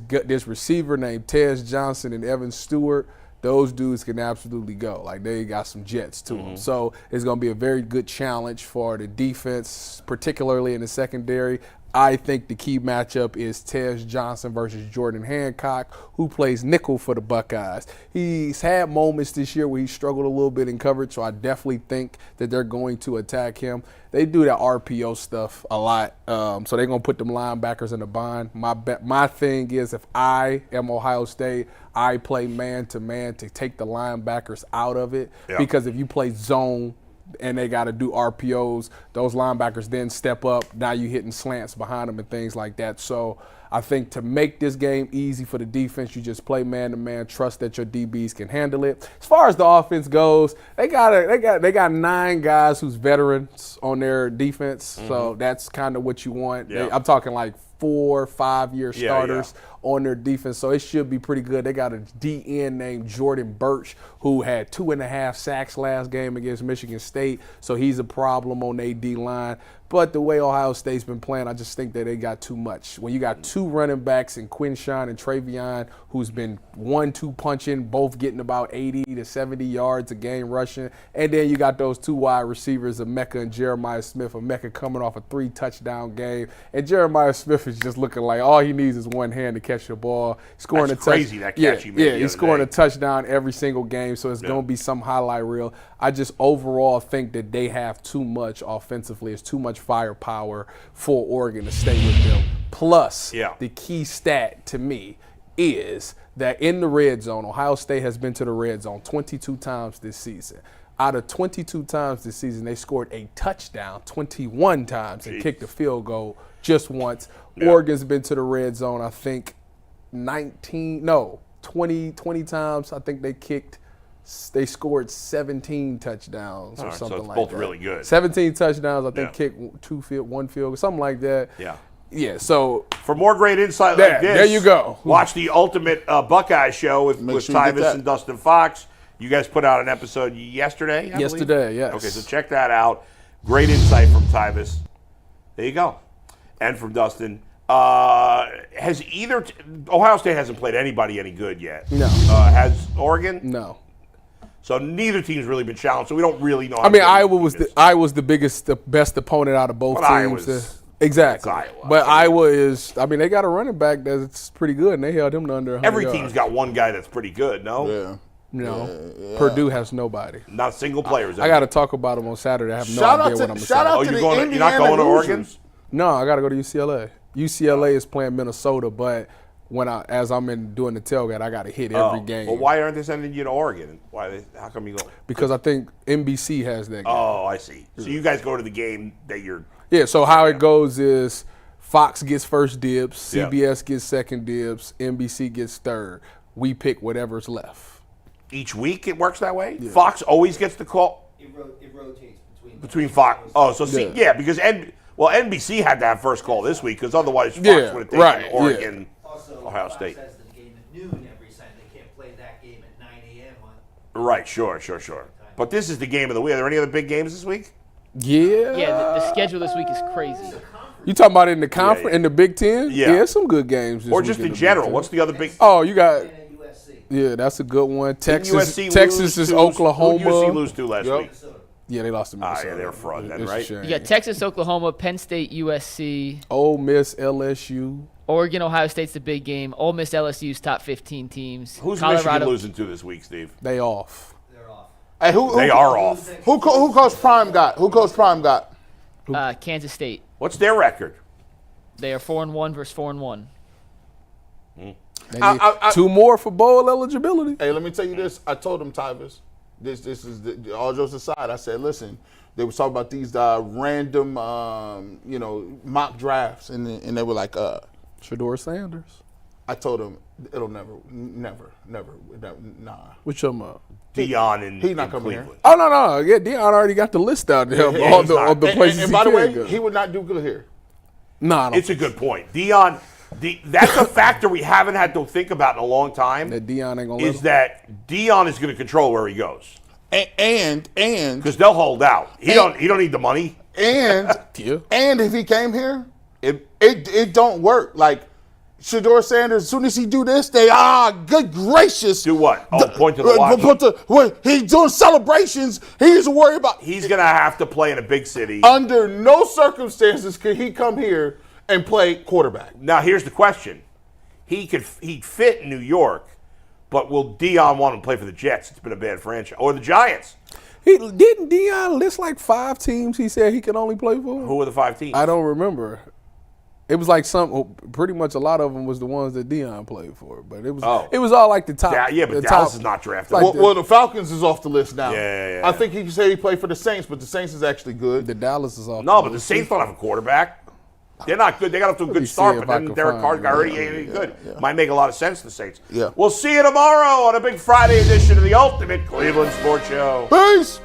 receiver named Tez Johnson and Evan Stewart. Those dudes can absolutely go. Like, they got some jets to them. So it's going to be a very good challenge for the defense, particularly in the secondary. I think the key matchup is Tez Johnson versus Jordan Hancock, who plays nickel for the Buckeyes. He's had moments this year where he struggled a little bit in coverage, so I definitely think that they're going to attack him. They do that RPO stuff a lot, so they're going to put them linebackers in a bind. My thing is, if I am Ohio State, I play man-to-man to take the linebackers out of it, because if you play zone and they got to do RPOs, those linebackers then step up. Now you're hitting slants behind them and things like that. So I think to make this game easy for the defense, you just play man-to-man, trust that your DBs can handle it. As far as the offense goes, they got 9 guys who's veterans on their defense, so that's kind of what you want. I'm talking like 4 or 5 year starters on their defense, so it should be pretty good. They got a DN named Jordan Birch who had 2.5 sacks last game against Michigan State, so he's a problem on their D-line. But the way Ohio State's been playing, I just think that they got too much. When you got 2 running backs in Quinshawn and Travion, who's been 1-2 punching, both getting about 80 to 70 yards a game rushing, and then you got those 2 wide receivers, Emeka and Jeremiah Smith. Emeka coming off a 3-touchdown game, and Jeremiah Smith is just looking like all he needs is one hand to catch the ball. Scoring That's crazy, that catch he made the he's other scoring day. a touchdown every single game, so it's going to be some highlight reel. I just overall think that they have too much offensively. It's too much firepower for Oregon to stay with them. Plus, the key stat to me is that in the red zone, Ohio State has been to the red zone 22 times this season. Out of 22 times this season, they scored a touchdown 21 times and kicked a field goal just once. Oregon's been to the red zone, I think, 20 times. I think they scored 17 touchdowns or something like that. So it's both really good. 17 touchdowns, I think, kicked 1 field goal, something like that. Yeah, so for more great insight like this, there you go. Watch the Ultimate Buckeye Show with Tyvis and Dustin Fox. You guys put out an episode yesterday, I believe? Yesterday, yes. Okay, so check that out. Great insight from Tyvis. There you go. And from Dustin. Ohio State hasn't played anybody any good yet. No. Has Oregon? No. So neither team's really been challenged, so we don't really know. I mean, Iowa was the best opponent out of both teams. Exactly. Iowa. But Iowa is, I mean, they got a running back that's pretty good, and they held him to under 100 Every yards. team's got one guy that's pretty good, no? Yeah. No. Purdue has nobody. Not a single player. I got to talk about them on Saturday. I have no idea what I'm going to say. You're not going to Oregon? No, I got to go to UCLA. UCLA is playing Minnesota, but as I'm doing the tailgate, I got to hit every game. Well, why aren't they sending you to Oregon? How come you go? Because I think NBC has that game. Oh, I see. So you guys go to the game that you're. Yeah. So how it goes is Fox gets first dibs, CBS gets second dibs, NBC gets third. We pick whatever's left. Each week it works that way. Yeah. Fox always gets the call. It rotates between Fox. Oh, so see, because NBC had to have first call this week because otherwise Fox would have taken Oregon, Ohio State. Fox has the game at noon every Sunday. They can't play that game at 9 a.m. Right, sure. But this is the game of the week. Are there any other big games this week? Yeah. Yeah, the schedule this week is crazy. You talking about in the conference, in the Big Ten? Yeah, some good games. Or just in general. What's the other big? Oh, you got. Yeah, that's a good one. Texas is Oklahoma. Who did USC lose to last week? Yeah, they lost to Minnesota. Yeah, they're fraud then, right? You got Texas, Oklahoma, Penn State, USC. Ole Miss, LSU. Oregon, Ohio State's the big game. Ole Miss, LSU's top 15 teams. Who's Colorado Michigan losing to this week, Steve? They off. They're off. Hey, they are off. Who Coach Prime got? Who Coach Prime got? Kansas State. What's their record? They are 4-1 versus 4-1. They need 2 more for bowl eligibility. Hey, let me tell you this. I told them, Tyvis, this is all jokes aside. I said, listen, they were talking about these random, mock drafts, and they were like, Shedeur Sanders. I told them it'll never, nah. Which about? Deion and he's not coming here. Oh no, yeah, Deion already got the list out there of the places and by the way, go. he would not do good here. No, it's a good point. Deion. That's a factor we haven't had to think about in a long time. That Deion ain't gonna that Deion is going to control where he goes, and because they'll hold out. He don't need the money. And and if he came here, it don't work. Like Shedeur Sanders, as soon as he do this, they good gracious. Do what? Oh, point to the watch. He's doing celebrations. He's worried about. He's going to have to play in a big city. Under no circumstances could he come here and play quarterback. Now here's the question: he'd fit in New York, but will Deion want him to play for the Jets? It's been a bad franchise, or the Giants. Didn't Deion list like 5 teams he said he could only play for? Who were the 5 teams? I don't remember. It was like pretty much a lot of them was the ones that Deion played for, but it was all like the top. Yeah, but Dallas is not drafted. Like the Falcons is off the list now. Yeah. I think he said he played for the Saints, but the Saints is actually good. The Dallas is off. No, but the Saints don't have a quarterback. They're not good. They got off to a good start, but then Derek Carr got already good. Yeah. Might make a lot of sense to the Saints. Yeah. We'll see you tomorrow on a big Friday edition of the Ultimate Cleveland Sports Show. Peace.